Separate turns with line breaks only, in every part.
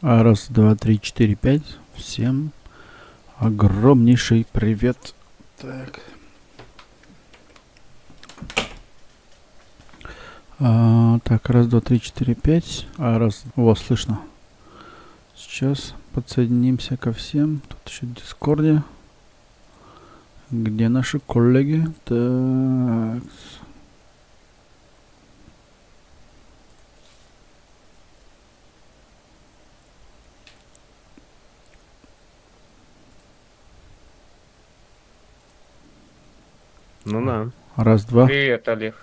Раз, два, три, четыре, пять. Всем огромнейший привет. Так. Так, раз, два, три, четыре, пять. Раз. О, слышно. Сейчас подсоединимся ко всем. Тут еще в Дискорде. Где наши коллеги? Так.
Ну да.
Раз, два.
Привет, Олег.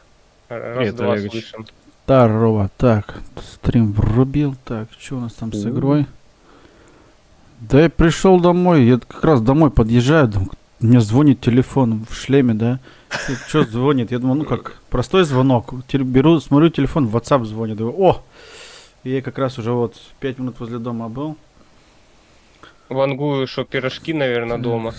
Раз-два
Олегович.
слышим.
Здорово. Так, стрим врубил. Так, что у нас там с игрой? Да я пришел домой, я как раз домой подъезжаю, мне звонит телефон в шлеме, да? Что звонит? Я думаю, ну как, простой звонок. Беру, смотрю, телефон, в WhatsApp звонит. Думаю, о! И я как раз уже вот 5 минут возле дома был.
Вангую, что пирожки, наверное, дома.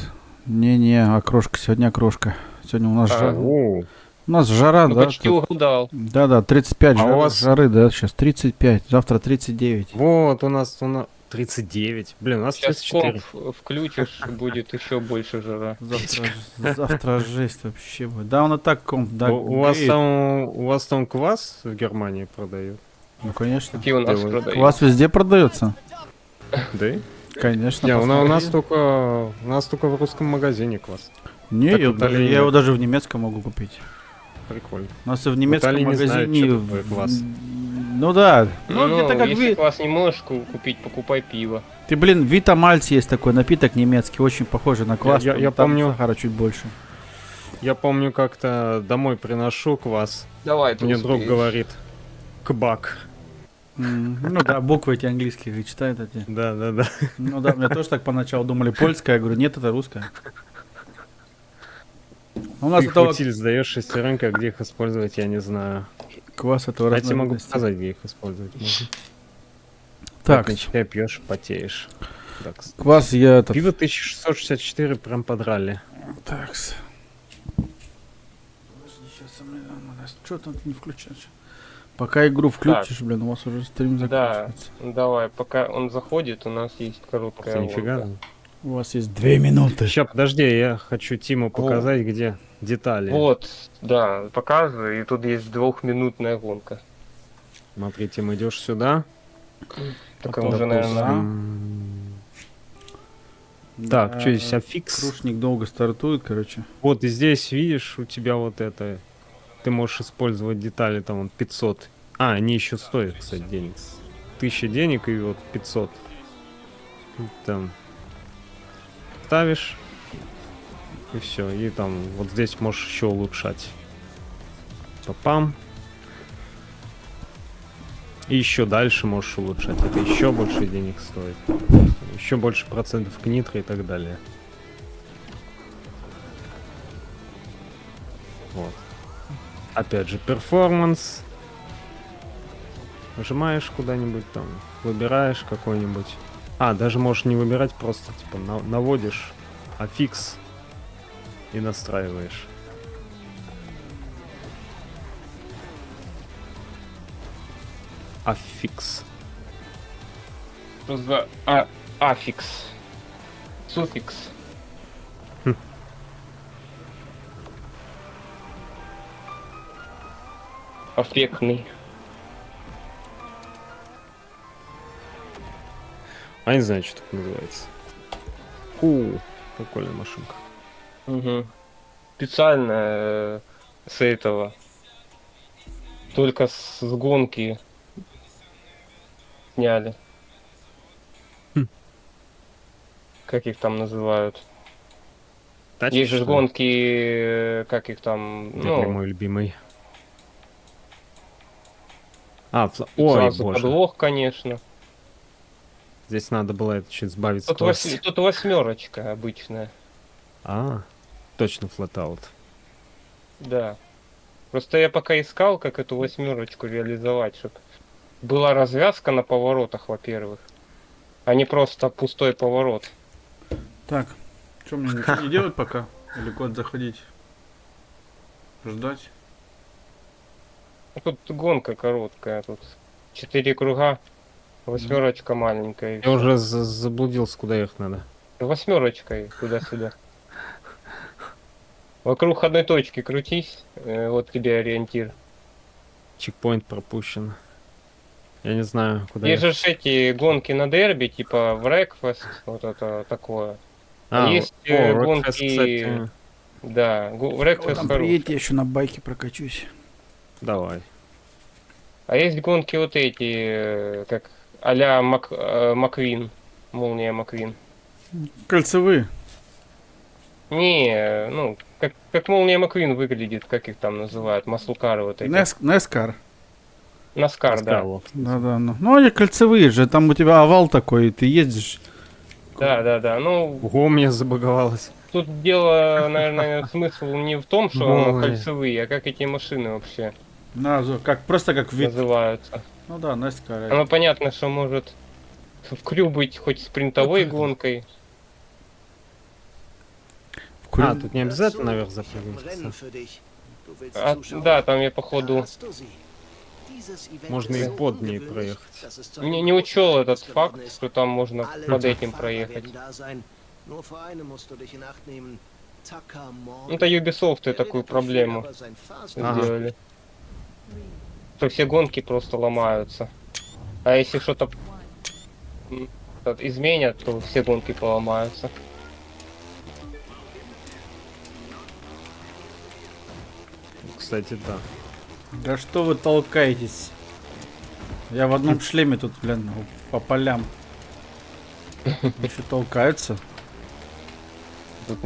Не-не, окрошка, сегодня окрошка. Сегодня у нас жара.
О,
У нас жара,
Ну,
да?
почти угадал.
Да-да, 35
А у вас-
жары, да, сейчас 35, завтра 39.
вот у нас 39. Блин, у нас
Сейчас
34.
комп включишь, будет еще больше жара.
Завтра жесть вообще будет. Да, он и так комп, да.
У вас
греет.
там квас в Германии продают?
Ну, конечно.
Какие у нас
Делают.
У
продают?
вас везде продается?
Да?
Конечно.
Не, у нас
посмотри.
только в русском магазине квас.
Не,
Так
я,
в Италии
я
нет.
его даже в немецком могу купить.
Прикольно.
У нас и в немецком
Италии не знают,
магазине...
что такое квас.
Ну да. Ну,
Ну,
где-то как
если
вы...
квас не можешь купить, покупай пиво.
Ты, блин, Вита Мальц есть такой напиток немецкий, очень похожий на квас.
Я
там
помню.
сахара чуть больше.
Я помню, как-то домой приношу квас.
Давай, ты
Мне друг
успеешь.
говорит, кбак.
Ну да, буквы эти английские читают эти.
Да.
Ну да, мне тоже так поначалу думали польская, я говорю, нет, это русская. У нас
Ты их
этого
в утиль сдаешь шестеренки, а где их использовать, я не знаю.
квас этого
Я тебе могу
разновидности.
показать, где их использовать можно.
Так,
Начитай, пьешь, потеешь. Так,
квас я этот...
пиво 1664 прям подрали.
Такс. Что там не включаешь? Пока игру включишь, блин, у вас уже стрим
Да,
заканчивается.
давай, пока он заходит, у нас есть
Ух
короткая
ты, нифига.
гонка.
У вас есть 2 минуты.
Сейчас, подожди, я хочу Тиму показать, где детали.
Вот, да, показываю, и тут есть 2-минутная гонка.
Смотри, Тим, идешь сюда.
Только
Потом
уже, наверное,
Так, что здесь, аффикс?
Крушник долго стартует, короче.
Вот и здесь, видишь, у тебя вот это... Ты можешь использовать детали, там, вон, 500. А, они еще стоят, кстати, денег. 1000 денег и вот 500. Там ставишь, и все. И там вот здесь можешь еще улучшать. Папам. И еще дальше можешь улучшать. Это еще больше денег стоит. Еще больше процентов к нитро и так далее. Вот. Опять же, перформанс. Нажимаешь куда-нибудь там, выбираешь какой-нибудь. А, даже можешь не выбирать, просто типа наводишь аффикс и настраиваешь. Аффикс.
что за аффикс. Суффикс. Аффектный.
А не знаю, что так называется. Фу, прикольная машинка.
Угу. Специально с этого. Только с гонки сняли.
Хм.
Как их там называют?
Тачки,
Есть же
что ли?
гонки, как их там,
Где ли
ну,
мой любимый? А,
тут
ой,
сразу
боже.
подвох, конечно.
Здесь надо было это чуть сбавить
Тут,
скорость.
тут восьмерочка обычная.
А, точно флатаут.
Да. Просто я пока искал, как эту восьмерочку реализовать, чтобы была развязка на поворотах, во-первых, а не просто пустой поворот.
Так, что мне ничего не делать пока? Или куда заходить? Ждать?
Ну, тут гонка короткая, тут 4 круга. Восьмерочка маленькая. и
Я
всё.
уже заблудился, куда ехать надо.
Восьмерочкой туда-сюда. Вокруг одной точки крутись, вот тебе ориентир.
Чекпоинт пропущен. Я не знаю, куда
Есть же
ехать.
ж эти гонки на дерби, типа Wreckfest, вот это такое. А есть
Rockfest,
гонки,
кстати,
да,
Кого
Wreckfest
там
хороший.
приедете, я еще на байке прокачусь.
давай.
А есть гонки вот эти, как а-ля Маквин, Молния Маквин.
Кольцевые.
Не, ну, как Молния Маквин выглядит, как их там называют, маслукары вот эти.
Нескар.
Наскар, да.
Рассказывал.
Да-да, ну они кольцевые же, там у тебя овал такой, и ты ездишь.
Да. Ну,
Ого, у меня забаговалось.
тут дело, наверное, смысл не в том, что оно
Ой.
кольцевые, а как эти машины вообще
Как, просто как вид.
называются.
Ну да, Нескар.
Оно понятно, что может в крю быть хоть спринтовой гонкой.
Тут не обязательно наверх запрыгнуть. кстати.
Да, там я походу
Можно и под ней проехать.
не учел этот факт, что там можно под этим проехать. Ну, это Ubisoft такую проблему сделали. Что все гонки просто ломаются. А если что-то изменят, то все гонки поломаются.
Кстати, да.
Да что вы толкаетесь? Я в одном шлеме тут, блин, по полям. Еще толкаются.
Тут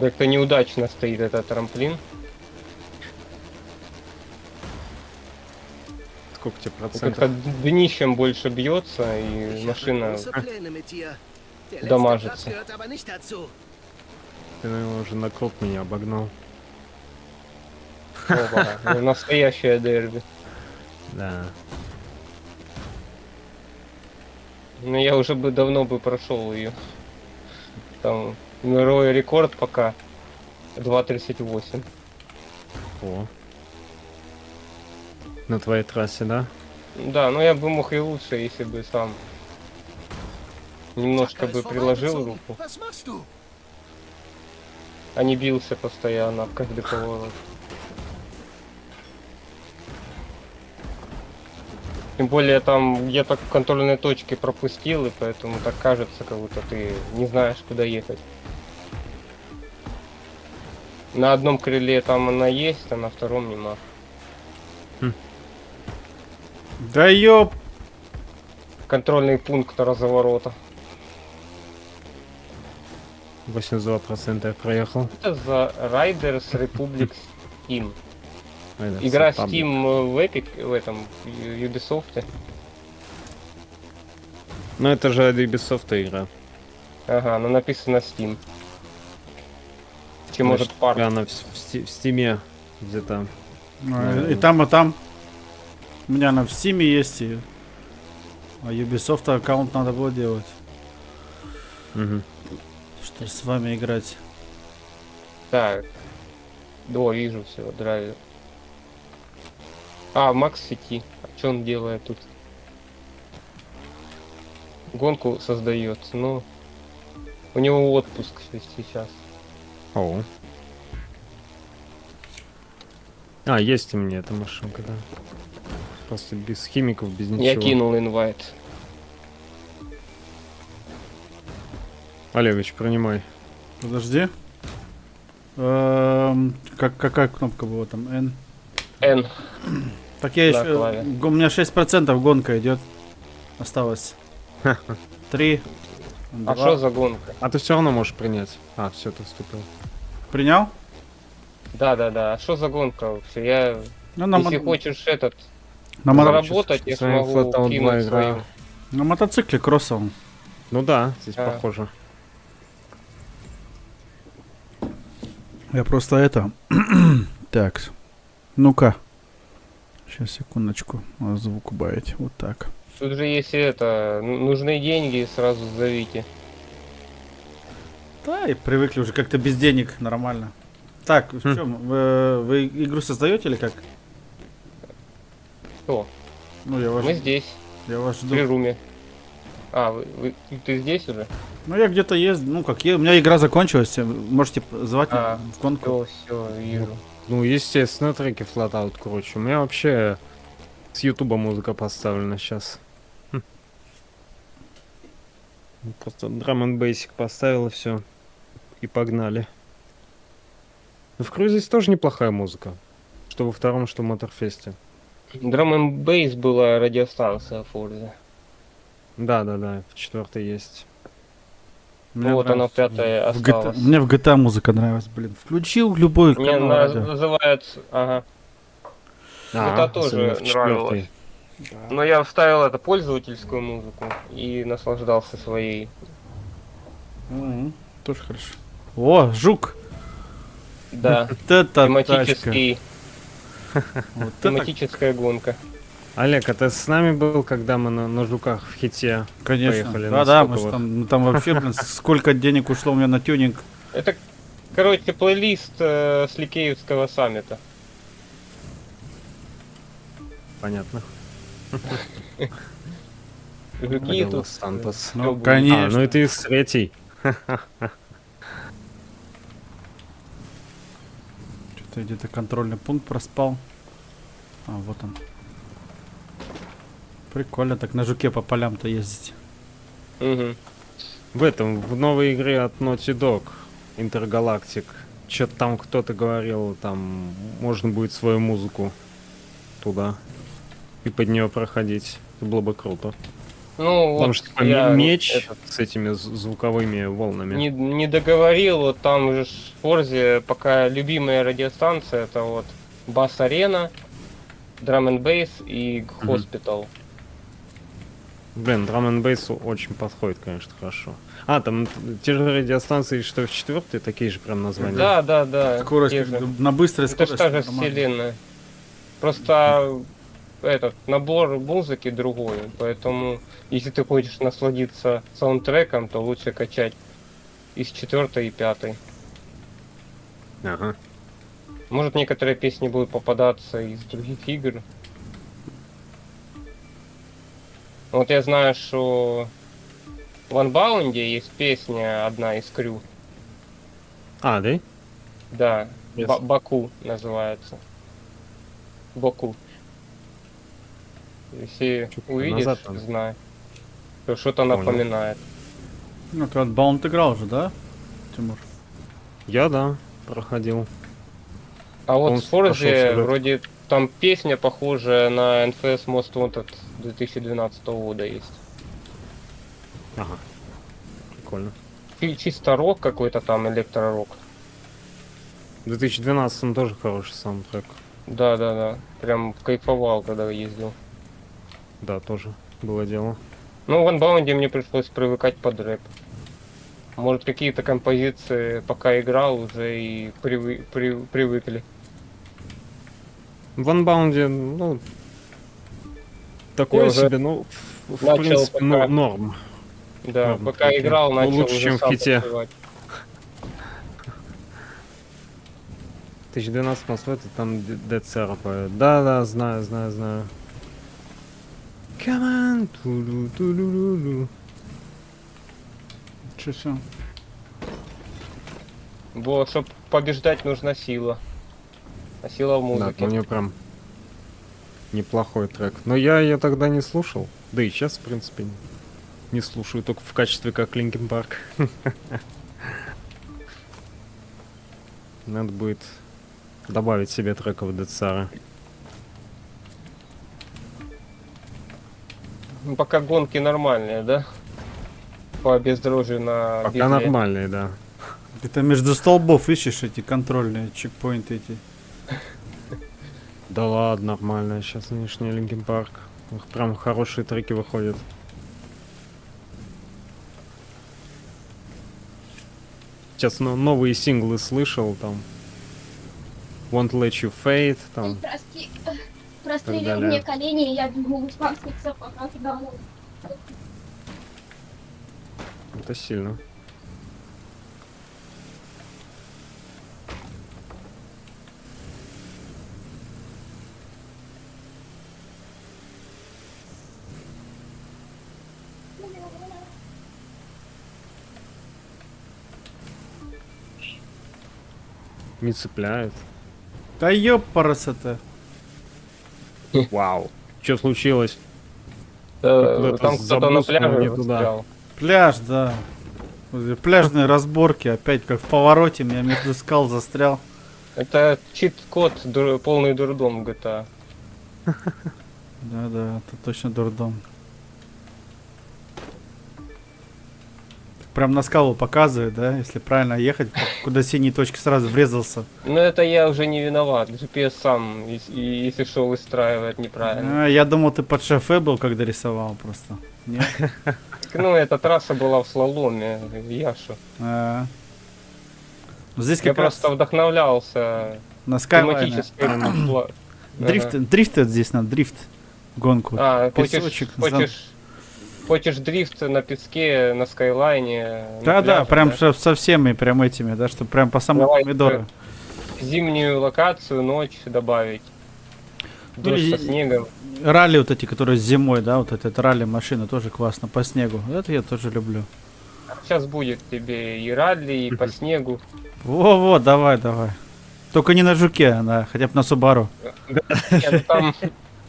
как-то неудачно стоит этот трамплин.
Сколько тебе
Как-то
процентов?
днищем больше бьется, и машина дамажится.
Ты, наверное, уже на круг меня обогнал.
Опа, настоящее дерби.
Да.
Ну я уже бы давно бы прошел ее. Там мировой рекорд пока 2:38.
О. На твоей трассе, да?
Да, но я бы мог и лучше, если бы сам немножко бы приложил руку, а не бился постоянно в каждый поворот. Тем более там где-то контрольные точки пропустил, и поэтому так кажется, как будто ты не знаешь, куда ехать. На одном крыле там она есть, а на втором нема.
Да ёп!
Контрольный пункт разговорота.
82% я проехал.
Это за Riders Republic Steam.
Это
Игра
все паблик.
Steam в Epic, в этом Ubisoft.
Ну это же от Ubisoft игра.
Ага, но написано Steam. Чем может
Значит,
парк.
она в Стиме где-то.
И там, и там. У меня она в Steam есть, а Ubisoft аккаунт надо было делать.
Мгм.
Что с вами играть.
Так. Да, вижу все, драйвер. А, Макс в сети. А что он делает тут? Гонку создает. Ну, у него отпуск сейчас.
О. А, есть у меня эта машинка, да. Просто без химиков, без ничего.
Я кинул инвайт.
Олегович, принимай.
Подожди. Какая кнопка была там? N.
N.
Так я
Да,
еще.
клаве.
У меня 6% гонка идет. Осталось. 3.
А что за гонка?
А ты все равно можешь принять. А, все, ты вступил.
Принял?
Да. А что за гонка вообще? Я,
Ну, на,
если
мо-
хочешь
на, мо-
заработать, я
с вами
смогу
Flatout 2
кинуть
игра.
свою.
на мотоцикле кроссовом.
Ну да, здесь
А.
похоже.
Я просто это. Так. Ну-ка. Сейчас, секундочку. Надо звук убавить. Вот так.
Тут же если нужны деньги, сразу зовите.
Да, и привыкли уже как-то без денег нормально. Так, в чем? Вы игру создаете или как?
Что?
Ну, я вас,
Мы здесь,
я вас
в
жду.
фрируме. А, ты здесь уже?
Ну, я где-то есть, ну, как я, у меня игра закончилась, можете звать
А,
в гонку.
все, вижу.
Ну, естественно, треки Flatout круче. У меня вообще с Ютуба музыка поставлена сейчас. Просто Drum and Basic поставил и все. И погнали. Ну, в Cruise тоже неплохая музыка. Что во втором, что в Моторфесте.
Drum and Bass была радиостанция Forza.
Да, в четвертой есть.
Мне
Вот она,
нравится.
пятая
В GTA
осталась.
мне в GTA музыка нравилась, блин. Включил любой
Мне
канал радио.
называется... Ага. Это тоже
особенно в
нравилось.
четвертой.
Но я вставил это пользовательскую музыку и наслаждался своей.
Мгм. Тоже хорошо. О, жук!
Да,
Вот это тачка.
тематический,
Вот это,
тематическая гонка.
Олег, а ты с нами был, когда мы на жуках в хите
конечно.
поехали на
Да, мы ж
Скоковых?
там вообще, блин, сколько денег ушло у меня на тюнинг.
Это, короче, плейлист с Ликеевского саммита.
Понятно.
Жуки
Делос
тут...
Сантос.
Ну,
будет.
конечно.
А, ну это их с третий.
Что-то где-то контрольный пункт проспал. А, вот он. Прикольно так на жуке по полям-то ездить.
Мгм.
В новой игре от Naughty Dog, Intergalactic, что-то там кто-то говорил, там можно будет свою музыку туда и под нее проходить. Это было бы круто.
Ну,
Потому
вот
что типа,
я
меч
этот,
с этими звуковыми волнами.
не договорил, вот там же в Форзе пока любимая радиостанция, это вот Бас Арена, Drum and Bass и
Мгм.
Hospital.
Блин, Drum and Bass очень подходит, конечно, хорошо. А, там те же радиостанции, что в четвертой, такие же прям названия.
Да.
Скорость
те
как
же.
бы на быстрой
Это же
скорости.
та же
нормально.
вселенная. Просто этот набор музыки другой, поэтому если ты хочешь насладиться саундтреком, то лучше качать из четвертой и пятой.
Ага.
Может, некоторые песни будут попадаться из других игр. Вот я знаю, что в Unbound есть песня одна из Крю.
А, да?
Да,
Yes.
Баку называется. Боку. Если
Чуть
увидишь,
назад там.
знай. То что-то
Понял.
напоминает.
Ну, ты Outbound играл уже, да, Тимур?
Я, да, проходил.
А вот
Он
в Форзе
пошел сюжет.
вроде там песня похожая на NFS Most Wanted 2012 года есть.
Ага. Прикольно.
Чисто рок какой-то там, электророк.
В 2012 тоже хороший саундтрек.
Да. Прям кайфовал, когда ездил.
Да, тоже было дело.
Ну, в Unbound мне пришлось привыкать под рэп. Может, какие-то композиции, пока играл, уже и привыкли.
В Unbound, ну, такое
Я уже
себе, ну, в
начал
принципе,
пока-
норм.
Да,
Ладно,
пока
окей.
играл,
Ну,
начал
лучше,
уже
чем в
сам
хите.
подпевать.
2012 Москва, это там Dead Sarah поет. Да, знаю. Come on, тулу-тулу-лу-лу.
Че все?
Было, чтобы побеждать, нужна сила. А сила в
Да,
музыке.
у нее прям неплохой трек. Но я ее тогда не слушал. Да и сейчас, в принципе, не слушаю, только в качестве как Linkin Park. Надо будет добавить себе треков Dead Sarah.
Ну, пока гонки нормальные, да? По бездорожью на
Пока
Битле.
нормальные, да.
Это между столбов ищешь эти контрольные чекпоинты эти.
Да ладно, нормально. Сейчас нынешний Linkin Park. Их прям хорошие треки выходят. Сейчас новые синглы слышал, там Won't Let You Fade, там.
Прости, прострелил
далее.
мне колени, и я бегу в памперсах пока домой.
Это сильно. Не цепляет.
Да ёпарасоте.
Вау. Что случилось? Куда-то
Там кто-то на
забросило
пляже
не туда.
застрял.
Пляж, да. Пляжные разборки, опять как в повороте, меня между скал застрял.
Это чит-код, полный дурдом GTA.
Да-да, это точно дурдом. Прям на скалу показывает, да? Если правильно ехать, куда синие точки сразу врезался.
Но это я уже не виноват. GPS сам, если что, выстраивает неправильно.
А, я думал, ты под шофе был, когда рисовал просто. Нет?
Ну, эта трасса была в слаломе, Яшу.
А. Здесь
Я
как раз
просто вдохновлялся
на скайлайне.
тематической
Дрифт здесь на дрифт. Гонку.
Хочешь,
Песочек,
хочешь дрифт на песке, на скайлайне. на
Да-да,
пляже,
прям
да?
со всеми прям этими, да, что прям по самому
Давай,
помидору.
Зимнюю локацию, ночь добавить. Дождь
и-
со снегом.
Ралли вот эти, которые зимой, да, вот этот ралли машины тоже классно по снегу. Это я тоже люблю.
Сейчас будет тебе и ралли, и по снегу.
Во-во, давай. Только не на жуке, хотя бы на Субару.
Нет, ну там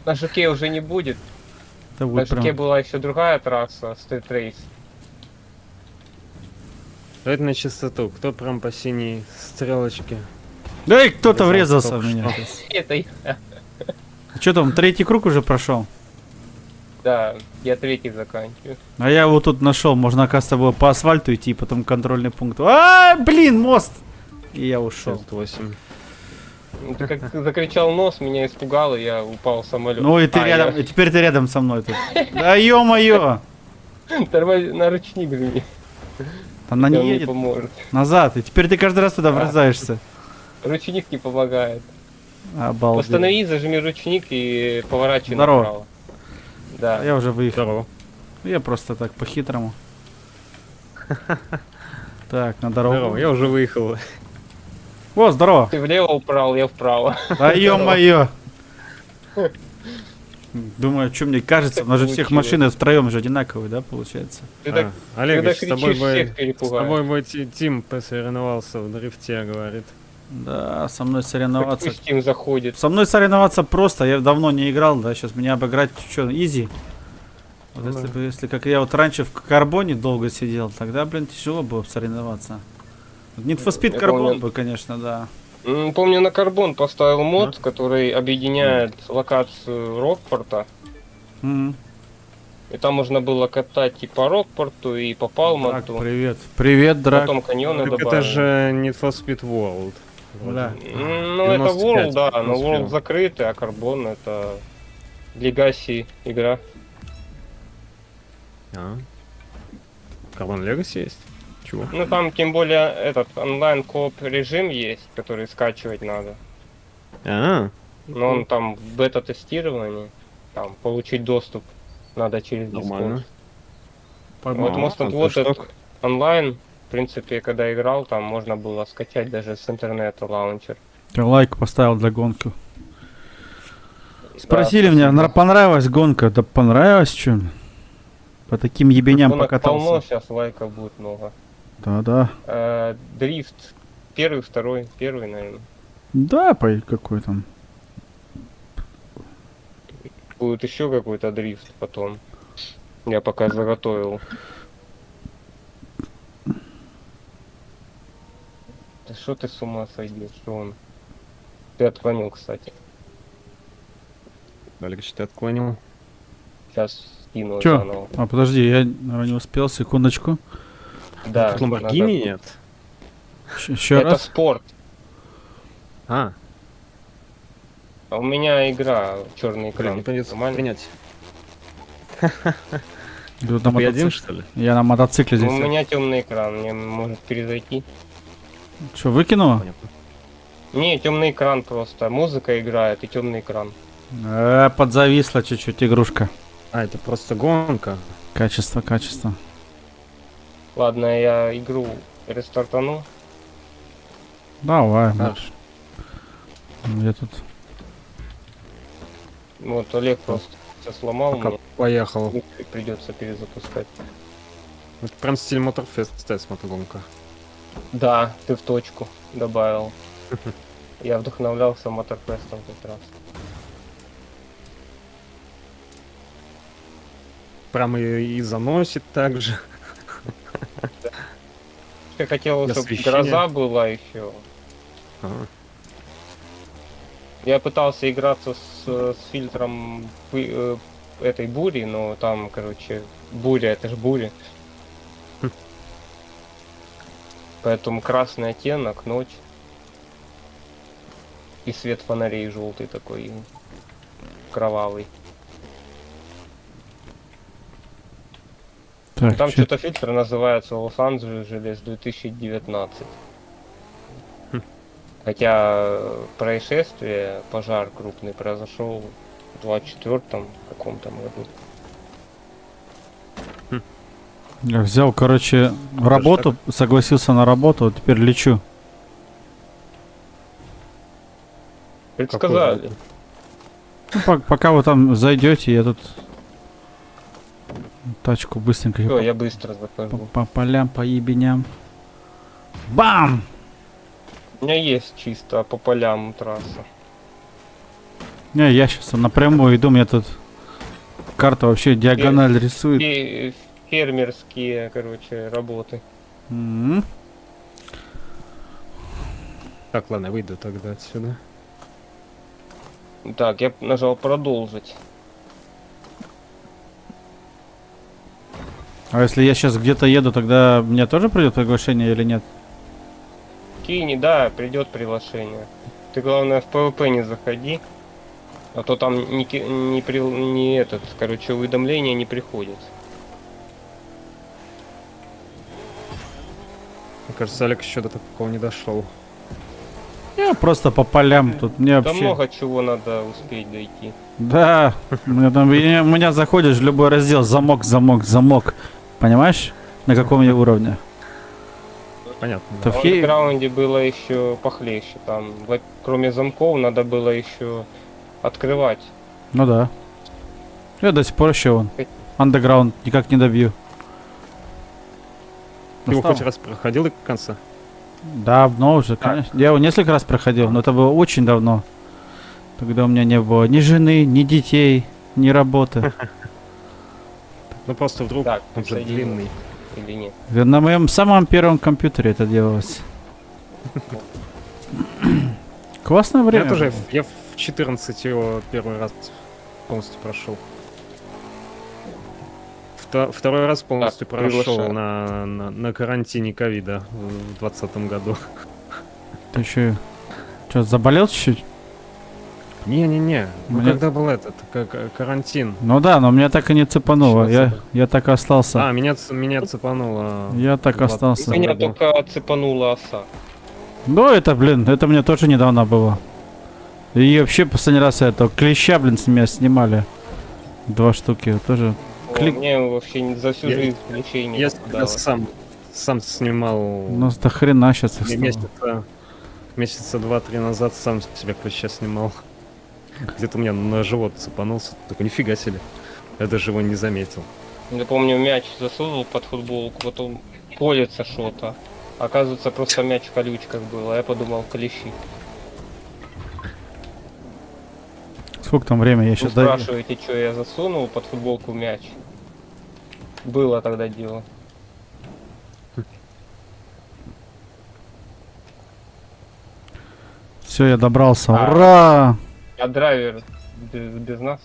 на Жуке уже не будет.
Это
На
будет
Жуке
прям...
была еще другая трасса, Street Race.
Давайте на чистоту. Кто прям по синей стрелочке?
Да и кто-то
Врезался
врезался
только
в меня.
что.
Это я.
Что там, третий круг уже прошел?
Да, я третий заканчиваю.
А я вот тут нашел, можно, оказывается, было по асфальту идти, потом контрольный пункт. А, блин, мост! И я ушел.
68.
Ну, ты как закричал нос, меня испугало, я упал в самолет.
Ну и ты рядом, и теперь ты рядом со мной тут. Да ё-моё!
На ручник жми,
Она
он
не
не
едет
поможет.
назад, и теперь ты каждый раз туда
А.
врезаешься.
Ручник не помогает.
Обалдеть.
Останови, зажми ручник и поворачивай
Здорово.
направо. Да.
А я уже выехал.
Здорово.
Я просто так по-хитрому. Так, на дорогу.
Здорово, я уже выехал.
О, здорово.
Ты влево упрал, я вправо.
Да ё-моё. Думаю, что мне кажется, у нас же всех
Получилось.
машины втроем же одинаковые, да, получается?
Ты так,
Олег,
когда
с тобой
кричишь, всех
бы... С
перепугаешь.
тобой бы Тим посоревновался в дрифте, говорит.
Да, со мной соревноваться.
Пусть им заходит.
Со мной соревноваться просто, я давно не играл, да, сейчас меня обыграть, что, изи. Вот
Ну
если
да.
бы, если как я вот раньше в карбоне долго сидел, тогда, блин, тяжело было бы соревноваться. Need for Speed
Я
карбон
помню.
бы, конечно, да.
Помню, на карбон поставил мод, который объединяет локацию Рокпорта.
Мгм.
И там можно было катать и по Рокпорту, и по
Так,
Палмонту.
привет. Привет, Драк.
Потом каньоны
Так
добавили.
это же Need for Speed World. вроде.
Да.
Ну, это
95
World, да, но
успел.
World закрытый, а карбон это Legacy игра.
А. Carbon Legacy есть? Чего?
Ну, там тем более этот онлайн-кооп режим есть, который скачивать надо.
А,
Но он там в бета-тестировании. Там получить доступ надо через
нормально.
Discord. Вот
А,
может
это
вот
что?
этот онлайн, в принципе, когда играл, там можно было скачать даже с интернета лаунчер.
Ты лайк поставил для гонки. Спросили
Да,
меня,
спасибо.
понравилась гонка? Да понравилась, что? По таким ебеням
Гонок полно,
покатался.
сейчас лайков будет много.
Да-да.
Дрифт. Первый, второй, первый, наверное.
Да, какой там.
Будет еще какой-то дрифт потом. Я пока заготовил. Да что ты с ума сойдешь? Что он? Ты отклонил, кстати.
Олег, что ты отклонил?
Сейчас скину
Чё?
заново.
А, подожди, я наверное, не успел, секундочку.
Да.
Тут Lamborghini нет?
Еще
Это
раз.
спорт.
А,
А у меня игра черный
блин,
экран.
не придется
Нормально?
принять.
Иду на
Ты один,
мотоцикле.
что ли?
Я на мотоцикле
У
здесь.
меня темный экран, мне может перезайти.
Что, выкинула?
Понятно.
Не, темный экран просто. Музыка играет и темный экран.
Подзависла чуть-чуть игрушка.
А, это просто гонка.
Качество, качество.
Ладно, я игру рестартану.
Давай.
Хорошо.
Я тут.
Вот Олег просто все сломал,
Пока
мне
поехал.
придется перезапускать.
Это прям стиль Моторфеста, я смотрю, гонка.
Да, ты в точку добавил. Я вдохновлялся Моторфестом как раз.
Прям и заносит так же.
Я хотел,
И
чтобы
освещение.
гроза была еще.
Ага.
Я пытался играться с фильтром этой бури, но там, короче, буря, это же буря. Поэтому красный оттенок, ночь. И свет фонарей желтый такой, кровавый.
Так,
Там
чё-
что-то фильтр называется Лос-Анджелес 2019. Хотя происшествие, пожар крупный произошел в 24-м каком-то году.
я взял, короче, работу, согласился на работу, вот теперь лечу.
Предсказали.
Ну, пока вы там зайдете, я тут тачку быстренько
Всё, я быстро захожу.
по полям, по ебеням. Бам!
У меня есть чисто по полям трасса.
Не, я сейчас напрямую иду, мне тут карта вообще диагональ рисует.
Фермерские, короче, работы.
М.
Так, ладно, выйду тогда отсюда.
Так, я нажал продолжить.
А если я сейчас где-то еду, тогда мне тоже придет приглашение или нет?
Кинь, да, придет приглашение. Ты главное в PvP не заходи. А то там не этот, короче, уведомления не приходят.
Мне кажется, Олег еще до такого не дошел.
Я просто по полям тут мне
Да
вообще.
много чего надо успеть дойти.
Да, у меня заходишь в любой раздел, замок, замок, замок. Понимаешь, на каком я уровне?
Понятно.
То
Да.
В
в хе-
андеграунде было еще похлеще. Там, кроме замков, надо было еще открывать.
Ну да. Я до сих пор еще вон. Андеграунд никак не добью.
Ты его
Настал?
хоть раз проходил до конца?
Давно уже, конечно. Я его несколько раз проходил, но это было очень давно. Тогда у меня не было ни жены, ни детей, ни работы.
Ну просто вдруг
Так,
он же
присоединился.
длинный.
Или нет?
На моем самом первом компьютере это делалось. Классное время.
Я тоже,
было.
я в 14 его первый раз полностью прошел. Второй раз полностью
Так,
прошел
приглашаю.
на карантине ковида в 2020 году.
Ты еще что, заболел чуть-чуть?
Не-не-не, ну
Мне-
когда был этот, карантин.
Ну да, но меня так и не цепануло.
Чего
Я так и остался.
А, меня цепануло.
Я так
в 2020
остался.
Меня
году.
только цепанула оса.
Ну это, блин, это мне тоже недавно было. И вообще последний раз это клеща, блин, с меня снимали. 2 штуки тоже. Клик-
Мне вообще за всю
Я-
жизнь лечей не
Я
попадалось.
сам снимал
У нас до хрена сейчас их стало.
месяца 2-3 назад сам себя клеща снимал. Где-то у меня на живот цепанулся. Такой, нифига себе. Я даже его не заметил.
Я помню, мяч засунул под футболку, потом колется что-то. Оказывается, просто мяч в колючках был, а я подумал, клещи.
Сколько там время? Я
Вы
сейчас
спрашиваете, что я засунул под футболку мяч. Было тогда дело.
Все, я добрался.
А.
Ура!
А драйвер без нас?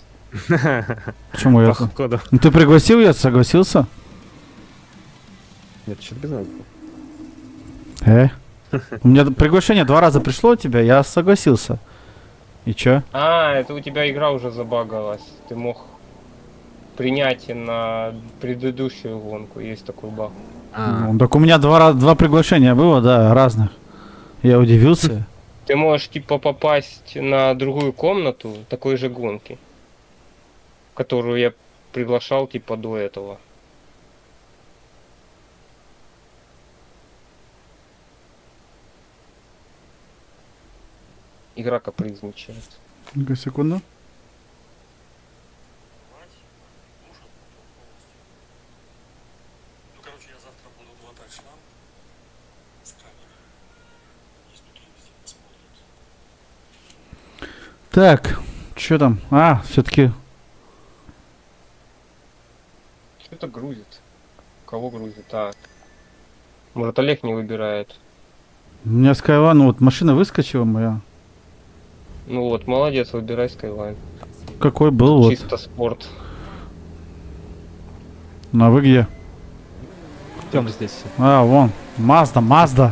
Почему я?
Походу.
Ну ты пригласил, я согласился?
Нет, что-то без нас.
У меня приглашение 2 раза пришло от тебя, я согласился. И чё?
А, это у тебя игра уже забагалась. Ты мог принять на предыдущую гонку. Есть такой баг.
Ну, так у меня 2 приглашения было, да, разных. Я удивился.
Ты можешь типа попасть на другую комнату такой же гонки, которую я приглашал типа до этого. Игра капризничает.
Ну-ка, секунду.
Ну, короче, я завтра буду глотать шланг с камеры. Изнутри везде посмотрим.
Так, что там? А, все-таки
Что-то грузит. Кого грузит? Так. Может, Олег не выбирает.
у меня Skyline, вот машина выскочила моя.
Ну вот, молодец, выбирай Skyline.
Какой был вот.
Чисто спорт.
Ну а вы где?
Идем здесь.
А, вон. Mazda.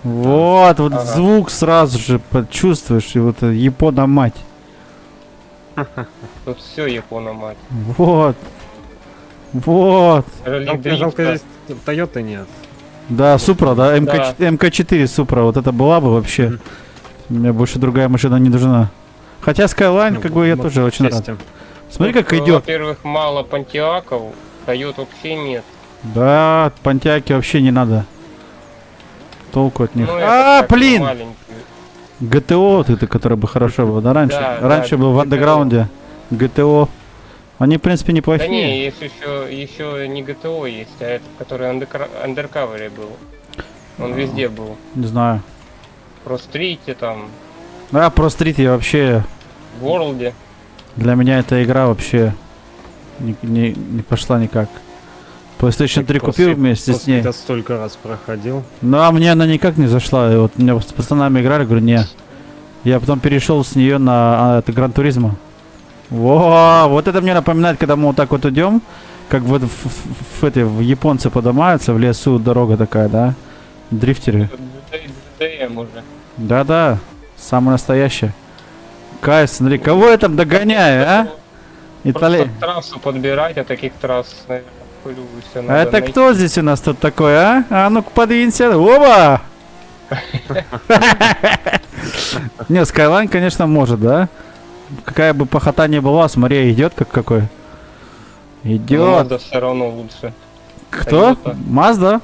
Вот, вот
Ага.
звук сразу же почувствуешь, и вот Япона мать.
Тут все Япона мать.
Вот. Вот.
Жалко, здесь Тойоты нет.
Да, Супра, да,
Да.
МК-4 Супра, вот это была бы вообще.
Мгм.
Мне больше другая машина не нужна. Хотя Skyline, как бы я
Ну,
тоже очень рад.
честен.
Смотри, как
Ну,
идет.
Во-первых, мало Пантиаков, Тойот вообще нет.
Да, Понтиаки вообще не надо. Толку от них.
Ну, это так,
блин!
маленькие.
ГТО вот это, которое бы хорошо было, да, раньше?
Да,
Раньше
да,
был в
GTO.
андеграунде. ГТО. Они, в принципе,
Да
неплохие.
не, есть еще не ГТО есть, а этот, который андеркавере был. Он везде был.
Не знаю.
Про стрите там,
Да, про стрит я вообще...
в Ворлде.
Для меня эта игра вообще не пошла никак. PlayStation 3 купил вместе с ней.
Я столько раз проходил.
Ну, а мне она никак не зашла. И вот меня с пацанами играли, говорю, не. Я потом перешел с нее на это Гран Туризмо. Во, вот это мне напоминает, когда мы вот так вот идем, как вот в японцы поднимаются в лесу, дорога такая, да? Дрифтеры.
ДТМ уже.
Да-да, самое настоящее. Кай, смотри, кого я там догоняю, а? Итали...
Просто трассу подбирать, а таких трасс, наверное, хуй все
А
надо
это
найти.
кто здесь у нас тут такой, а? А ну-ка подвинься. Оба! Не, Skyline, конечно, может, да? Какая бы похота ни была, смотри, идет как какой. Идет.
Mazda все равно лучше.
Кто?
Toyota.
Mazda?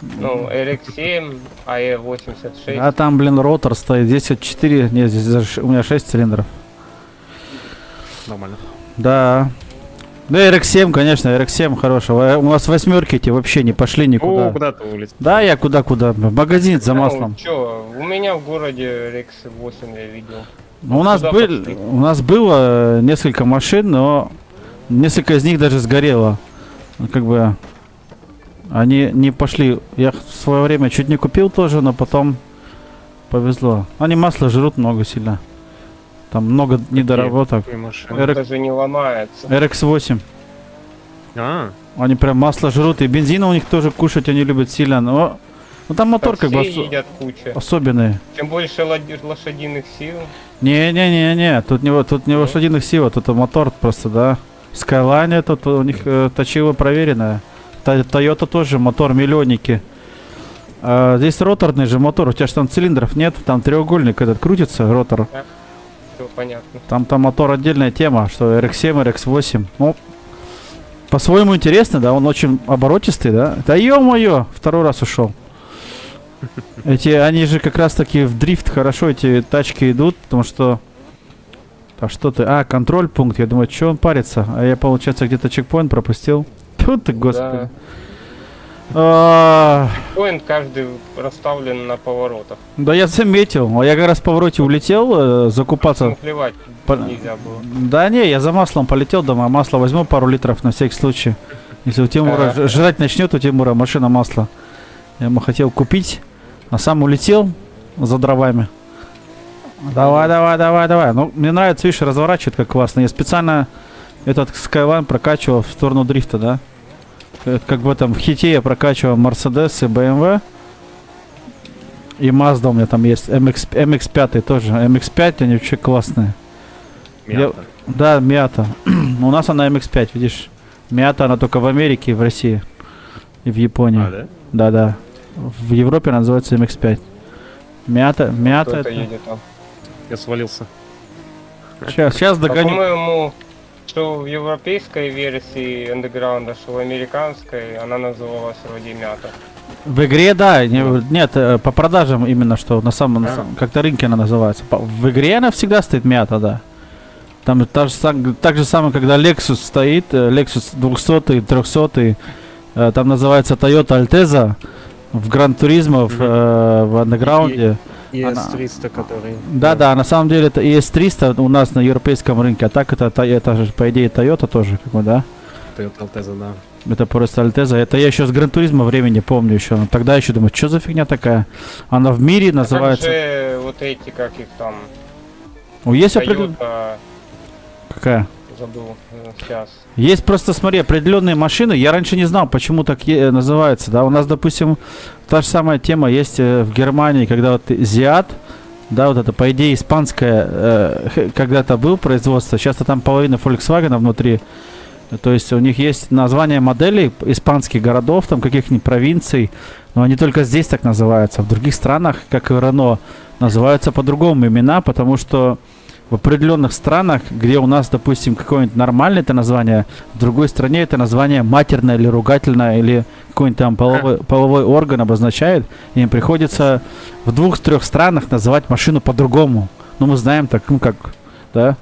Ну, RX-7, AE86.
А там, блин, ротор стоит. Здесь вот 4, нет, здесь даже у меня 6 цилиндров.
Нормально.
Да. Да, RX-7, конечно, RX-7 хорошего. У нас восьмерки эти вообще не пошли
О,
никуда.
куда ты улетел?
Да, я куда-куда. В магазин за маслом.
Ну, чё, у меня в городе RX-8 я видел.
Ну, у нас,
Куда пошли?
у нас было несколько машин, но несколько из них даже сгорело. Ну, как бы они не пошли. Я в свое время чуть не купил тоже, но потом повезло. Они масло жрут много сильно. Там много недоработок.
Какие машины?
Он
RX
даже не ломается.
RX-8.
А,
Они прям масло жрут. И бензина у них тоже кушать они любят сильно. Но ну, там мотор
Там
как бы
все едят куча.
особенный.
Чем больше лошадиных сил,
Не-не-не-не, тут не лошадиных сил, тут мотор просто, да. Skyline тут у них точило проверенное. Toyota тоже мотор миллионники. А здесь роторный же мотор, у тебя же там цилиндров нет, там треугольник этот крутится, ротор.
все понятно.
Там мотор отдельная тема, что RX-7, RX-8. Ну, по-своему интересно, да, он очень оборотистый, да. Да ё-моё, второй раз ушел. Они же как раз таки в дрифт хорошо эти тачки идут, потому что... А что ты? А, контроль пункт. Я думаю, что он парится? А я, получается, где-то чекпоинт пропустил. Тьфу ты, господи. А,
Поинт каждый расставлен на поворотах.
Да я заметил. А я как раз в повороте улетел закупаться.
Ну, плевать
По-
нельзя было.
Да не, я за маслом полетел дома. Масло возьму пару литров на всякий случай. Если у Тимура
Ага.
жрать начнет, у Тимура машина масла. Я ему хотел купить, а сам улетел за дровами. Давай. Ну, мне нравится, видишь, разворачивает как классно. Я специально этот Skyline прокачивал в сторону дрифта, да? Это как в этом в хите я прокачивал Mercedes и BMW. И Mazda у меня там есть. MX-5 тоже. MX-5, они вообще классные.
мята.
Да, Miata. У нас она MX-5, видишь? Miata, она только в Америке и в России. И в Японии.
А, да?
Да. В Европе она называется MX-5. Miata
Кто-то
это...
едет там.
Я свалился.
Сейчас
А,
догоню.
по-моему, что в европейской версии андеграунда, что в американской, она называлась вроде мята.
В игре, да. Нет, по продажам именно, что на самом... Как-то рынке она называется. В игре она всегда стоит Miata, да. Там так же самое, когда Lexus стоит, Lexus 200, 300, там называется Toyota Altezza в Гран Туризмо, в андеграунде.
ES300, который...
Да, на самом деле это ES300 у нас на европейском рынке, а так это же, по идее, Toyota тоже, как бы, да?
Toyota Altezza, да.
Это просто Альтеза. Это я еще с Гран Туризма времени помню еще. Но тогда еще думаю, что за фигня такая? Она в мире
А
называется...
как же вот эти, как их там,
Ну, есть определенная...
Toyota,
Какая?
забыл, сейчас.
Есть просто, смотри, определенные машины. Я раньше не знал, почему так называется. Да, у нас, допустим, та же самая тема есть в Германии, когда вот Зиат, да, вот это, по идее, испанское, когда-то был производство. Сейчас-то там половина Volkswagen внутри. То есть у них есть название моделей испанских городов, там каких-нибудь провинций, но они только здесь так называются. В других странах, как и Renault, называются по-другому имена, потому что в определенных странах, где у нас, допустим, какое-нибудь нормальное это название, в другой стране это название матерное или ругательное, или какой-нибудь там половой орган обозначает, и им приходится в 2-3 странах называть машину по-другому. Ну, мы знаем так, ну как, да.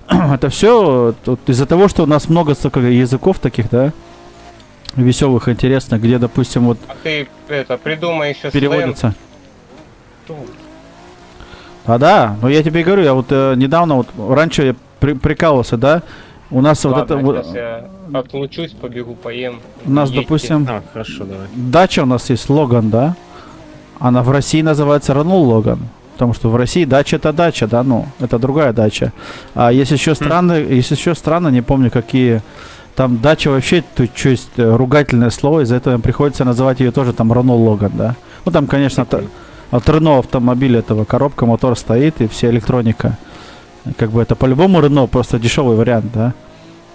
Это все из-за того, что у нас много столько языков таких, да, веселых, интересных, где, допустим, вот
А ты это придумай еще
переводится.
сленг.
А да, но я тебе говорю, я вот недавно, вот раньше я прикалывался, да, у нас вот это
Ладно,
вот,
сейчас я отлучусь, побегу, поем.
у нас,
Едьте.
допустим,
А, хорошо, давай.
дача у нас есть Логан, да, она в России называется Renault Логан, потому что в России дача это дача, да, ну, это другая дача. А есть еще страны, не помню какие, там дача вообще, тут что есть ругательное слово, из-за этого им приходится называть ее тоже там Renault Логан, да. Ну там, конечно, от Renault автомобиля этого коробка, мотор стоит и вся электроника. Как бы это по-любому Renault, просто дешевый вариант, да.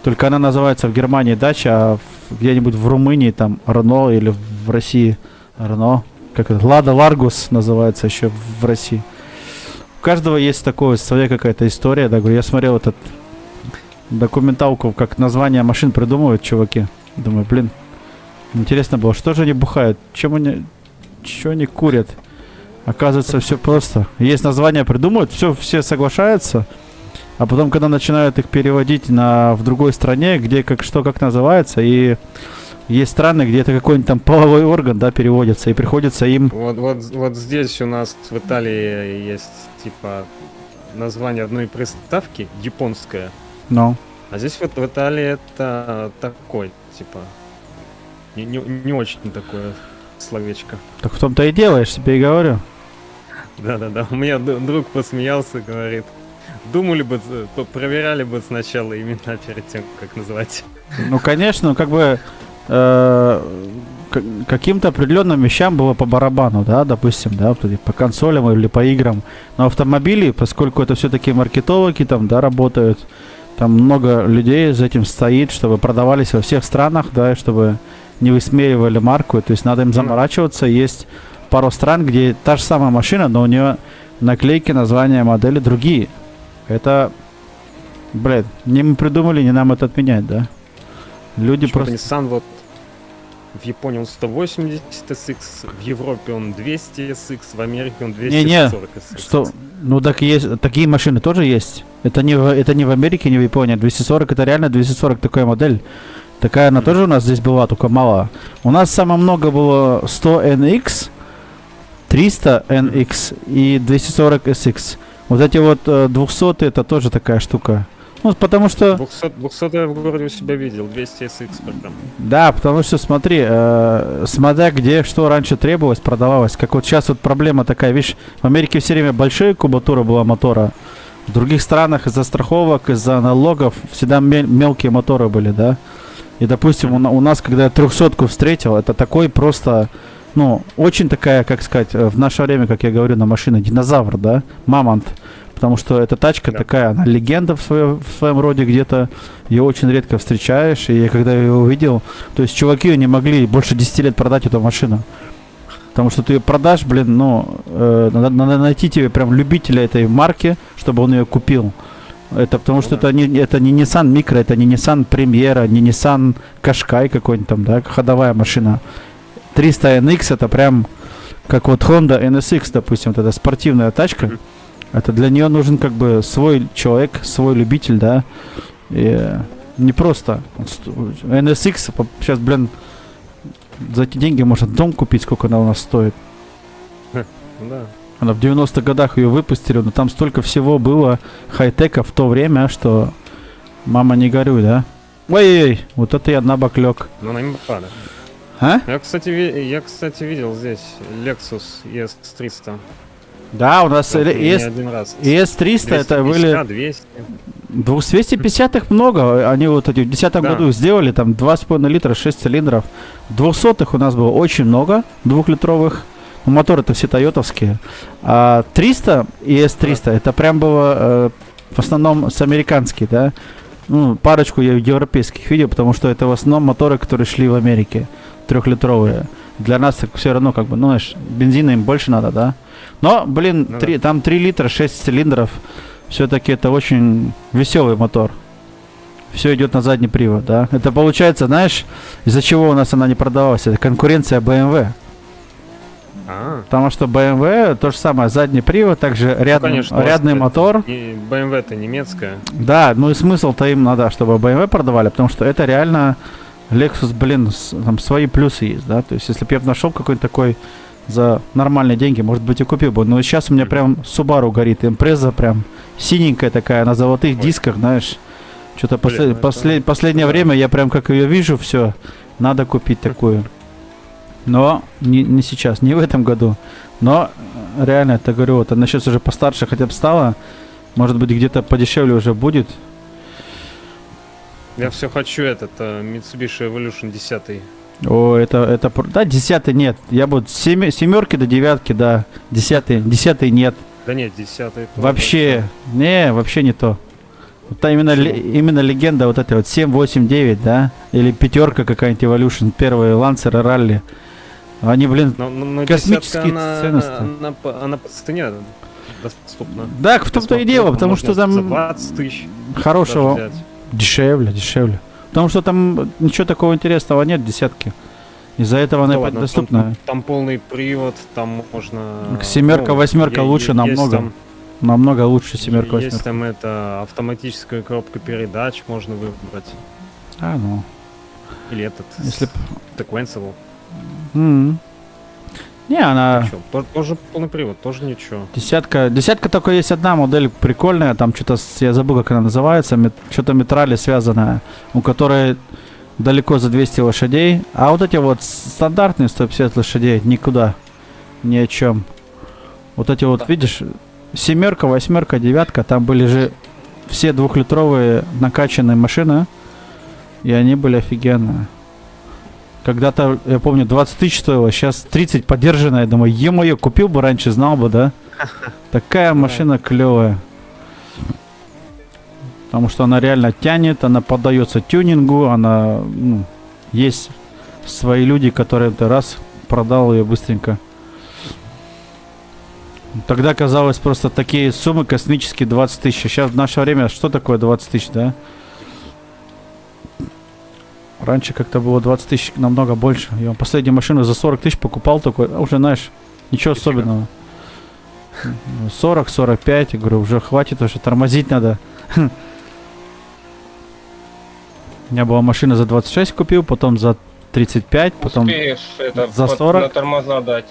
Только она называется в Германии дача, а где-нибудь в Румынии там Renault или в России Renault. Как это? Лада Ларгус называется еще в России. У каждого есть такое, своя какая-то история. Да, говорю, я смотрел этот документалку, как названия машин придумывают чуваки. Думаю, блин, интересно было, что же они бухают, что они курят. Оказывается, все просто. Есть названия придумывают, все соглашаются, а потом, когда начинают их переводить в другой стране, где как называется, и есть страны, где это какой-нибудь там половой орган, да, переводится, и приходится им...
Вот здесь у нас в Италии есть, типа, название одной приставки, японское.
Ну,
А здесь вот в Италии это такой, типа, не очень такое словечко.
так в том-то и дело, я ж тебе и говорю.
Да-да-да, у меня друг посмеялся, говорит, думали бы, проверяли бы сначала имена перед тем, как называть.
Ну, конечно, как бы каким-то определенным вещам было по барабану, да, допустим, да, вот по консолям или по играм. Но автомобили, поскольку это все-таки маркетологи там, да, работают, там много людей за этим стоит, чтобы продавались во всех странах, да, и чтобы не высмеивали марку, то есть надо им заморачиваться. Есть пару стран, где та же самая машина, но у нее наклейки, названия модели другие. Это, блядь, не мы придумали, не нам это отменять, да. Люди
Почему-то
просто...
Nissan вот в Японии он 180 SX, в Европе он 200 SX, в Америке он 240 SX.
Что? Ну так и есть, такие машины тоже есть. Это не в Америке, не в Японии. 240 это реально 240 такая модель. Такая она тоже у нас здесь была, только мало. У нас самое много было 100 NX, 300 NX и 240 SX. Вот эти вот 200 это тоже такая штука. Ну, потому что...
200 я в городе у себя видел, 200 SX прям.
Да, потому что смотри, смотря где что раньше требовалось, продавалось. Как вот сейчас вот проблема такая, видишь, в Америке все время большая кубатура была мотора. В других странах из-за страховок, из-за налогов всегда мелкие моторы были, да. И, допустим, у нас, когда я 300-ку встретил, это такой просто, ну, очень такая, как сказать, в наше время, как я говорю, на машине, динозавр, да, мамонт. Потому что эта тачка такая, она легенда в своем роде где-то, ее очень редко встречаешь. И я когда ее увидел, то есть чуваки не могли больше 10 лет продать эту машину. Потому что ты ее продашь, блин, ну, надо найти тебе прям любителя этой марки, чтобы он ее купил. Это потому что это не Nissan Micra, это не Nissan Premiera, не Nissan Qashqai какой-нибудь там, да, ходовая машина. 300 NX это прям как вот Honda NSX, допустим, вот эта спортивная тачка. Это для нее нужен как бы свой человек, свой любитель, да. И не просто. NSX сейчас, блин, за эти деньги можно дом купить, сколько она у нас стоит.
Да.
Она в 90-х годах ее выпустили, но там столько всего было хай-тека в то время, что мама не горюй, да? Ой-ой-ой, вот это я на бок лег.
Ну, она не пада.
А?
Я, кстати, видел здесь Lexus ES300.
Да, у нас
Не
ES,
один раз.
ES300 это были...
200.
250-х много, они вот эти в 2010
Да.
году их сделали, там 2,5 литра, 6 цилиндров. 200-х у нас было очень много, двухлитровых. Ну, моторы-то все тойотовские. А 300 и S300, это прям было в основном с американские, да. Ну, парочку я европейских видел, потому что это в основном моторы, которые шли в Америке, трехлитровые. Для нас все равно, как бы, ну, знаешь, бензина им больше надо, да. Но, блин,
Ну да.
там 3 литра, 6 цилиндров. Все-таки это очень веселый мотор. Все идет на задний привод, да. Это получается, знаешь, из-за чего у нас она не продавалась? Это конкуренция BMW. Потому что BMW то же самое, задний привод, также
конечно,
рядный
это-
мотор.
И BMW-то немецкая.
Да, ну и смысл-то им надо, чтобы BMW продавали, потому что это реально Lexus, блин, там свои плюсы есть, да. То есть, если бы я нашел какой-то такой за нормальные деньги, может быть, и купил бы. Но сейчас у меня прям Subaru горит, Impreza прям синенькая такая, на золотых
Ой.
дисках, знаешь. Что-то
Блин, ну это-
последнее
да.
время я прям как ее вижу, все, надо купить такую. Но не сейчас, не в этом году. Но реально, это говорю, вот она сейчас уже постарше хотя бы стала. Может быть, где-то подешевле уже будет.
Я все хочу Mitsubishi Evolution 10.
О, да, 10 нет. Я буду семерки до девятки, да. 10 нет.
Да нет, 10.
Вообще, вообще не то. Вот именно, именно легенда вот этой вот 7, 8, 9, да? Или пятерка какая-нибудь Evolution, первые лансеры, ралли. Они, блин,
Но
космические
10
ценности.
она по цене доступна.
да, в том-то и дело, потому что
За
там
20 тысяч
хорошего
даже взять.
дешевле. Потому что там ничего такого интересного нет, десятки. Из-за этого она
Да ладно,
доступна.
Там полный привод, там можно...
Семерка, восьмерка лучше
есть
намного.
там-
Намного лучше семерка,
Есть
восьмерка.
там это автоматическая коробка передач можно выбрать.
А, ну.
Или этот
Если б-
sequential.
М. Не, она...
Тоже полный привод, тоже ничего.
Десятка только есть одна модель прикольная, там что-то, я забыл, как она называется, что-то метрали связанная, у которой далеко за 200 лошадей, а вот эти вот стандартные 150 лошадей никуда, ни о чем. Вот эти вот,
Да.
видишь, семерка, восьмерка, девятка, там были же все двухлитровые накачанные машины, и они были офигенные. Когда-то, я помню, 20 тысяч стоило, сейчас 30 подержанная. Я думаю, е-мое, купил бы раньше, знал бы, да? Такая машина клевая. Потому что она реально тянет, она поддается тюнингу, она, ну, есть свои люди, которые ты раз продал ее быстренько. Тогда казалось просто такие суммы космические 20 тысяч. Сейчас в наше время что такое 20 тысяч, да? Раньше как-то было 20 тысяч намного больше. Я последнюю машину за 40 тысяч покупал такой, а уже знаешь, ничего
Нифига.
особенного. 40-45, я говорю, уже хватит, уже тормозить надо. У меня была машина за 26 купил, потом за 35, потом...
Успеешь это
за 40.
на тормоза дать.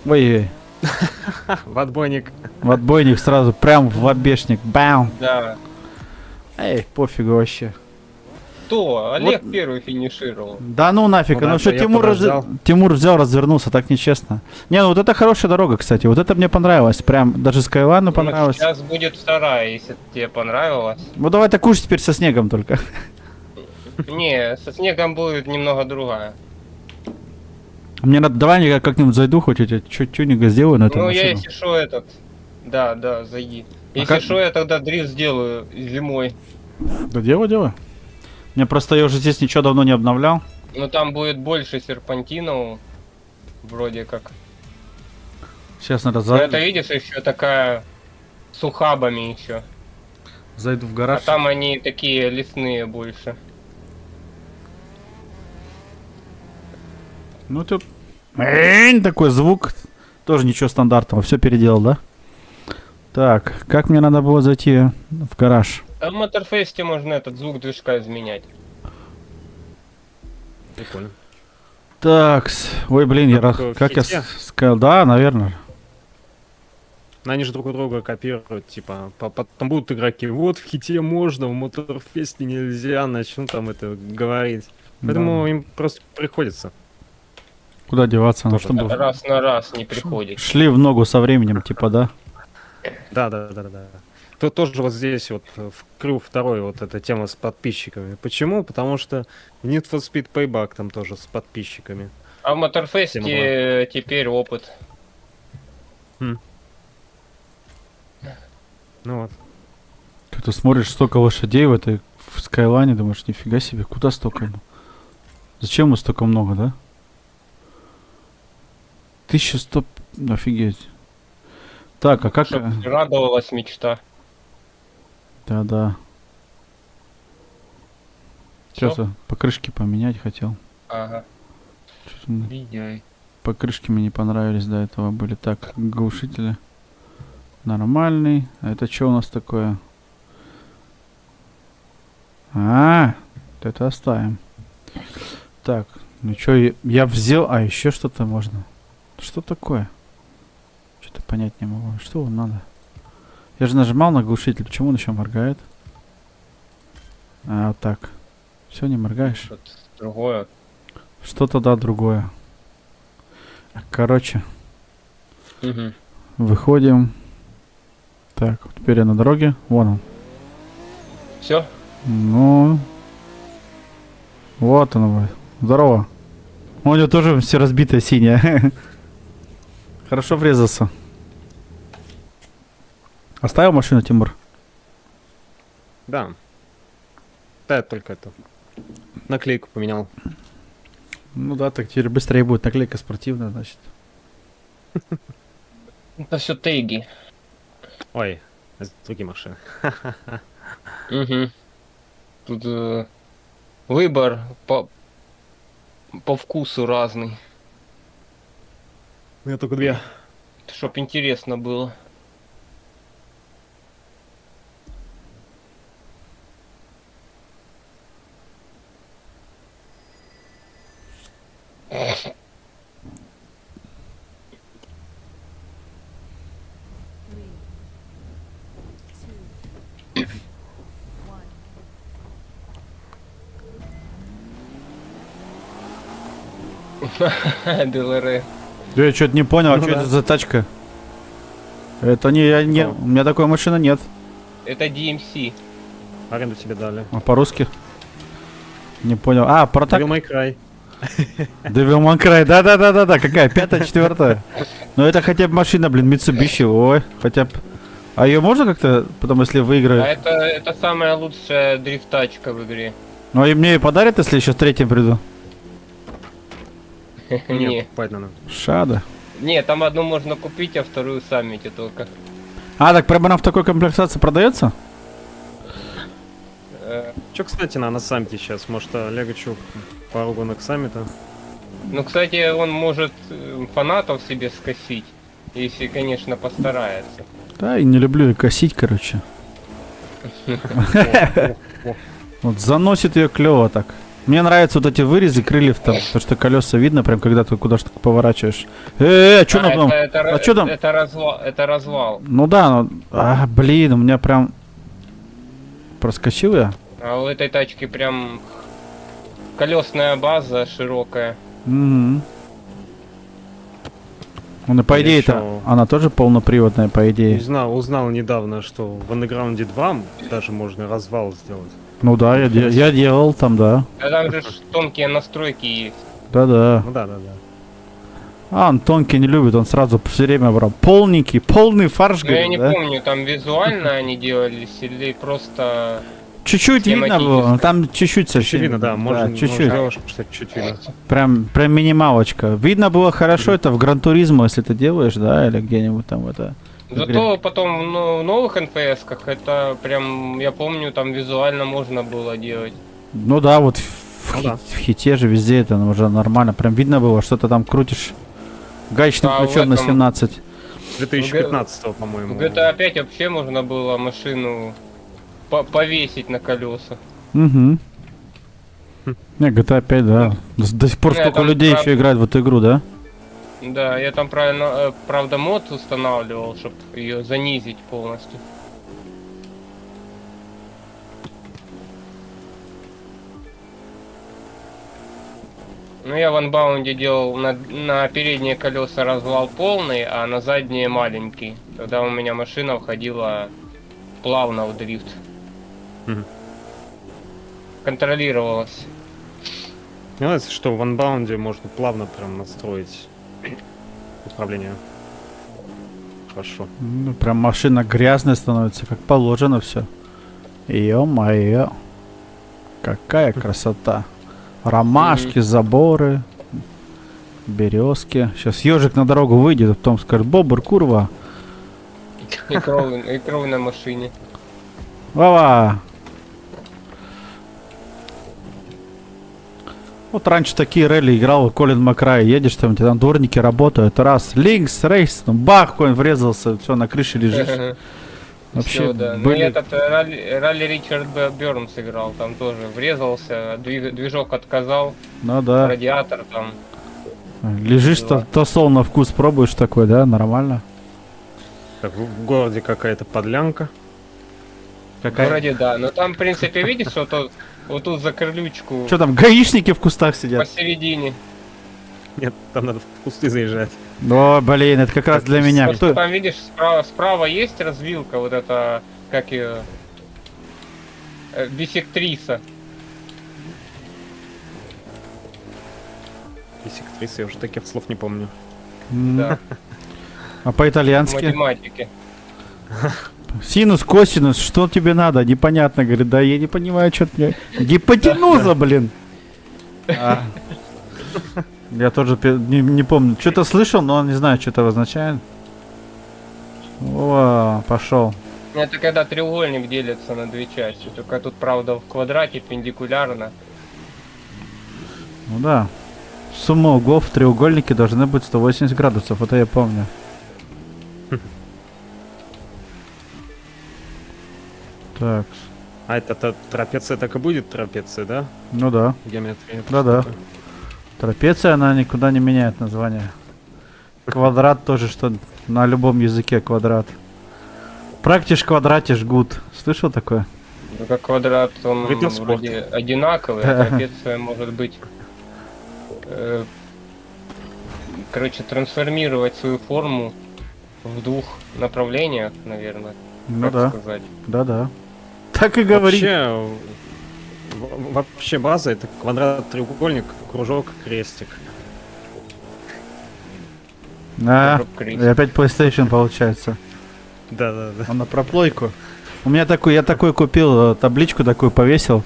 Ой,
В отбойник.
в отбойник сразу, прям в обешник, бам!
Да.
Эй, пофигу вообще.
Кто? Олег первый финишировал.
Да ну нафиг,
Ну да,
ну что
я
Тимур,
подождал.
Тимур взял, развернулся, так нечестно. Не, ну вот это хорошая дорога, кстати, вот это мне понравилось, прям даже Скайлайну понравилось.
Сейчас будет вторая, если тебе понравилось.
Ну давай так уж теперь со снегом только.
Не, со снегом будет немного другая.
Мне надо, давай я как-нибудь зайду, хоть эти тюнинга сделаю на эту
Ну, я
машину.
если что этот... Да, зайди. Если
как-
что, я тогда дрифт сделаю зимой.
Да делай. Мне просто я уже здесь ничего давно не обновлял.
Но там будет больше серпантинов. Вроде как.
Сейчас надо
Но это видишь, еще такая с ухабами еще.
зайду в
А
гараж.
там они такие лесные больше.
Ну ты... Такой звук. Тоже ничего стандартного, все переделал, да? Так, как мне надо было зайти в гараж?
А в Моторфесте можно этот звук движка изменять.
Прикольно.
Так, ой, блин,
Как в
как я
фите?
сказал, да, наверное.
Но они же друг у друга копируют, типа, потом будут игроки, вот в хите можно, в Моторфесте нельзя, начнут там это говорить. Поэтому
Да.
им просто приходится.
Куда деваться? Ну,
Тоже
чтобы
Раз на раз не приходит.
шли в ногу со временем, типа, да?
Да. Тут тоже вот здесь вот в Crew 2 вот эта тема с подписчиками. Почему? Потому что Need for Speed Payback там тоже с подписчиками.
А в Моторфесте
Тема
теперь опыт.
Ну вот.
Ты смотришь, столько лошадей в этой в Скайлайне, думаешь, нифига себе, куда столько? Ну? Зачем ему столько много, да? 1100, офигеть. Так, а как...
Чтоб радовалась мечта.
Да. Сейчас
Всё?
покрышки поменять хотел.
Ага.
Чё-то
Меняй.
покрышки мне не понравились до этого были. Так, глушители. Нормальный. А это что у нас такое? Это оставим. Так, ну что, я взял... А, еще что-то можно. Что такое? Что-то понять не могу. Что вам надо? Я же нажимал на глушитель. Почему он еще моргает? А, вот так. Все, не моргаешь?
Что-то другое.
Что-то, да, другое. Короче,
Угу.
выходим. Так, теперь я на дороге. Вон он.
Все?
Ну. Вот он. Бля. Здорово. У него тоже все разбитое синее. Хорошо врезался. Оставил машину, Тимур?
Да. Да, я только это. Наклейку поменял.
Ну да, так теперь быстрее будет. Наклейка спортивная, значит.
Это все теги.
Ой, это другие машины.
Угу. Тут выбор по вкусу разный.
У меня только две.
Чтоб интересно было. ДЛР.
Я что-то не понял, а
Ну
что
да.
это за тачка? Это не я, не,
Что?
у меня такой машины нет.
Это DMC.
Аренду тебе дали.
А по-русски? Не понял. А, про так.
Devil May Cry.
Devil May Cry, да, какая? 5-я, 4-я? Ну это хотя бы машина, блин, Mitsubishi, ой, хотя бы... А ее можно как-то, потом если
А
выиграю?
это самая лучшая дрифтачка в игре.
Ну и мне ее подарят, если еще с третьим приду?
Не.
Нет, покупать надо.
Шада.
Не, там одну можно купить, а вторую саммите только.
А, так прямо она в такой комплектации продается?
Че, кстати, на саммите сейчас? Может, Олега чё, пару гонок саммита?
Ну, кстати, он может фанатов себе скосить, если, конечно, постарается.
Да, и не люблю ее косить, короче. Вот заносит ее клево так. Мне нравятся вот эти вырезы крыльев там, то что колеса видно, прям когда ты куда-то поворачиваешь. Что там? А чё там?
Это развал, это развал.
Ну да, ну... блин, у меня прям... Проскочил я?
А у этой тачки прям колесная база широкая.
Угу. Ну, и по
Я
идее-то,
ещё-
она тоже полноприводная, по идее.
Узнал недавно, что в Underground 2 даже можно развал сделать.
Ну да, я делал там, да.
А там же ж тонкие настройки есть.
Да-да.
Ну да.
Он тонкий не любит, он сразу все время брал. Полненький, полный фарш,
Но я
говорит,
не
да?
помню, там визуально они делались или просто...
Чуть-чуть видно
Тематически.
было, там чуть-чуть совсем.
Чуть видно, да, можно
чуть-чуть.
сделать, чтобы чуть видно.
Прям минималочка. Видно было хорошо это в Гран-туризмо, если ты делаешь, да, или где-нибудь там это.
Зато потом в новых НПС-ках это прям, я помню, там визуально можно было делать.
Ну да, вот
Ну да.
в хите же везде это уже нормально. Прям видно было, что ты там крутишь гаечным
А в
ключом на
этом-
17.
2015,
В
по-моему.
GTA 5 вообще можно было машину повесить на колеса.
Угу. Не, GTA 5, да. До сих пор
Не,
сколько
там
людей
правда-
еще играют в эту игру, да?
Да, я там правильно, правда, мод устанавливал, чтобы ее занизить полностью. Ну, я в анбаунде делал на передние колеса развал полный, а на задние маленький. Тогда у меня машина входила плавно в дрифт.
Мгм.
Контролировалась.
Мне нравится, что в анбаунде можно плавно прям настроить управление. Хорошо.
Ну, прям машина грязная становится, как положено все. Ё-моё. Какая красота. Ромашки, заборы, березки. Сейчас ежик на дорогу выйдет, а потом скажет: Бобр, курва.
И кровь на машине.
Вова. Вот раньше такие ралли играл Колин Макрай. Едешь там, у тебя там дворники работают. Раз, линкс, рейс, ну, бах, конь врезался, все, на крыше лежишь. Вообще,
Всё, да. Ну,
были...
я этот ралли Ричард Бёрнс играл, там тоже врезался, движок отказал,
Ну да.
радиатор там.
Лежишь,
дела.
тосол на вкус пробуешь такой, да, нормально.
Так, в городе какая-то подлянка.
Вроде да, но там, в принципе, видишь, что вот тут за крылючку
Что там, гаишники в кустах сидят?
посередине.
Нет, там надо в кусты заезжать.
О, блин, это как раз для меня.
Просто
Кто?
там, видишь, справа есть развилка, вот это, как ее, бисектриса.
Бисектриса, я уже таких слов не помню.
Да,
А
в
по-итальянски?
математике.
Синус, косинус, что тебе надо? Непонятно, говорит, да я не понимаю, что ты... Гипотенуза, блин. А. Я тоже не помню. Что-то слышал, но не знаю, что это означает. О, пошел.
Это когда треугольник делится на две части, только тут, правда, в квадрате перпендикулярно.
Ну да. Сумма углов в треугольнике должны быть 180 градусов, это я помню. Так,
А это трапеция так и будет трапеция, да?
ну да.
Геометрия.
Да-да. Трапеция, она никуда не меняет название. Квадрат тоже, что на любом языке квадрат. Практиш квадратиш гуд. Слышал такое?
Только квадрат, он
Видно в спорте.
вроде одинаковый, а трапеция может быть... короче, трансформировать свою форму в двух направлениях, наверное.
Ну
как
да,
сказать.
да-да. Так и говори.
Вообще база это квадрат, треугольник, кружок, крестик.
А,
Кружок, крест.
и опять PlayStation получается.
Да.
А на проплойку. У меня такой, я такой купил, табличку такую повесил.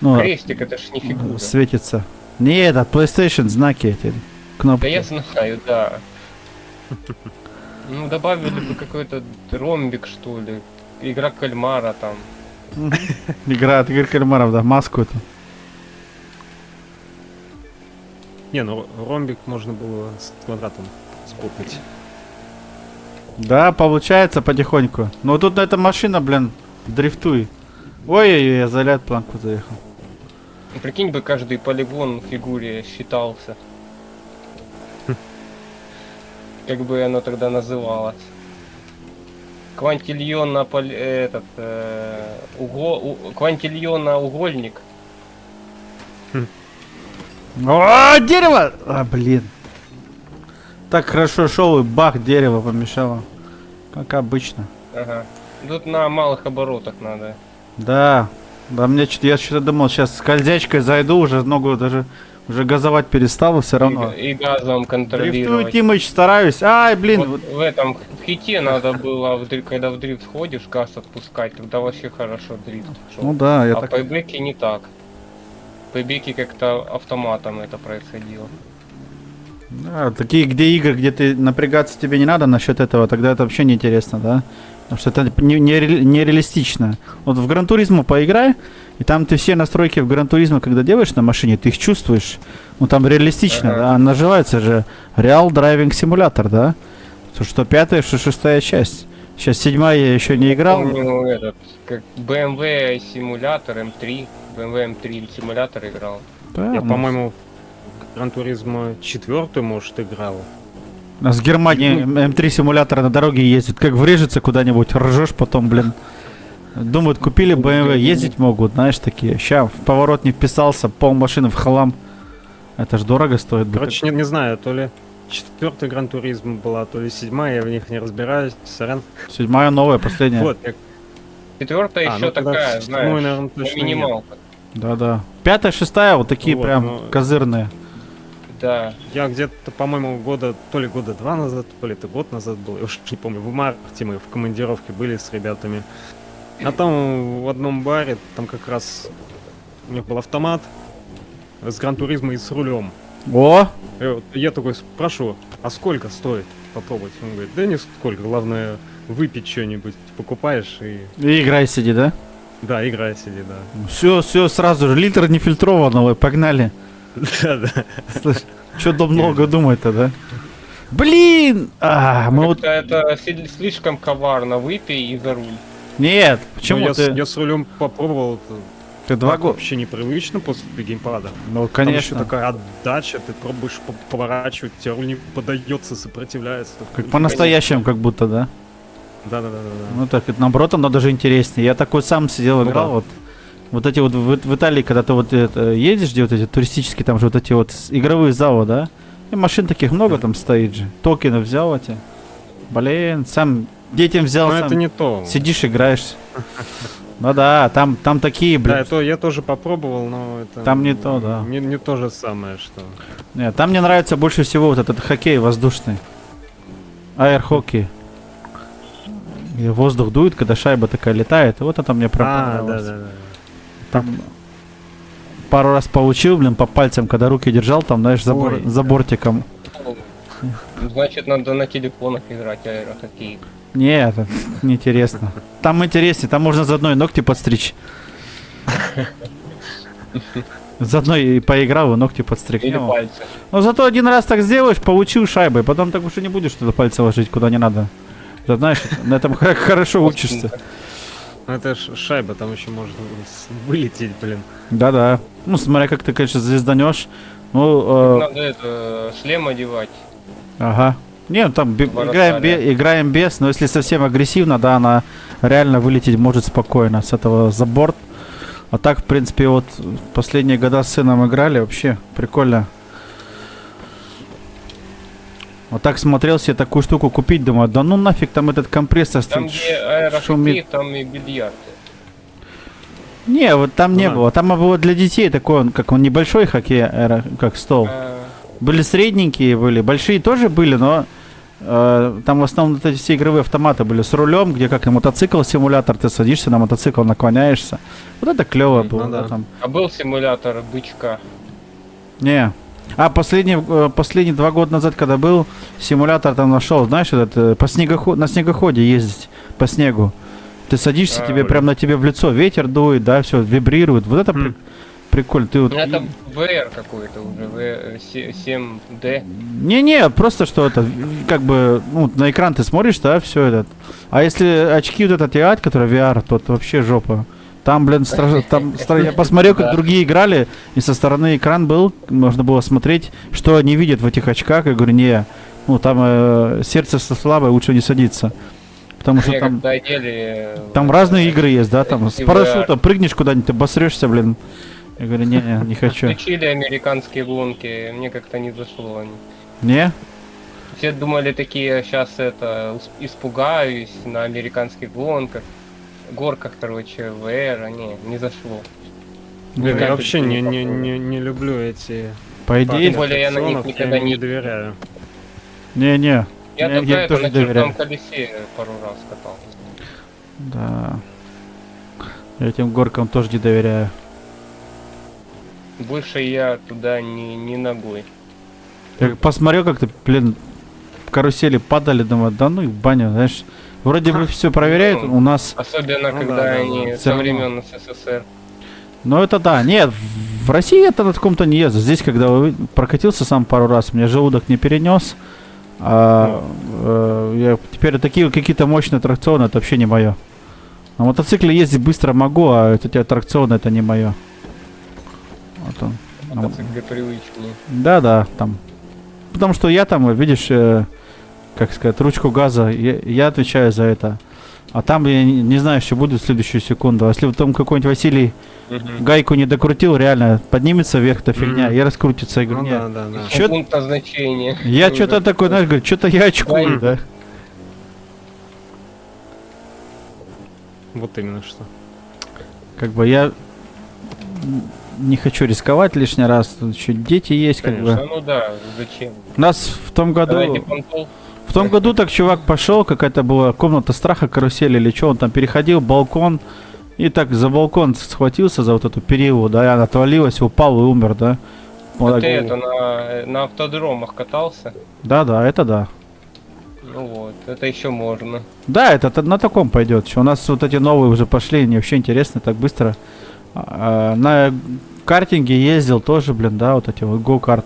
Ну,
Крестик, это ж не фигура.
светится. Не это, PlayStation, знаки эти. Кнопки.
Да я знаю, да. Ну, добавили бы какой-то ромбик, что ли. Игра кальмара там.
Игра от Игорь Кальмаров, да, маску эту.
Не, ну ромбик можно было с квадратом спутать.
Да, получается потихоньку. Но тут на эта машина, блин, дрифтуй. Ой-ой-ой, я за ляд планку заехал.
Ну, прикинь бы, каждый полигон в фигуре считался. Как бы оно тогда называлось. Квантильон на квантильон на угольник.
О, дерево! А, блин. Так хорошо шел и бах, дерево помешало. Как обычно.
Ага. Тут на малых оборотах надо.
Да. Да, мне что-то, я что-то думал, сейчас скользячкой зайду, уже ногу даже, уже газовать перестал, все равно.
И газом
Дрифтую,
контролировать.
Тимыч, стараюсь. Ай, блин.
Вот в этом в хите надо было, когда в дрифт ходишь, газ отпускать, тогда вообще хорошо дрифт шел.
Ну да, я
А
так...
по бэке не так. По бэке как-то автоматом это происходило.
Да, такие, где игры, где ты напрягаться тебе не надо насчет этого, тогда это вообще неинтересно, да? Потому что это нереалистично. Вот в Гран Туризмо поиграй, и там ты все настройки в Гран Туризмо, когда делаешь на машине, ты их чувствуешь. Ну там реалистично,
Ага.
да? Называется же Real Driving Simulator, да? Что 5-я, что 6-я часть. Сейчас 7-я я еще не играл.
Помню этот, как BMW симулятор M3, BMW M3 симулятор играл.
Да,
Я,
ну,
по-моему, в Гран Туризмо 4, может, играл.
У нас в Германии М3 симулятор на дороге ездит. Как врежется куда-нибудь, ржешь потом, блин. Думают, купили BMW, ездить могут, знаешь, такие. Ща в поворот не вписался, пол машины в хлам. Это ж дорого стоит.
Короче, не знаю, то ли 4-й Гран Туризм была, то ли 7-я, я в них не разбираюсь. Сорян.
7-я новая, последняя.
Вот, я...
Четвертая еще
ну тогда
такая,
в 7-й,
знаешь,
наверное, точно
минималка.
Да-да. 5-я, 6-я, вот такие
Вот,
прям
ну,
козырные.
Да.
Я где-то, по-моему, то ли года 2 назад, то ли это год назад был, я уж не помню, в марте мы в командировке были с ребятами. А там в одном баре, там как раз у них был автомат с Гран Туризмо и с рулем.
О!
И вот я такой спрашиваю, а сколько стоит попробовать? Он говорит, да нисколько, главное выпить что-нибудь, покупаешь и...
И играй сиди, да?
Да, играй сиди, да.
Все, сразу же. Литр нефильтрованного, погнали.
Да-да.
Слышь, что много думает-то, да? Блин! Мы вот...
Как-то это слишком коварно, выпей и за руль.
Нет,
Ну,
почему ты...
я с рулем попробовал, это
Ты 2
так
года...
вообще непривычно после геймпада.
Ну,
Там еще
конечно.
такая отдача, ты пробуешь поворачивать, тебе руль не подается, сопротивляется.
Как по-настоящему, как будто, да?
Да-да-да.
Ну так, это наоборот, оно даже интереснее. Я такой сам сидел,
Ну
играл,
да.
вот эти вот в Италии, когда ты вот едешь, где вот эти туристические, там же вот эти вот игровые залы, да? И машин таких много там стоит же. Токены взял эти. Блин, сам детям взял,
Но
сам
это не то.
сидишь, играешь. Ну да, там такие,
Да,
блин.
это я тоже попробовал, но это...
Там не то, да.
Не то же самое, что...
Нет, там мне нравится больше всего вот этот хоккей воздушный. Аэр-хоккей. И воздух дует, когда шайба такая летает. И вот это мне прям понравилось.
да-да-да.
Там пару раз получил, блин, по пальцам, когда руки держал, там, знаешь,
Ой,
за бортиком.
Значит, надо на телефонах играть аэрохоккей.
Нет, это неинтересно. Там интереснее, там можно заодно и ногти подстричь. Заодно и поиграл, и ногти подстриг.
Или
Ну,
пальцы.
но зато один раз так сделаешь, получил шайбой, потом так уж и не будешь туда пальцы ложить, куда не надо. Ты знаешь, на этом хорошо учишься.
Ну это ж шайба, там еще можно вылететь, блин.
Да-да. Ну, смотря как ты, конечно, звезданешь. Ну,
Надо это, шлем одевать.
ага. Не, ну там
Вратаря.
играем без, но если совсем агрессивно, да, она реально вылететь может спокойно с этого за борт. А так, в принципе, вот последние года с сыном играли, вообще прикольно. Вот так смотрел себе такую штуку купить, думаю, да ну нафиг там этот компрессор
Там,
стоит,
где аэрохоккей,
шумит.
там и бильярд.
Не, вот там
Ну
не
да.
было. Там было для детей такой, он небольшой хоккей, как стол. Были средненькие, были большие тоже были, но там в основном вот эти все игровые автоматы были с рулем, где как и мотоцикл симулятор, ты садишься на мотоцикл, наклоняешься. Вот это клево
Ну
было, да,
да.
там.
А был симулятор бычка.
Не. А последние 2 года назад, когда был, симулятор там нашел, знаешь, этот на снегоходе ездить по снегу. Ты садишься, тебе
блин.
прям на тебе в лицо ветер дует, да, все вибрирует. Вот это прикольно. Ты вот
Ну, это VR какой-то уже, VR7D.
Не-не, просто что это, как бы, ну, на экран ты смотришь, да, все это. А если очки вот этот играть, который VR, то это вообще жопа. Там, блин, я посмотрел, как
Да.
другие играли, и со стороны экран был, можно было смотреть, что они видят в этих очках. Я говорю, не, ну, там сердце слабое, лучше не садиться. Потому что
Мне
там,
когда одели...
там разные игры есть, да, там с
и
парашюта прыгнешь куда-нибудь, ты блин. Я говорю, не хочу.
Включили американские гонки, мне как-то не зашло они.
Не?
Все думали такие, сейчас это, испугаюсь на американских горках, короче, VR, а не зашло.
Блин, я
Никак
вообще
это
не,
не
не,
попробовал.
не, не люблю эти...
По идее,
Тем более я на них
аттракционов,
никогда
им
не-
не доверяю.
не-не.
Я
Я
только это
тоже
на
доверяю.
черном колесе пару раз катался.
Да. Я этим горкам тоже не доверяю.
Больше я туда не ногой.
Я посмотрел, как ты, блин, карусели падали, думаю, да ну и в баню, знаешь. Вроде бы все проверяют,
Ну,
у нас...
Особенно,
Ну
когда
да, да,
они
да. Всё
со
равно.
времен СССР.
Ну это да, нет, в России это на таком-то не езжу. Здесь, когда прокатился сам пару раз, мне желудок не перенес. Я теперь такие какие-то мощные аттракционы, это вообще не мое. На мотоцикле ездить быстро могу, а эти аттракционы это не мое. Вот он.
Мотоциклы привычнее.
Да, там. Потому что я там, видишь, как сказать, ручку газа, я отвечаю за это. А там я не знаю, что будет в следующую секунду. А если там какой-нибудь Василий гайку не докрутил, реально поднимется вверх эта фигня и раскрутится. Я говорю,
Ну
нет.
да, да, да.
Чё-
Пункт назначения.
Я что-то такой, знаешь, говорю, что-то я очкую, да?
Вот именно что.
Как бы я не хочу рисковать лишний раз. Тут еще дети есть, как
Конечно,
бы.
ну да, зачем?
У нас в том году...
Давайте понтол.
В том году так чувак пошел, какая-то была комната страха, карусель или что, он там переходил, балкон, и так за балкон схватился за вот эту перилу, да, и она отвалилась, упал и умер, да. Вот
А
так.
ты это на автодромах катался?
Да, это да.
Ну вот, это еще можно.
Да, это на таком пойдет. У нас вот эти новые уже пошли, они вообще интересны, так быстро. На картинге ездил тоже, блин, да, вот эти вот го-карт.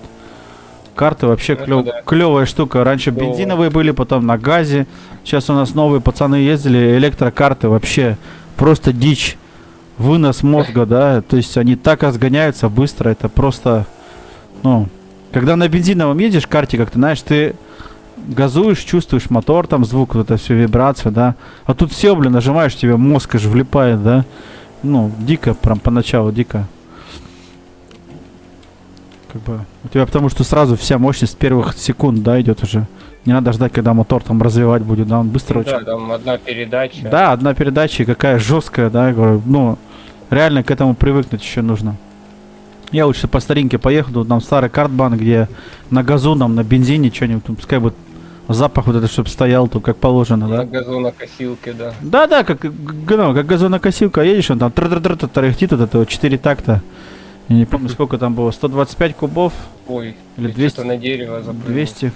Карты вообще
Это да.
клевая штука. Раньше
Клёво.
бензиновые были, потом на газе. Сейчас у нас новые пацаны ездили, электрокарты вообще просто дичь. Вынос мозга, да. То есть они так разгоняются быстро, это просто, ну, когда на бензиновом едешь карте, как ты знаешь, ты газуешь, чувствуешь мотор, там звук, вот это все вибрация, да. А тут все, блин, нажимаешь, тебе мозг аж влипает, да. Ну, дико, прям поначалу дико. Как бы у тебя потому что сразу вся мощность с первых секунд, да, идет уже. Не надо ждать, когда мотор там развивать будет, да, он быстро
Ну
очень.
да, там одна передача.
Да, одна передача, и какая жесткая, да, я говорю, ну, реально к этому привыкнуть еще нужно. Я лучше по старинке поехал, тут там старый картбан, где на газу, там, на бензине что-нибудь, там, пускай вот запах вот этот, чтобы стоял, тут как положено,
На
да.
газонокосилке, да.
Да, как газонокосилка, едешь, он там тарахтит, вот это вот 4 такта. Я не помню, сколько там было, 125 кубов
Ой,
или
я
200,
что-то на дерево запрыгнул.
200,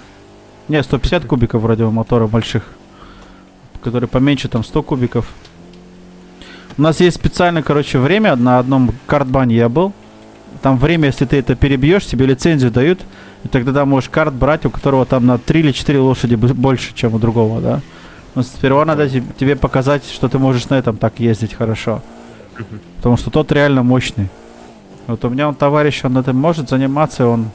не, 150 кубиков вроде у мотора больших, которые поменьше, там 100 кубиков. У нас есть специально, короче, время, на одном картбане я был, там время, если ты это перебьешь, тебе лицензию дают, и тогда ты можешь карт брать, у которого там на 3 или 4 лошади больше, чем у другого, да. Но сперва надо тебе показать, что ты можешь на этом так ездить хорошо, потому что тот реально мощный. Вот у меня он товарищ, он этим может заниматься, он...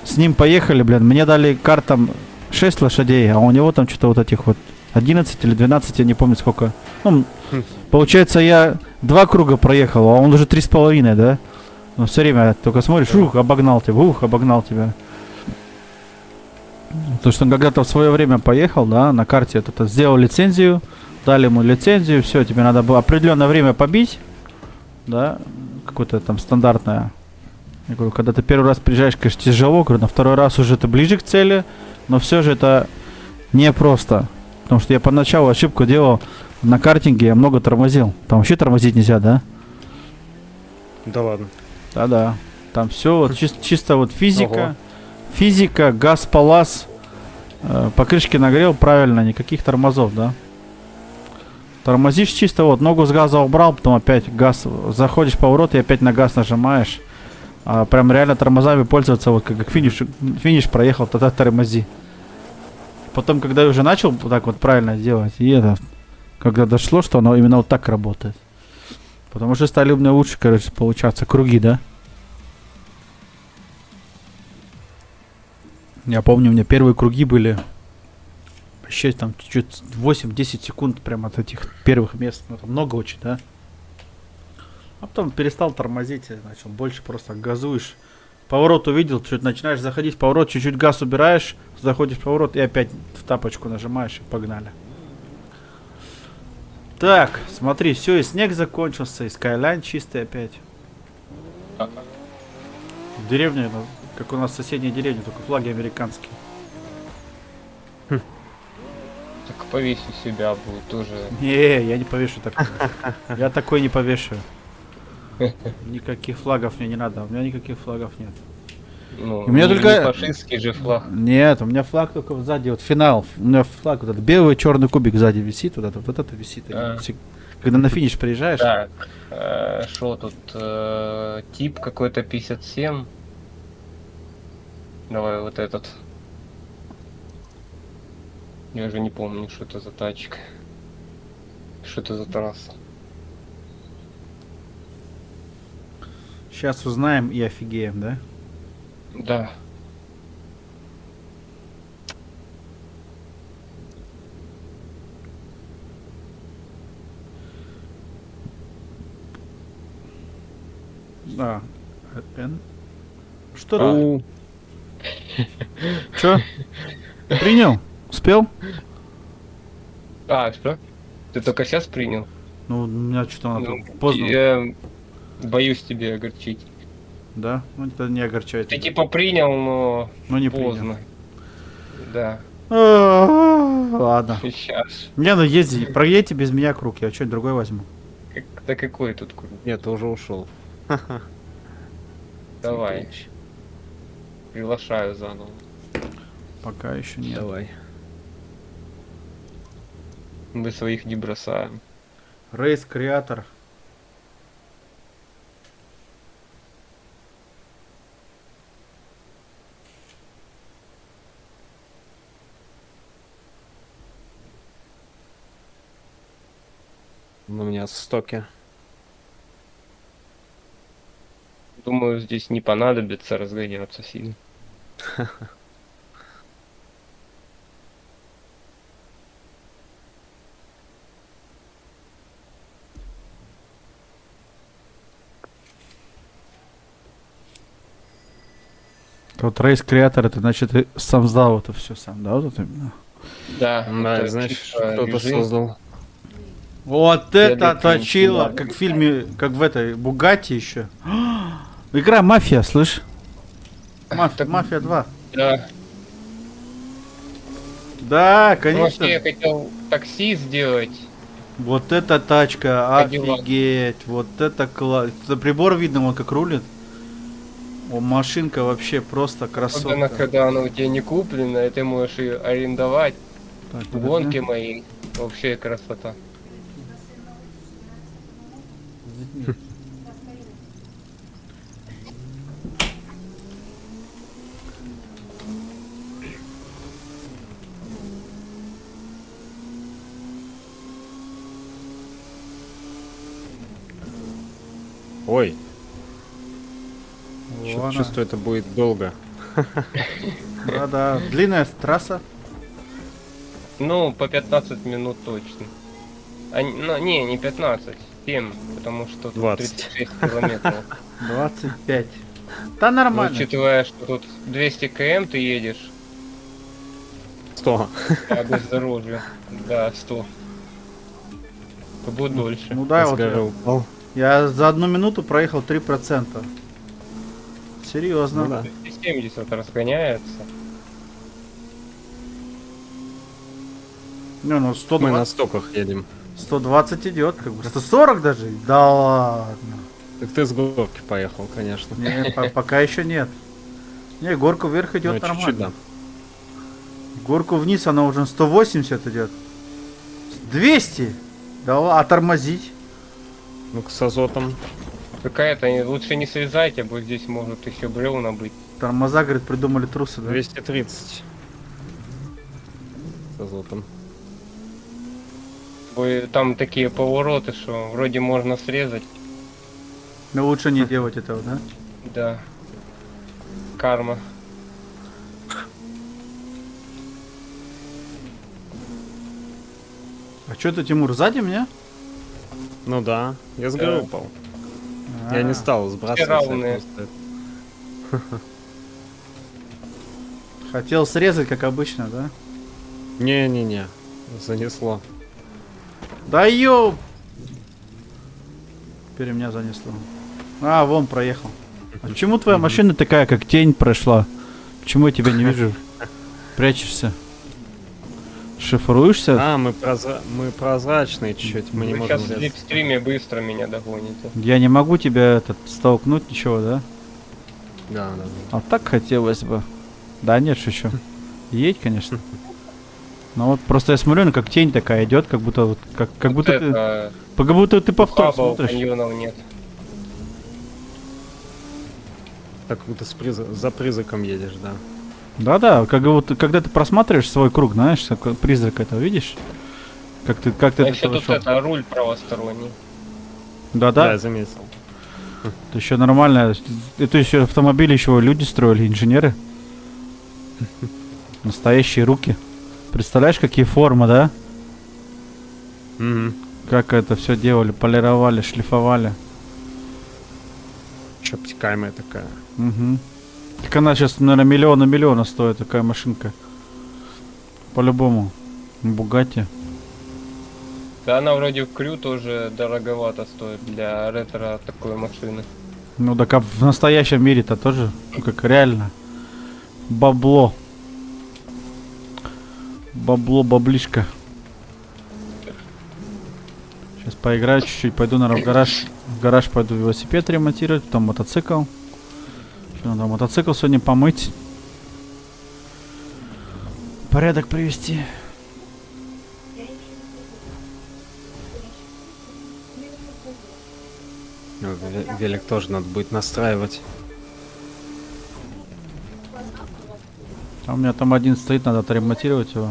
С ним поехали, блин, мне дали карт там 6 лошадей, а у него там что-то вот этих вот 11 или 12, я не помню сколько. Ну, получается, я 2 круга проехал, а он уже 3,5, да? Ну, все время только смотришь, обогнал тебя. То, что он когда-то в свое время поехал, да, на карте, это сделал лицензию, дали ему лицензию, все, тебе надо было определенное время побить, да, какое-то там стандартное. Я говорю, когда ты первый раз приезжаешь, конечно, тяжело, говорю, на второй раз уже ты ближе к цели, но все же это непросто. Потому что я поначалу ошибку делал на картинге, я много тормозил. Там вообще тормозить нельзя, да?
Да ладно.
Да. Там все вот чисто вот физика.
Ого.
Физика, газ, палас. Покрышки нагрел правильно, никаких тормозов, да? Тормозишь чисто, вот ногу с газа убрал, потом опять газ, заходишь в поворот и опять на газ нажимаешь. А прям реально тормозами пользоваться, вот как финиш проехал, тогда тормози. Потом, когда я уже начал вот так вот правильно делать, и это, когда дошло, что оно именно вот так работает. Потому что стали у меня лучше, короче, получаться круги, да? Я помню, у меня первые круги были вообще там чуть 8-10 секунд прям от этих первых мест. Ну, это много очень, да? А потом перестал тормозить, начал больше просто газуешь. Поворот увидел, чуть начинаешь заходить в поворот, чуть-чуть газ убираешь, заходишь в поворот и опять в тапочку нажимаешь и погнали. Так, смотри, все, и снег закончился, и скайлайн чистый опять. Деревня, ну, как у нас соседняя деревня, только флаги американские.
Так повесь у себя будет тоже.
Не, я не повешу такой. Я такой не повешу. Никаких флагов мне не надо, у меня никаких флагов нет.
Ну,
У меня
не
только-
фашистский же флаг.
Нет, у меня флаг только вот сзади, вот финал. У меня флаг вот этот белый черный кубик сзади висит, вот это висит.
А.
Когда на финиш приезжаешь,
Так, что тут? Тип какой-то 57. Давай вот этот. Я уже не помню, что это за тачка. Что это за трасса.
сейчас узнаем и офигеем, да?
Да.
А, Н. Что там?
У,
Чё? Принял? Успел?
А, что? Ты только сейчас принял?
Ну, у меня что-то
Ну,
поздно.
Я боюсь тебе огорчить.
Да? Ну, это не огорчает.
Ты типа принял, но
Ну, не
поздно. Да,
Ладно.
сейчас.
Не, ну езди, проедьте без меня круг, я что-нибудь другой возьму.
Да какой тут круг?
нет, ты уже ушел.
Давай, приглашаю заново.
Пока еще нет.
Давай.
Мы своих не бросаем.
Рейс креатор.
У меня стоки.
Думаю, здесь не понадобится разгоняться сильно.
Вот рейс креатор, это значит ты сам сдал это все сам, да? Вот это именно?
Да,
Да,
это
значит,
чисто
кто-то
режим.
создал.
Вот
Следует
это точило,
им
как в фильме, как в этой Бугатти еще. Игра Мафия, слышь?
Так-
Мафия 2.
Да.
Да,
Ну,
конечно.
вообще, я хотел такси сделать.
Вот эта тачка,
Кадиллак.
офигеть. Вот это класс. За прибор видно, он как рулит. О, машинка вообще просто
Особенно,
красотка.
когда она у тебя не куплена, и ты можешь ее арендовать.
Так, подожди.
Гонки мои. Вообще красота.
Ой,
Во
что-то
она.
чувствую, это будет долго.
Да-да, длинная трасса.
Ну, по 15 минут точно. Ну, не 15, 7, потому что тут
20.
36 километров.
25. Да
Ну,
нормально.
учитывая, что тут 200 км ты едешь,
100.
по бездорожью, да, 100, то будет дольше.
Ну да,
С
вот
горы
я,
упал.
я за 1 минуту проехал 3%. Серьезно.
Ну да.
270 разгоняется.
Не, ну
Мы
120,
на стоках едем.
120 идет, как бы 140 даже. Да ладно.
Так ты с горки поехал, конечно.
Не, пока еще нет. Не, горку вверх
Ну,
идет
чуть-чуть,
нормально.
да.
Горку вниз она уже 180 идет. 200. Да ладно, а тормозить?
Ну, с азотом.
Какая-то, лучше не срезайте, бо здесь может еще бревна быть.
Тормоза, говорит, придумали трусы, да?
230. С азотом.
Там такие повороты, что вроде можно срезать.
Но лучше не делать этого, да?
Да. Карма.
А что это, Тимур, сзади меня?
Ну да, я с горы
Да.
упал. Я не
А,
стал сбрасывать.
Все равные.
Хотел срезать, как обычно, да?
Не-не-не, занесло.
Да ёп! Теперь меня занесло. А, вон проехал. А почему твоя машина такая, как тень прошла? Почему я тебя не вижу? Прячешься? Шифруешься?
А, мы прозрачные чуть-чуть, мы не
Вы
можем
сейчас в
лезть.
липстриме быстро меня догоните.
Я не могу тебя столкнуть, ничего, да?
Да, да, да.
А так хотелось бы. Да нет, шучу. Едь, конечно. Но вот просто я смотрю, ну как тень такая идет, как будто вот, как
Вот
будто ты,
это,
как будто ты повтор
ухаба у
смотришь.
каньонов нет.
Так будто за призраком едешь, да.
Да-да, как вот когда ты просматриваешь свой круг, знаешь, такой призрак этого видишь? Как ты
А
это
еще тут
шел?
это руль правосторонний.
Да,
Да-да,
я заметил.
это еще нормально. Это еще автомобили еще люди строили, инженеры. Настоящие руки. Представляешь, какие формы, да?
Мгм.
Как это все делали, полировали, шлифовали.
обтекаемая такая.
Угу. Так она сейчас, наверное, миллиона стоит, такая машинка. По-любому. Бугатти.
Да она вроде в Крю тоже дороговато стоит для ретро такой машины.
Ну так а в настоящем мире-то тоже, ну как реально. Бабло. Баблишка. Сейчас поиграю чуть-чуть, пойду, наверное, в гараж. В гараж пойду велосипед ремонтировать, потом мотоцикл. Еще надо мотоцикл сегодня помыть. Порядок привести.
Ну, велик тоже надо будет настраивать.
А у меня там один стоит, надо отремонтировать его.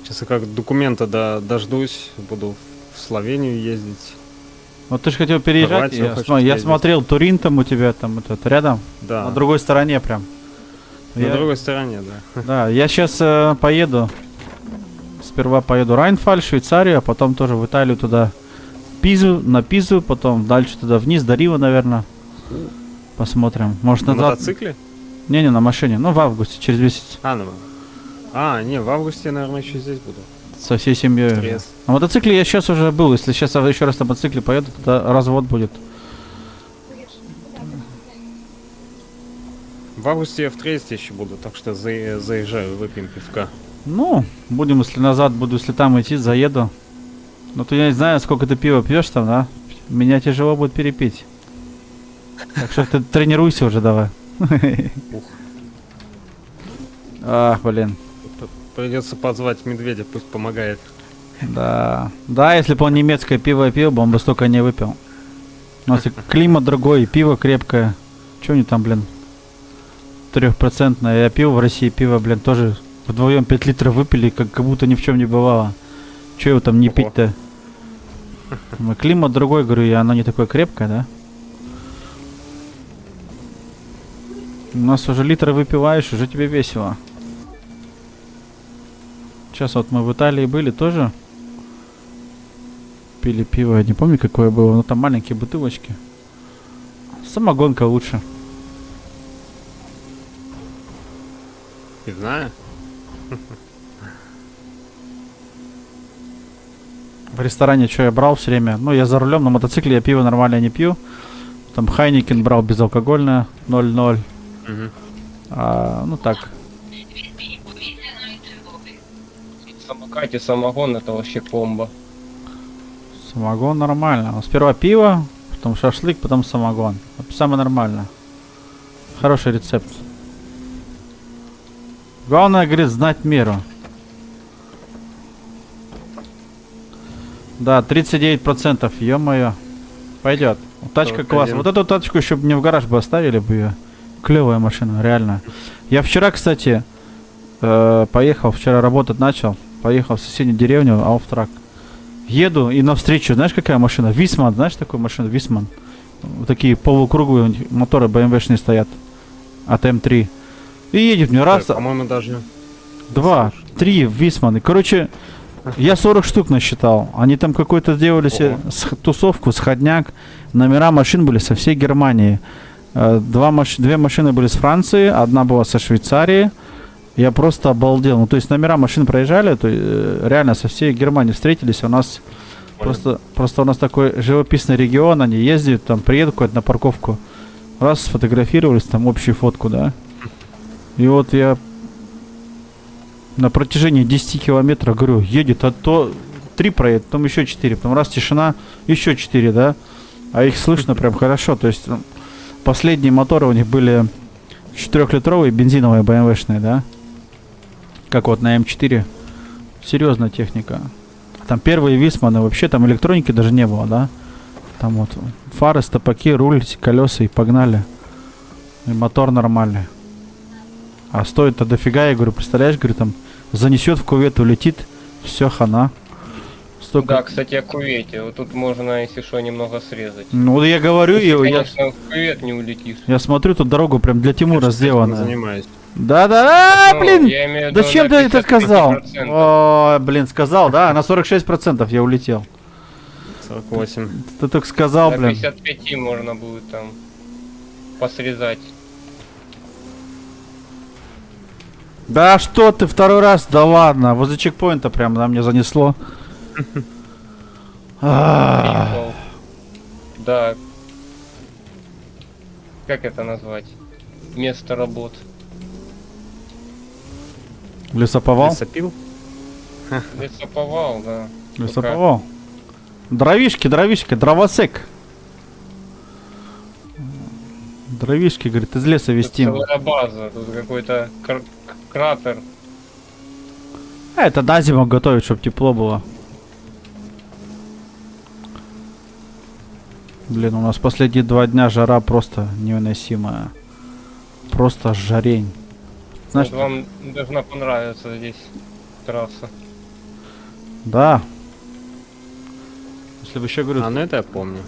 Сейчас я как документа дождусь, буду в Словению ездить.
Вот ты же хотел переезжать.
Хорватию
Я,
хочешь
я
съездить?
смотрел, Турин там у тебя, там этот, рядом,
Да,
на другой стороне прям.
на
Я-
другой стороне, да.
Да, я сейчас поеду. Сперва поеду Райнфаль, Швейцарию, а потом тоже в Италию туда. Пизу, на Пизу, потом дальше туда вниз, до Рио, наверное. Посмотрим. Может
На
назад.
мотоцикле?
Не, на машине. Ну, в августе, через месяц.
Не, в августе я, наверное, еще здесь буду.
Со всей семьей. уже.
Трест.
На мотоцикле я сейчас уже был. Если сейчас еще раз на мотоцикле поеду, тогда развод будет.
В августе я в Тресте еще буду, так что заезжаю, выпьем пивка.
Ну, будем, если назад буду, если там идти, заеду. Ну, то я не знаю, сколько ты пива пьешь там, да? Меня тяжело будет перепить. Так что ты тренируйся уже давай.
Ух.
Ах, блин.
Придется позвать медведя, пусть помогает.
Да. Да, если бы он немецкое пиво пил, бы он бы столько не выпил. У нас и климат другой, и пиво крепкое. Че они там, блин? 3%. Я пил в России пиво, блин, тоже вдвоем 5 литров выпили, как будто ни в чем не бывало. Че его там не
Ого.
пить-то? Ну, климат другой, говорю я, оно не такое крепкое, да? У нас уже литры выпиваешь, уже тебе весело. Сейчас вот мы в Италии были тоже. Пили пиво, я не помню какое было, но там маленькие бутылочки. Самогонка лучше.
Не знаю.
В ресторане что я брал все время? Ну, я за рулем, на мотоцикле я пиво нормально не пью. Там Хайникен брал безалкогольное, 0,0.
Мгм.
Ну так.
В самокате самогон это вообще комбо.
Самогон нормально. Ну, сперва пиво, потом шашлык, потом самогон. Вот самое нормально. Хороший рецепт. Главное, говорит, знать меру. Да, 39%, ё-моё. Пойдет. Тачка
41.
классная. Вот эту тачку еще бы мне в гараж бы оставили бы ее. Клевая машина, реально. Я вчера, кстати, поехал, вчера работать начал. Поехал в соседнюю деревню, Ауфтрак. Еду и навстречу, знаешь, какая машина? Висман, знаешь такую машину? Висман. Вот такие полукруглые у них моторы BMW-шные стоят. От М3. И едет мне раз,
По-моему, даже...
два, три Висманы. Короче, я 40 штук насчитал. Они там какой-то сделали себе тусовку, сходняк. Номера машин были со всей Германии. Две машины были с Франции, одна была со Швейцарии. Я просто обалдел. Ну, то есть номера машин проезжали, то реально со всей Германии встретились. У нас просто у нас такой живописный регион, они ездят, там приедут куда-то на парковку. Раз сфотографировались, там общую фотку, да. И вот я на протяжении 10 километров, говорю, едет, а то 3 проедет, потом еще 4, потом раз тишина, еще 4, да. А их слышно прям хорошо. То есть последние моторы у них были 4-литровые бензиновые BMW-шные, да. Как вот на М4. Серьезная техника. Там первые Висманы, вообще там электроники даже не было, да. Там вот фары, стопаки, руль, колеса и погнали. И мотор нормальный. А стоит-то дофига, я говорю, представляешь, говорю, там занесет в кувет, улетит, все, хана. Столько...
Да, кстати, о кувете. Вот тут можно, если что, немного срезать.
Ну, я говорю,
Если,
я
конечно, в кувет не улетишь.
смотрю, тут дорогу прям для Тимура
Не
сделана.
занимаюсь.
Да-да-да,
Ну,
блин!
я имею в виду
Зачем
на
ты это сказал?
55%.
О, блин, сказал, да, на 46% я улетел.
48.
Ты так сказал,
На
блин.
55 можно будет там посрезать.
Да что ты, второй раз? Да ладно, возле чекпоинта прям на мне занесло. А,
Приехал. Да. Как это назвать? Место работ.
Лесоповал?
Лесопил?
Лесоповал, да.
Лесоповал. Дровишки, дровосек. Дровишки, говорит, из леса
Тут
вестим.
целая база, тут какой-то кратер.
А это на зиму готовить, чтобы тепло было. Блин, у нас последние 2 дня жара просто невыносимая. Просто жарень. Знаешь,
Вот вам должна понравиться здесь трасса.
да. Если бы еще, говорю,
А, ну это я помню.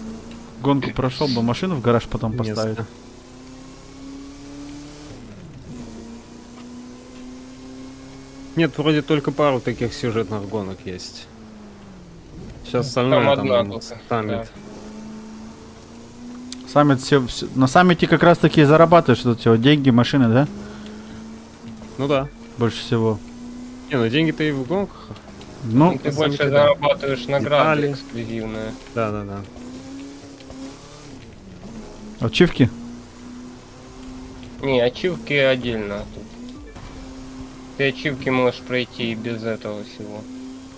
гонку прошел бы, машину в гараж потом поставить.
Место. Нет, вроде только пару таких сюжетных гонок есть. Все остальное
Там
там,
одна
ну,
только,
саммит.
Саммит на саммите как раз таки и зарабатываешь тут все, деньги, машины, да?
Ну да.
Больше всего.
Не, ну деньги-то и в гонках.
Ну,
Ты
на
больше
саммите, да.
зарабатываешь награды
Детали.
эксклюзивные.
Да.
ачивки?
Не, ачивки отдельно тут. Ты ачивки можешь пройти и без этого всего.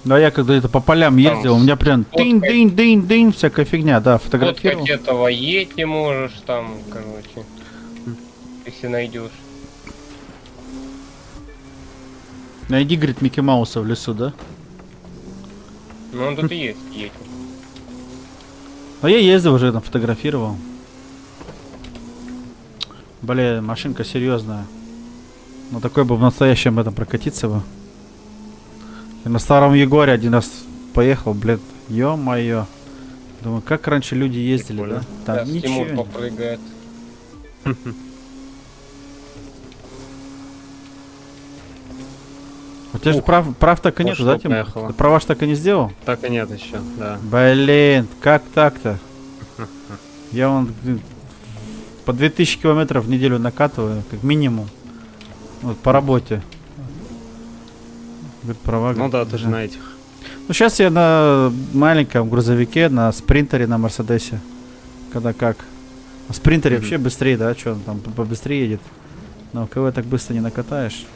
Да, я когда это по полям ездил, у меня прям
фоткать.
дынь, всякая фигня, да, фотографировал.
Фоткать этого Йети можешь там, короче. Если найдешь.
Найди, говорит, Микки Мауса в лесу, да?
Ну он тут и есть Йети.
А я ездил уже, там фотографировал. Блин, машинка серьезная. Ну такой бы в настоящем этом прокатиться бы. И на старом Егоре один раз поехал, блин, ё-моё. Думаю, как раньше люди ездили,
Прикольно.
да? Там
Сейчас
ничего.
Тимур
не-
попрыгает.
У тебя же прав так и нету,
Пошло,
да, Тим?
поехало.
Ты права ж так и не сделал?
Так и нет еще, да.
Блин, как так-то? Я вон по 2000 километров в неделю накатываю, как минимум. Вот по работе. Говорит, права.
Ну
говорит,
да, ты же на этих.
Ну сейчас я на маленьком грузовике, на спринтере, на Мерседесе. Когда как. На спринтере вообще быстрее, да? Что он там побыстрее едет? Но КВ так быстро не накатаешь.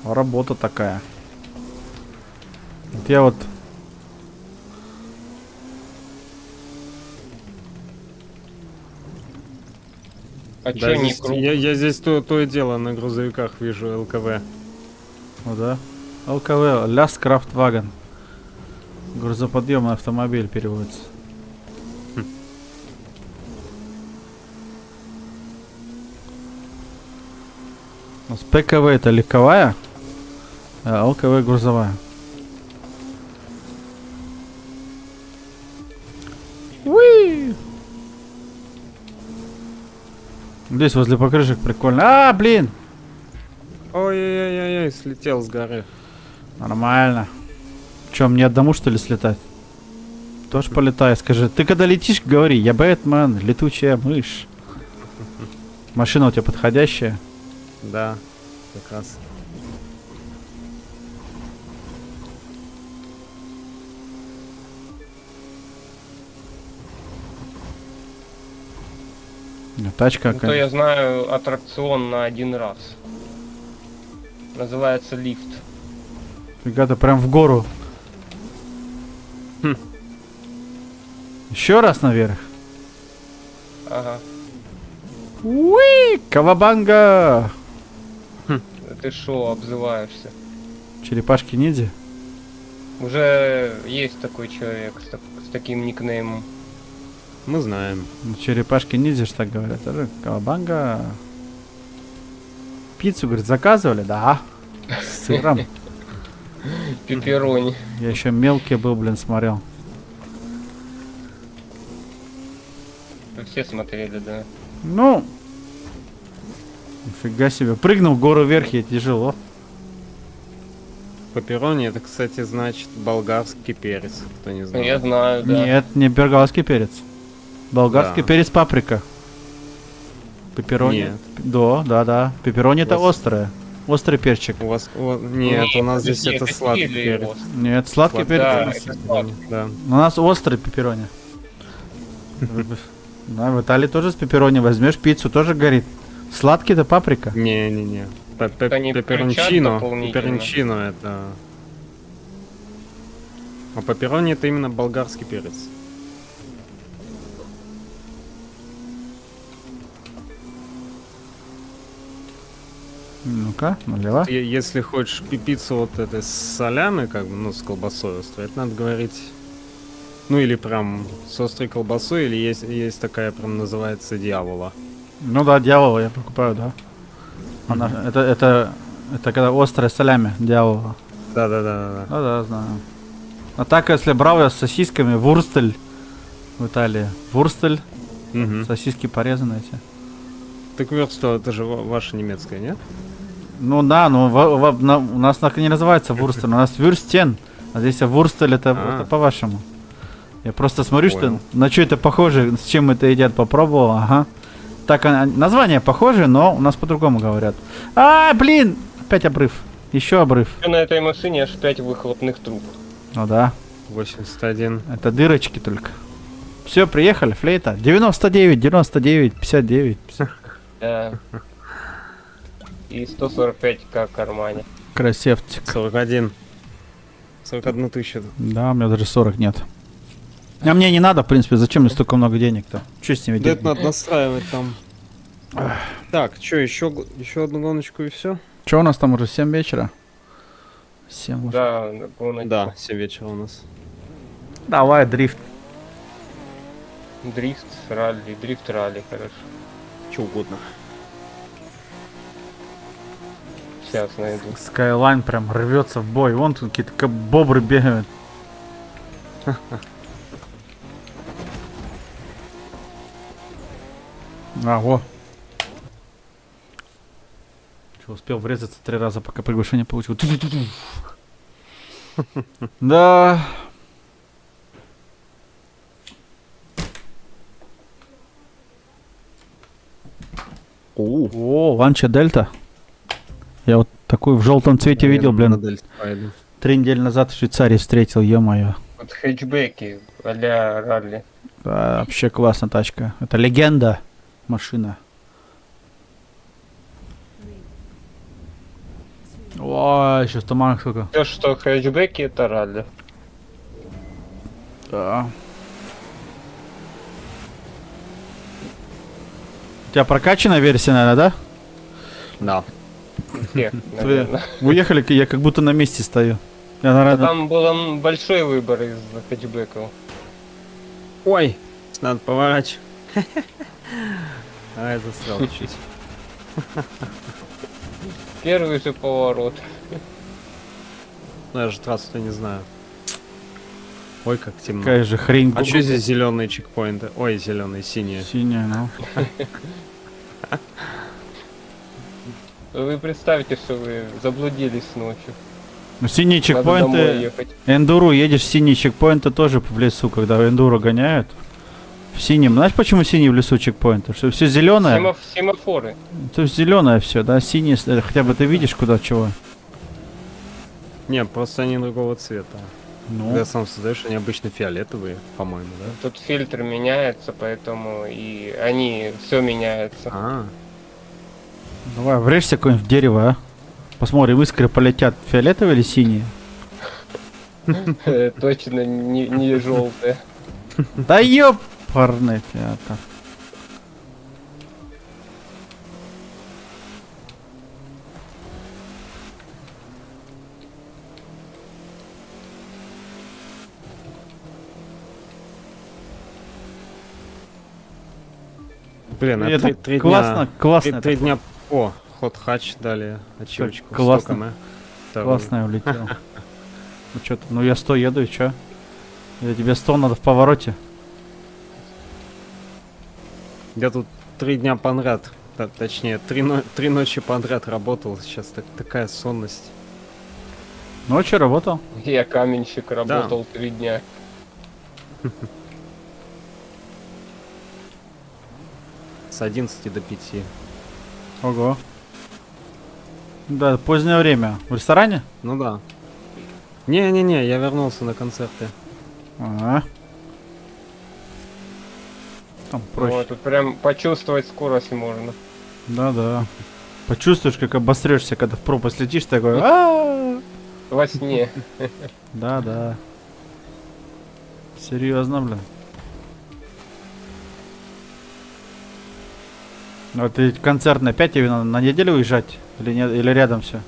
А работа такая. Вот я вот...
А
Да,
чё не
здесь-
круг?
я здесь то и дело на грузовиках вижу ЛКВ.
Ну да. ЛКВ, Ляс Крафтваген. Грузоподъемный автомобиль переводится. У нас ПКВ это легковая, а ЛКВ грузовая. Уи! Здесь возле покрышек прикольно. А, блин!
Ой-ой-ой, слетел с горы.
Нормально. Че, мне одному что ли слетать? Тоже полетай, скажи. Ты когда летишь, говори, я Бэтмен, летучая мышь. Машина у тебя подходящая.
Да, как раз.
Тачка
Ну, то
какая.
я знаю аттракцион на один раз. Называется лифт.
Фига, ты прям в гору.
Хм.
Еще раз наверх.
Ага.
Уи! Кавабанга!
Ты шо, обзываешься?
Черепашки ниндзя.
Уже есть такой человек с таким никнеймом.
Мы знаем.
Ну, черепашки ниндзя ж так говорят. Это кавабанга. Пиццу, говорит, заказывали? Да. С сыром.
Пепперони.
Я еще мелкий был, блин, смотрел.
Все смотрели, да.
Ну, нифига себе. Прыгнул в гору вверх, и тяжело.
Пепперони, это, кстати, значит болгарский перец, кто не
Ну,
знает.
я знаю, да.
Нет, не болгарский перец. Болгарский
Да.
перец паприка. Пепперони.
Нет.
Да. Пепперони это
вас-
острое. Острый перчик.
У вас, нет, у нас здесь
подожди,
это сладкий
чили
перец.
его.
Нет, сладкий
Сладкий
Да,
перец.
это сладкий.
Да.
У нас острый пепперони. Да, в Италии тоже с пепперони возьмешь пиццу, тоже горит. Сладкий это паприка.
Не-не-не.
Они кричат
Пепперончино.
дополнительно.
Пепперончино это... А пепперони это именно болгарский перец.
Ну-ка, наливай.
Если хочешь пиццу вот этой с солями, как бы, ну, с колбасой острой, это надо говорить... Ну, или прям с острой колбасой, или есть такая прям называется дьявола.
Ну да, дьявола я покупаю, да. Она, это когда острое солями дьявола.
Да-да-да.
Да, знаю. А так, если брал я с сосисками, вурстель в Италии. Вурстель,
Угу.
сосиски порезанные эти.
Так верстал, это же ваша немецкая, нет?
Ну да, ну у нас так и не называется вурстель, у нас вюрстен. А здесь вурстель это по-вашему. Я просто смотрю, что
Понял.
на что это похоже, с чем это едят, попробовал, ага. Так, название похоже, но у нас по-другому говорят. А, блин! Опять обрыв. Еще обрыв.
На этой машине аж 5 выхлопных труб.
Ну да,
81.
это дырочки только. Все, приехали, флейта. 99, 99, 59.
Да. И 145к в кармане.
Красавчик.
41. 41 тысячу.
Да, у меня даже 40 нет. А мне не надо, в принципе, зачем мне столько много денег-то? Что с ними
Да
делать?
это надо настраивать там. Так, что, еще одну гоночку и все?
Что у нас там уже 7 вечера? 7 уже.
Да, гоночку.
Да, 7 вечера у нас.
Давай, дрифт.
Дрифт, ралли, хорошо.
Че угодно.
Сейчас найду.
Скайлайн прям рвется в бой. Вон тут какие-то бобры бегают. А, во. Что, успел врезаться 3 раза, пока приглашение получил. Ту-ту-ту-ту. Да. О, Ланча Дельта. Я вот такую в желтом цвете видел, блин. 3 недели назад в Швейцарии встретил, ё-моё.
Вот хэтчбеки а-ля ралли.
Да, вообще классная тачка. Это легенда машина. Ой, сейчас туман сколько.
То, что хэтчбеки, это ралли.
Да. У тебя прокачанная версия, наверное, да?
Да.
Всех, наверное.
Уехали, я как будто на месте стою. Я,
А
наверное,
там был большой выбор из хэтчбеков.
Ой, надо поворачивать. А, я застрял чуть-чуть.
Первый же поворот.
Ну, я же трассу-то не знаю. Ой, как темно.
какая же хрень.
А что здесь зеленые чекпоинты? Ой, зеленые, синие.
Синяя, ну.
Вы представьте, что вы заблудились ночью.
Ну, синие
Надо домой
чекпоинты.
ехать.
Эндуру едешь, синие чекпоинты тоже в лесу, когда эндуру гоняют. В синем. Знаешь, почему синий в лесу чекпоинты? Что все зеленое.
Семафоры.
То есть зеленое все, да? Синие, хотя бы ты видишь куда чего.
Не, просто они другого цвета.
Ну.
Когда сам создаешь, они обычно фиолетовые, по-моему, да?
Тут фильтр меняется, поэтому и они все меняется.
А,
Давай, врежься какое-нибудь в дерево, а? Посмотрим, искры полетят фиолетовые или синие.
Точно не желтые.
Да ёпарный театр.
блин, а
Это
три
классно,
дня...
классно.
Три дня... О, ход хач дали ачивочку.
классно.
100 км. Вторую.
Классно я улетел. Ну чё ты, ну я 100 еду и чё? Я тебе 100 надо в повороте.
Я тут 3 дня подряд, точнее, 3 ночи подряд работал. Сейчас такая сонность.
Ночью работал?
Я каменщик, работал 3 дня.
С 11 до 5.
Ого. Да, позднее время. В ресторане?
Ну да. Не-не-не, я вернулся на концерты.
Ага. Там проще.
Вот, тут прям почувствовать скорость можно.
Да-да. Почувствуешь, как обосрешься, когда в пропасть летишь, такой. «А-а-а!»
Во сне.
Да-да. Серьезно, блин. А ты концерт на 5 именно на неделю уезжать? Или нет? Или рядом все?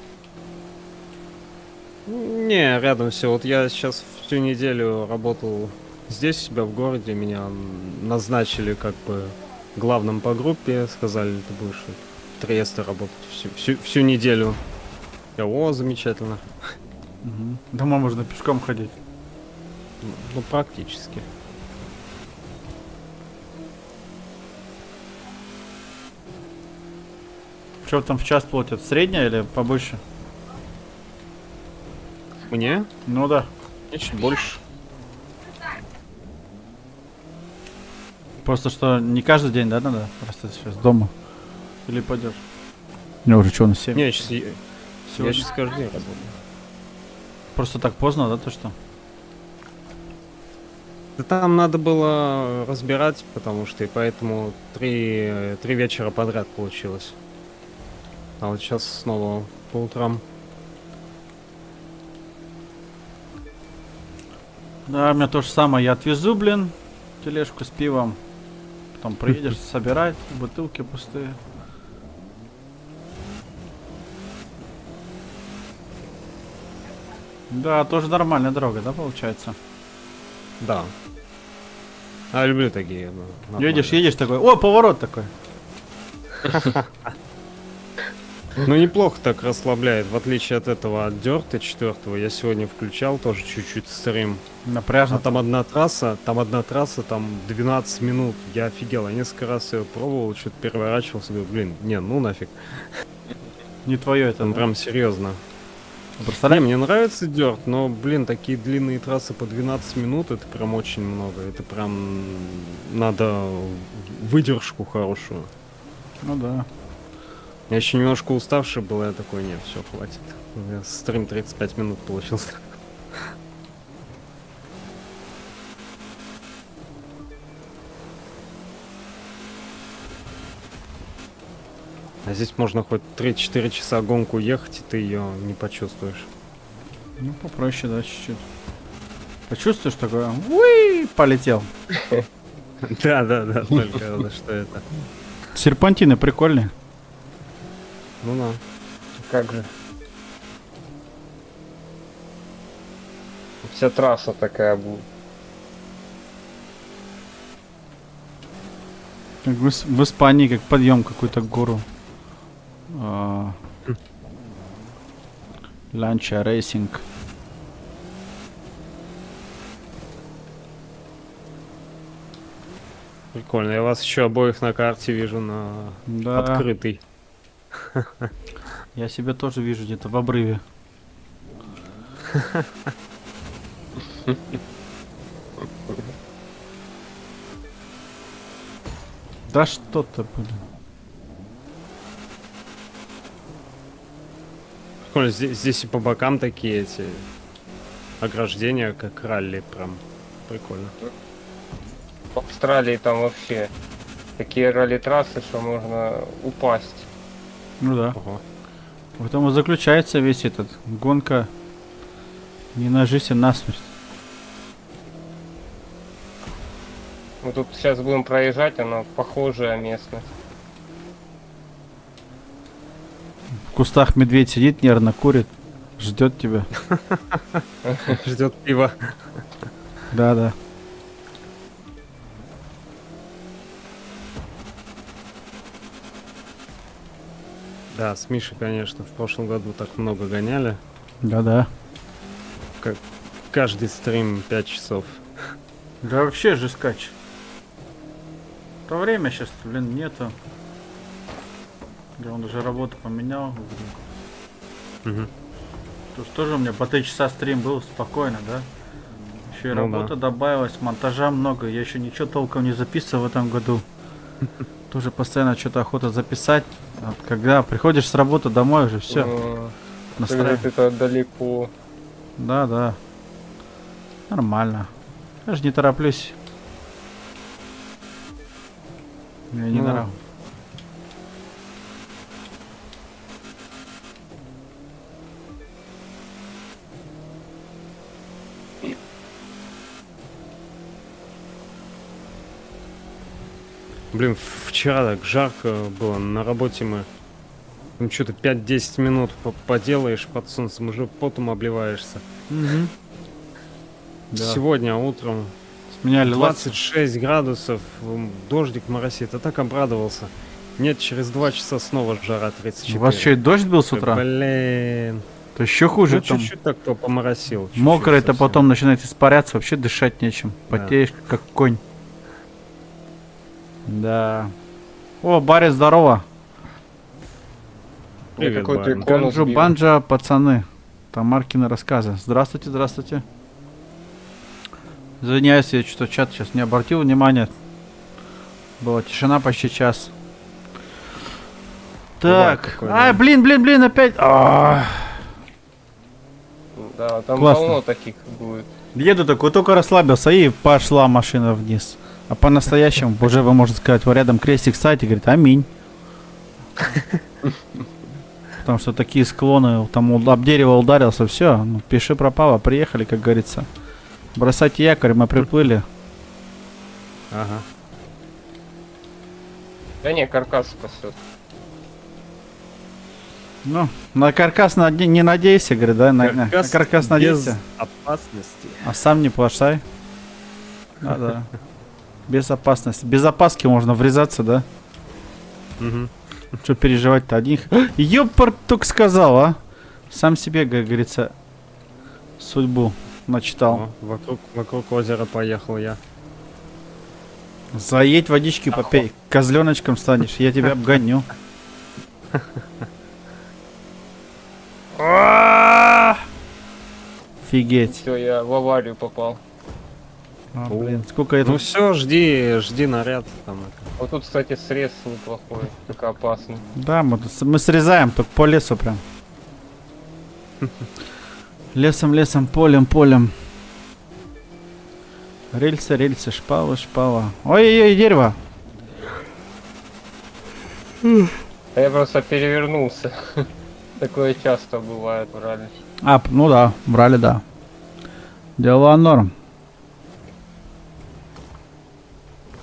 Не, рядом все. Вот я сейчас всю неделю работал здесь, у себя в городе. Меня назначили как бы главным по группе. Сказали, ты будешь в Триесте работать всю неделю. Я, о, замечательно.
Домой можно пешком ходить.
Ну, практически.
Что там в час платят? Средняя или побольше?
Мне?
Ну да.
Мне чуть больше.
Просто что не каждый день, да, надо? Просто сейчас дома. Или пойдешь? Не, уже что, на 7?
Не, я сейчас
Сегодня?
каждый день работаю.
Просто так поздно, да, то что?
Да там надо было разбирать, потому что и поэтому три вечера подряд получилось. А вот сейчас снова по утрам.
Да, у меня то же самое. Я отвезу, блин, тележку с пивом. Потом приедешь собирать, бутылки пустые. Да, тоже нормальная дорога, да, получается?
Да. А люблю такие. Ну, нормально.
Едешь такой, о, поворот такой.
Ну неплохо так расслабляет, в отличие от этого от Дёрта 4-го. Я сегодня включал тоже чуть-чуть стрим.
Напряжно.
А там одна трасса, там 12 минут. Я офигел, я несколько раз ее пробовал, что-то переворачивался, говорю, блин, не, ну нафиг.
Не твое это.
Там
Да?
прям серьезно. Не,
Представляешь?
мне нравится Дёрт, но, блин, такие длинные трассы по 12 минут, это прям очень много. Это прям надо выдержку хорошую.
Ну да.
Я еще немножко уставший был, я такой, не, все, хватит. У меня стрим 35 минут получился. А здесь можно хоть 3-4 часа гонку ехать, и ты ее не почувствуешь.
Ну, попроще, да, чуть-чуть. Почувствуешь такое? Уи, полетел.
Да, только что это.
Серпантины прикольные.
Ну да.
Как же. Вся трасса такая будет.
Как в Испании, как подъем какую-то гору. Ланча рейсинг.
Прикольно. Я вас еще обоих на карте вижу на
Да.
открытый.
Я себя тоже вижу где-то в обрыве. Да что-то, блин.
Прикольно, здесь и по бокам такие эти ограждения, как ралли, прям прикольно.
В Австралии там вообще такие ралли-трассы, что можно упасть.
Ну да.
Ого.
В этом и заключается весь этот гонка не на жизнь, а на смерть.
Мы тут сейчас будем проезжать, она похожая местность.
В кустах медведь сидит, нервно курит, ждет тебя.
Ждет пива.
Да-да.
Да, с Мишей, конечно, в прошлом году так много гоняли.
Да-да.
Каждый стрим 5 часов.
Да вообще же скач. То время сейчас, блин, нету. Да он уже работу поменял.
Мгм.
Тут ж тоже у меня по 3 часа стрим был, спокойно, да? Еще и
Ну
работа добавилась, монтажа много. Я еще ничего толком не записывал в этом году. Тоже постоянно что-то охота записать. Вот когда приходишь с работы домой уже все.
Когда это далеко.
Да, да. Нормально. Я же не тороплюсь. Мне не
Ну,
нравится.
Блин, вчера так жарко было, на работе мы. Ну что-то 5-10 минут поделаешь под солнцем, уже потом обливаешься.
Мгм. Да.
Сегодня утром
Сменяли
26 градусов, дождик моросит. Я так обрадовался. Нет, через 2 часа снова жара 34.
У вас что, и дождь был с утра?
Блин.
То еще хуже
Ну,
там.
чуть-чуть так то поморосил. чуть-чуть
Мокрый это
совсем.
потом начинает испаряться, вообще дышать нечем.
Да.
Потеешь как конь. Да. О, Барри, здорово.
Я
Привет,
какой-то
Барин.
икону
Ганджу
сбил.
Банджа, пацаны. Там Маркины рассказы. Здравствуйте, здравствуйте. Извиняюсь, я что-то чат сейчас не обратил внимания. Была тишина почти час.
Бывает
Так.
такое,
Ай,
да.
блин, опять.
Да, там
Классно.
полно таких будет.
Еду такой, только расслабился, и пошла машина вниз. А по-настоящему, уже вы можете сказать, вот рядом крестик ставите, говорит, аминь. Потому что такие склоны, там об дерево ударился, все, ну, пиши пропало, приехали, как говорится. Бросайте якорь, мы приплыли.
Ага.
Да не, каркас спасет.
Ну, на каркас не надейся, говорит, да? На каркас
без
надейся,
опасности.
а сам не плашай. Да. Без опасности. Без опаски можно врезаться, да?
Мгм.
Что переживать-то одних? Ёпард только сказал, а? Сам себе, как говорится, судьбу начитал.
О, вокруг озера поехал я.
Заедь водички попей, козленочком станешь, я тебя обгоню. Офигеть.
Все, я в аварию попал.
А, блин, сколько я
Ну
тут...
все, жди наряд там. Это.
Вот тут, кстати, срез неплохой, только опасный.
Да, мы срезаем, только по лесу прям. Лесом, полем. Рельсы, шпала. Ой-ой-ой, дерево.
А я просто перевернулся. Такое часто бывает в ралли.
А, ну да, брали, да. Дела норм.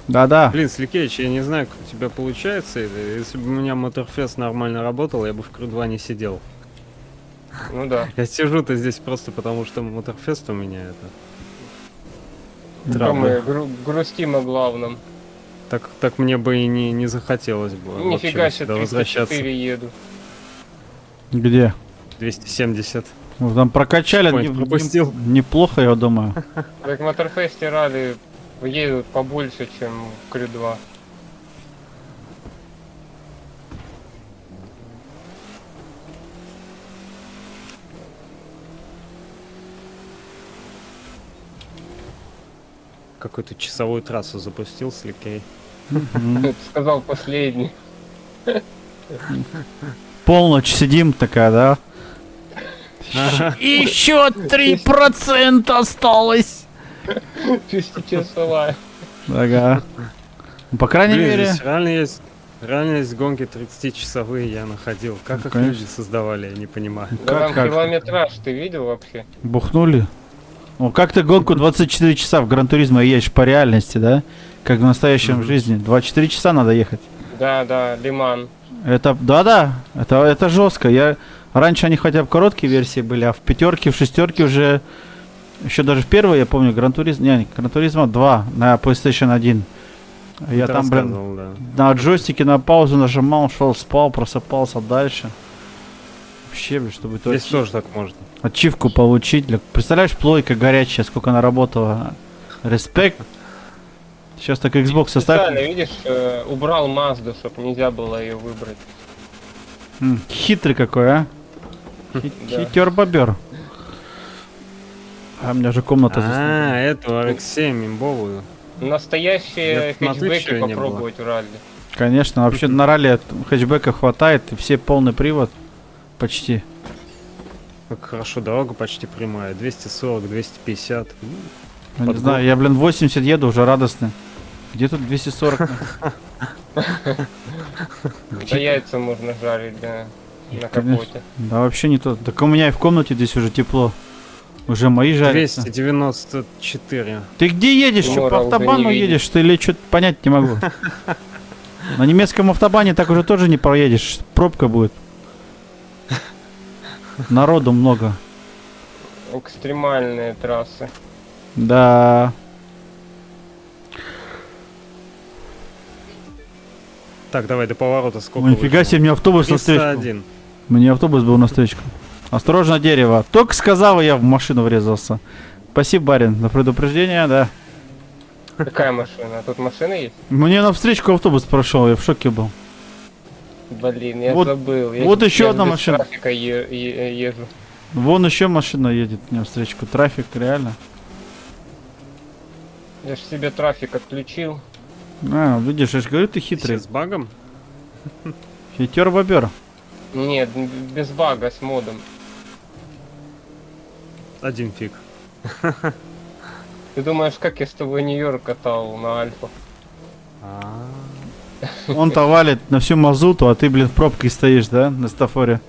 Да-да.
Блин, Сликевич, я не знаю, как у тебя получается это. Если бы у меня Моторфест нормально работал, я бы в Крю-2 не сидел.
Ну да.
Я сижу-то здесь просто потому, что Моторфест у меня это.
Пока мы грустим о главном.
Так мне бы и не захотелось бы вообще
Нифига себе,
сюда возвращаться.
304 еду.
Где?
270.
Ну, там прокачали
Чекпоинт пропустил.
неплохо, я думаю.
Так в Моторфесте ралли едут побольше, чем в Крю 2.
Какую-то часовую трассу запустил Сликей.
Ты сказал последний.
Полночь сидим такая, да? Еще 3% осталось.
6-часовая.
Ага. Ну, по крайней
Блин,
мере...
здесь реально есть гонки 30-часовые я находил. Как
Ну,
их
конечно.
люди создавали, я не понимаю.
Да там
как?
километраж ты видел вообще?
Бухнули? Ну, как ты гонку 24 часа в Гран-туризмо едешь по реальности, да? Как в настоящем жизни. 24 часа надо ехать.
Да, Лиман.
Это, да, это жестко. Раньше они хотя бы короткие версии были, а в пятерке, в шестерке уже... Еще даже в первой, я помню, Гран-туризмо 2 на PlayStation 1. Я
Ты
там, блин,
рассказывал, да.
на джойстике на паузу нажимал, шел, спал, просыпался дальше. Вообще, блин, чтобы
Здесь тоже так можно.
ачивку получить. Представляешь, плойка горячая, сколько она работала. Респект. Сейчас так Xbox
Специально,
составь.
видишь, убрал Мазду, чтобы нельзя было ее выбрать.
Хитрый какой, а?
Да.
Хитер-бобер. А у меня же комната здесь.
А, эту RX-7 имбовую.
Настоящие
Я смотрю,
хэтчбеки
чё не было.
попробовать в ралли.
Конечно, вообще на ралли хэтчбека хватает, и все полный привод. Почти.
Как хорошо, дорога почти прямая. 240, 250.
Я не
Подгон.
знаю, я, блин, 80 еду, уже радостный. Где тут 240?
Да яйца можно жарить, да, на
Конечно.
капоте.
Да вообще не то. Так у меня и в комнате здесь уже тепло. Уже мои жарятся.
294.
Ты где едешь? Что,
Тимура
по
уже
автобану
не видит.
едешь? Ты или что-то понять не могу. На немецком автобане так уже тоже не проедешь. Пробка будет. Народу много.
Экстремальные трассы.
Да.
Так, давай до поворота сколько
Ой, нифига себе, мне автобус на встречку.
301.
Мне автобус был на встречку. Осторожно, дерево. Только сказал, и я в машину врезался. Спасибо, барин, за предупреждение, да.
Какая машина? Тут машина есть?
Мне на встречку автобус прошел, я в шоке был.
Блин, я
Вот-
забыл. Я,
вот еще
я
одна
без
машина.
трафика езжу.
Вон еще машина едет мне на встречку. Трафик, реально.
Я ж себе трафик отключил.
А, видишь, я же говорю, ты хитрый.
С багом?
Хитер бобер.
Нет, без бага, с модом.
Один фиг.
Ты думаешь, как я с тобой Нью-Йорк катал на Альфа?
Он-то валит на всю мазуту, а ты, блин, в пробке стоишь, да, на стафоре.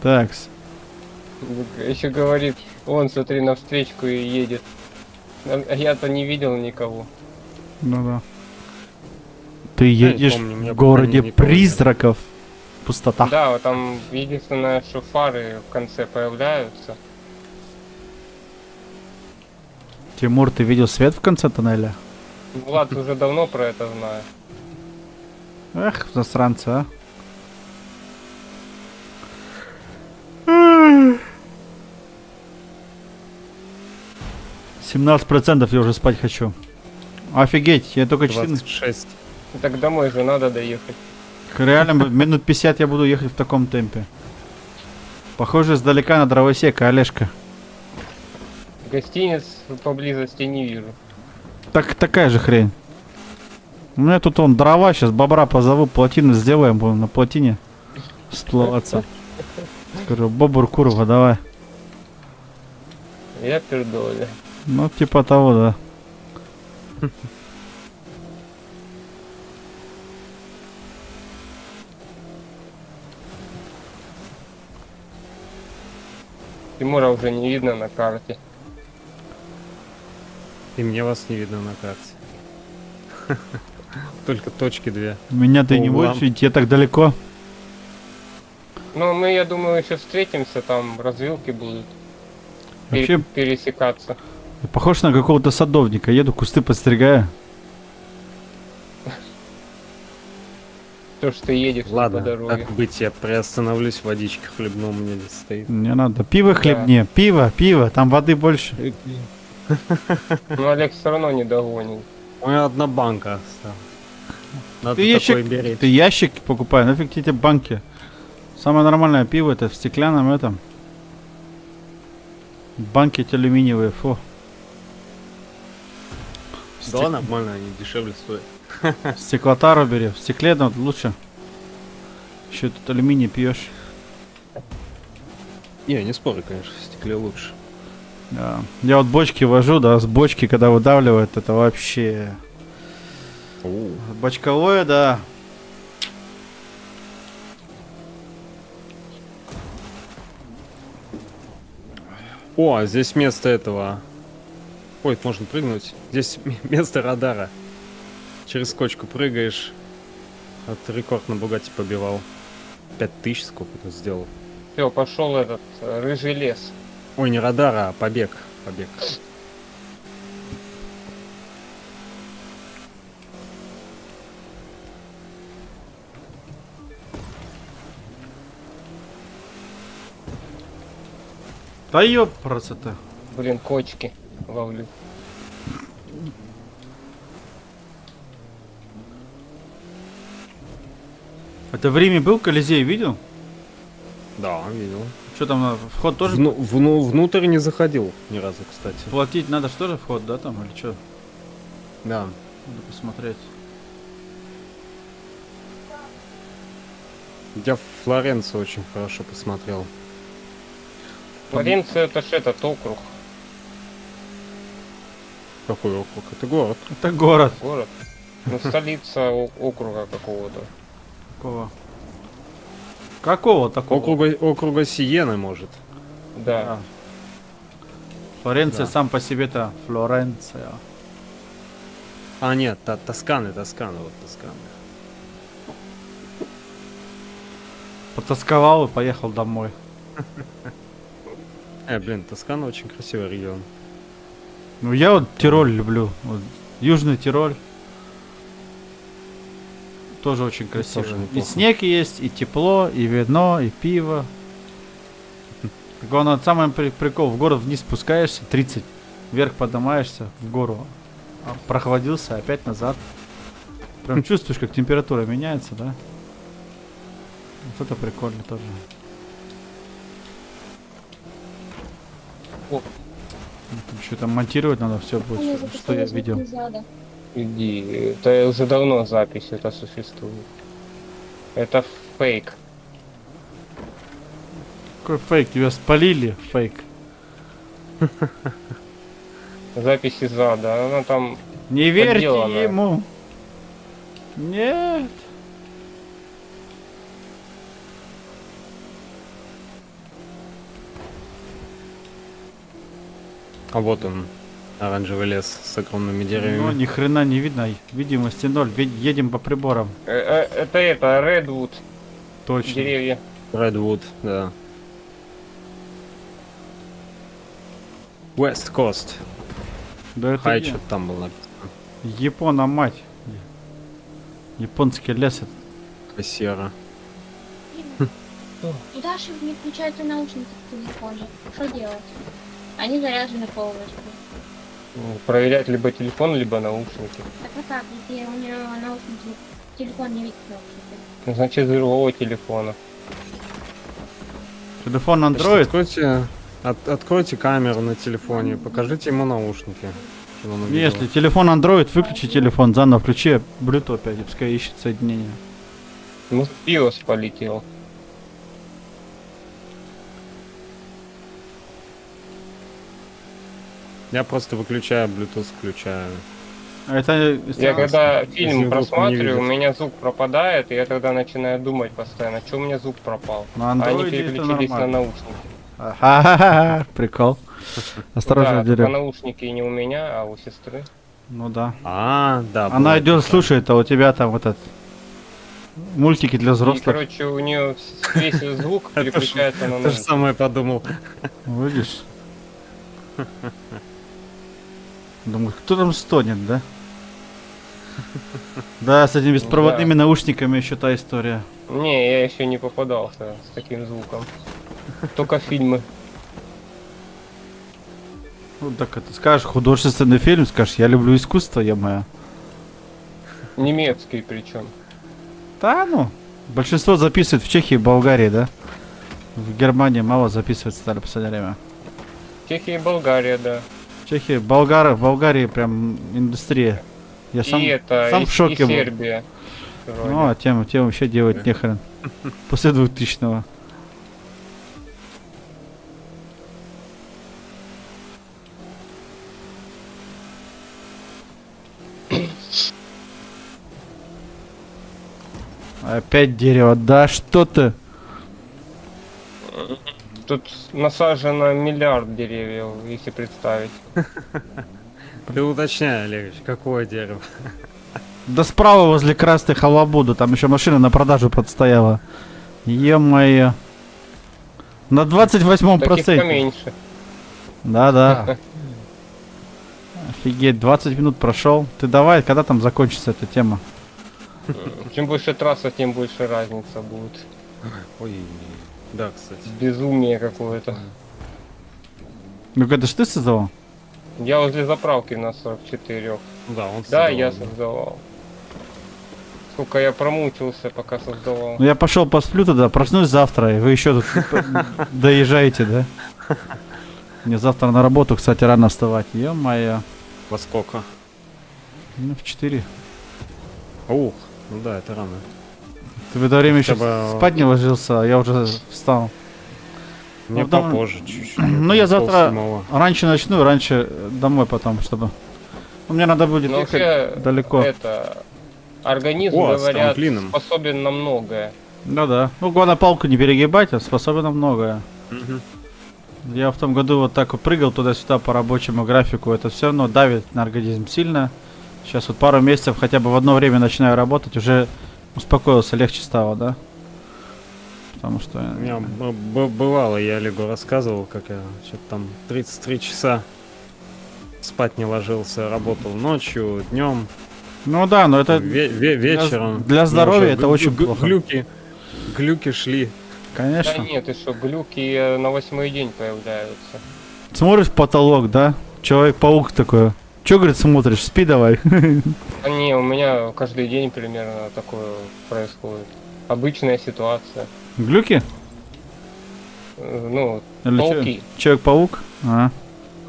Такс.
Еще говорит, он, смотри, на встречку и едет. А я-то не видел никого.
Ну да. Ты
Я не
едешь
помню, мне
в городе
не помню.
призраков. Пустота.
Да, вот там единственное, что фары в конце появляются.
Тимур, ты видел свет в конце тоннеля?
Влад уже давно про это знает.
Эх, засранцы, а. %17 я уже спать хочу. Офигеть, я только 14.
26.
Так домой же надо доехать.
Реально, минут 50 я буду ехать в таком темпе. Похоже, издалека на дровосека, Олежка.
Гостиниц поблизости не вижу.
Так, такая же хрень. У меня тут он дрова, сейчас бобра позову, плотину сделаем, будем на плотине сплаваться. Скажу, бобр, курва, давай.
Я пердоля.
Ну, типа того, да.
Тимура уже не видно на карте.
И мне вас не видно на карте. Только точки две.
Меня ты
По
не
углам.
будешь видеть, я так далеко.
Ну, мы, я думаю, еще встретимся, там развилки будут
Вообще,
пересекаться.
я похож на какого-то садовника. Еду, кусты подстригаю.
То, что ты едешь по
Ладно,
дороге.
как быть, я приостановлюсь, водички хлебну, у меня здесь стоит.
Не надо. Пиво хлебни. Пиво. Там воды больше.
Но Олег все равно не догонит.
У меня одна банка осталась. Надо
Ты
такой
ящик,
беречь.
ты ящик покупай, нафиг тебе эти банки. Самое нормальное пиво это в стеклянном этом. Банки эти алюминиевые, фу.
Да, нормально, они дешевле стоят.
Стеклотару бери. В стекле ну, лучше. Еще тут алюминий пьешь.
Не, не спорю, конечно, в стекле лучше.
Да. Я вот бочки вожу, да, с бочки, когда выдавливает, это вообще... Бочковое, да.
О, а здесь место этого. Ой, это можно прыгнуть. Здесь место радара. Через кочку прыгаешь. А ты рекорд на Бугатти побивал. 5000 сколько ты сделал.
Все, пошел этот рыжий лес.
Ой, не радар, а побег. Побег.
Да ёпрца-то.
Блин, кочки ловлю.
Это в Риме был Колизей, видел?
Да, видел.
Что там, вход тоже
Внутрь не заходил ни разу, кстати.
платить надо, что ли, вход, да, там, или что?
Да.
Надо посмотреть.
Я в Флоренцию очень хорошо посмотрел.
Флоренция это ж этот округ,
Какой округ? Это город.
Это город.
город. Ну, столица округа какого-то.
Какого такого?
Округа Сиены, может.
Да.
А. Флоренция
Да.
сам по себе-то Флоренция.
А, нет, Тосканы, вот Тосканы.
Потасковал и поехал домой.
Блин, Тоскана очень красивый регион.
Ну я вот Тироль люблю. Вот, Южный Тироль. Тоже очень красиво.
тоже
И
неплохо.
снег есть, и тепло, и вино, и пиво. Главное, самый прикол, в город вниз спускаешься, 30, вверх поднимаешься в гору. Прохладился, опять назад. Прям чувствуешь, как температура меняется, да? Вот это прикольно тоже.
О.
Что-то монтировать надо все
Мне
будет, что
записала
я
звук
видел.
не задо.
Иди, это уже давно запись это существует. Это фейк.
Какой фейк? Тебя спалили? Фейк.
Запись из ада, она там...
Не верьте
Подделанная.
ему. Нет.
А вот он, оранжевый лес с огромными
Ну,
деревьями.
ни хрена не видно. Видимости ноль. Едем по приборам.
Это Redwood,
Точно.
деревья.
Redwood, да. West Coast.
Да это
Хай,
где?
что-то там было написано.
Япона мать. Японский лес.
Сера.
Куда же не включаются наушники в телефоне? Что делать? Они заряжены полностью.
Проверять либо телефон, либо наушники.
Так а как, если у нее наушники, телефон не видит наушники?
Значит, с другого телефона.
Телефон
Значит,
Android.
откройте камеру на телефоне, покажите ему наушники. чтобы он увидел.
Если телефон Android, выключи телефон, заново включи Bluetooth опять, и пускай ищет соединение.
Ну, BIOS полетел.
Я просто выключаю Bluetooth, включаю.
А это...
Я когда
Если
фильм
вдруг не
просматриваю, у
видит.
меня звук пропадает, и я тогда начинаю думать постоянно, что у меня звук пропал.
На
А они
Android это
переключились на
нормально.
наушники.
Ха-ха-ха, прикол. Осторожно,
Да, только
дерет.
наушники не у меня, а у сестры.
Ну да.
Да.
Она
бывает
идет,
такое.
слушает, а у тебя там вот этот... Мультики для
И,
взрослых.
короче, у нее весь звук переключается на
То же
наушники.
самое подумал.
Видишь? Думаю, кто там стонет, да? Да, с этими беспроводными наушниками еще та история.
Не, я еще не попадался с таким звуком. Только фильмы.
Ну так это скажешь, художественный фильм, скажешь, я люблю искусство, я моя.
Немецкий причем.
Да, ну. Большинство записывает в Чехии и Болгарии, да? В Германии мало записывают стали в последнее время.
Чехия и Болгария, да.
В Чехии, в Болгарии прям индустрия. Я сам,
и это,
сам
и,
в шоке
и
был.
Сербия. вроде.
Ну, а тем вообще делать нехрен. После 2000-го. Опять дерево, да что ты?
Тут насажено миллиард деревьев, если представить.
Ты уточняй, Олегович, какое дерево?
Да справа возле красной халабуду, там еще машина на продажу подстояла. Ё-моё. На 28%.
Таких поменьше.
Да-да. Офигеть, 20 минут прошел. Ты давай, когда там закончится эта тема?
Чем больше трасса, тем больше разница будет.
Ой, да, кстати.
Безумие какое-то.
Ну это ж ты создавал?
Я возле заправки на 44.
Да, он
Да,
создавал,
я создавал. Сколько я промучился, пока создавал.
Ну я пошел посплю тогда, проснусь завтра, и вы еще тут доезжаете, да? Мне завтра на работу, кстати, рано вставать. Ё-моё.
Во сколько?
Ну, в 4.
Ух, ну да, это рано.
Ты в это время еще
Хотя бы-
спать не ложился, а я уже встал.
Мне
Ну, да,
попозже чуть-чуть.
Ну, я завтра
полседьмого.
раньше начну, раньше домой потом, чтобы... Ну, мне надо будет
Но
ехать
вообще,
далеко.
это... Организм,
О, с
говорят,
трамплином.
способен на многое.
Да-да. Ну, главное палку не перегибать, а способен на многое.
Мгм.
Я в том году вот так вот прыгал туда-сюда по рабочему графику. Это все равно давит на организм сильно. Сейчас вот пару месяцев хотя бы в одно время начинаю работать, уже успокоился, легче стало, да? Потому что...
У меня бывало, я Олегу рассказывал, как я что-то там 33 часа спать не ложился, работал ночью, днем,
Ну да, но это,
вечером.
для
Мне
здоровья
уже
это очень плохо.
Глюки шли.
Да
конечно.
нет, и что, глюки на 8-й день появляются.
Смотришь в потолок, да? Человек-паук такой. Че, говорит, смотришь? Спи давай.
А не, у меня каждый день примерно такое происходит. Обычная ситуация.
Глюки?
Ну,
Или чё?
пауки.
Человек-паук? А,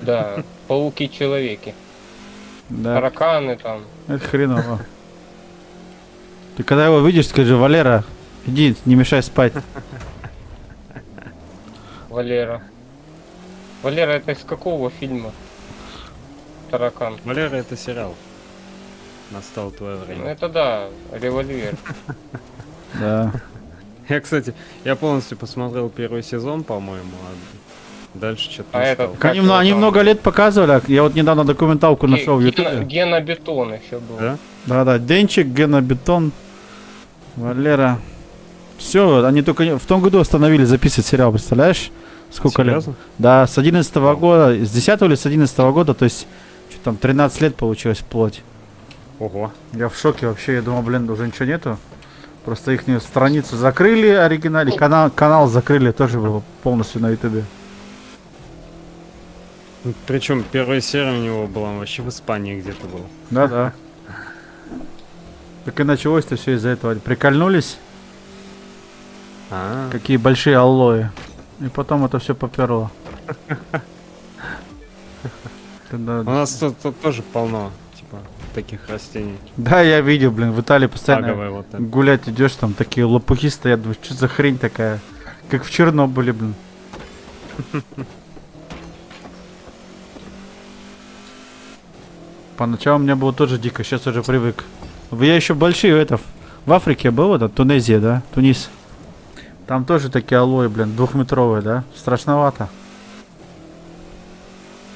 Да, пауки-человеки.
да.
Тараканы там.
Это хреново. Ты когда его видишь, скажи: Валера, иди, не мешай спать.
Валера. Валера, это из какого фильма? Таракан.
Валера, это сериал. Настало твое
Ну
время.
это да, револьвер.
Да.
Я, кстати, я полностью посмотрел первый сезон, по-моему, а дальше что-то
А
не
этот
стал.
как
Они,
его
они
там?
много лет показывали. Я вот недавно документалку нашел в ютубе.
Генобетон еще был.
Да?
Да-да, Денчик, Генобетон, Валера. Все, они только в том году остановили записывать сериал, представляешь? Сколько лет?
Серьезно?
Да, с 11 года, с 10 или с 11 года, то есть, что там, 13 лет получилось вплоть.
Ого.
Я в шоке вообще, я думал, блин, уже ничего нету. Просто их страницу закрыли, оригинальный канал закрыли, тоже был полностью на ютубе.
Причем первая серия у него была вообще в Испании где-то была.
Да-да. Так и началось-то все из-за этого. Прикольнулись,
А,
какие большие аллои. И потом это все поперло.
у
Да,
нас тут тоже полно, типа, таких растений.
да, я видел, блин, в Италии постоянно
Аговое вот это.
гулять идешь, там такие лопухи стоят, думаю, что за хрень такая, как в Чернобыле, блин. Поначалу мне было тоже дико, сейчас уже привык. Я еще большие, в Африке был, это Тунезия, да, Тунис. Там тоже такие алоэ, блин, 2-метровые, да, страшновато.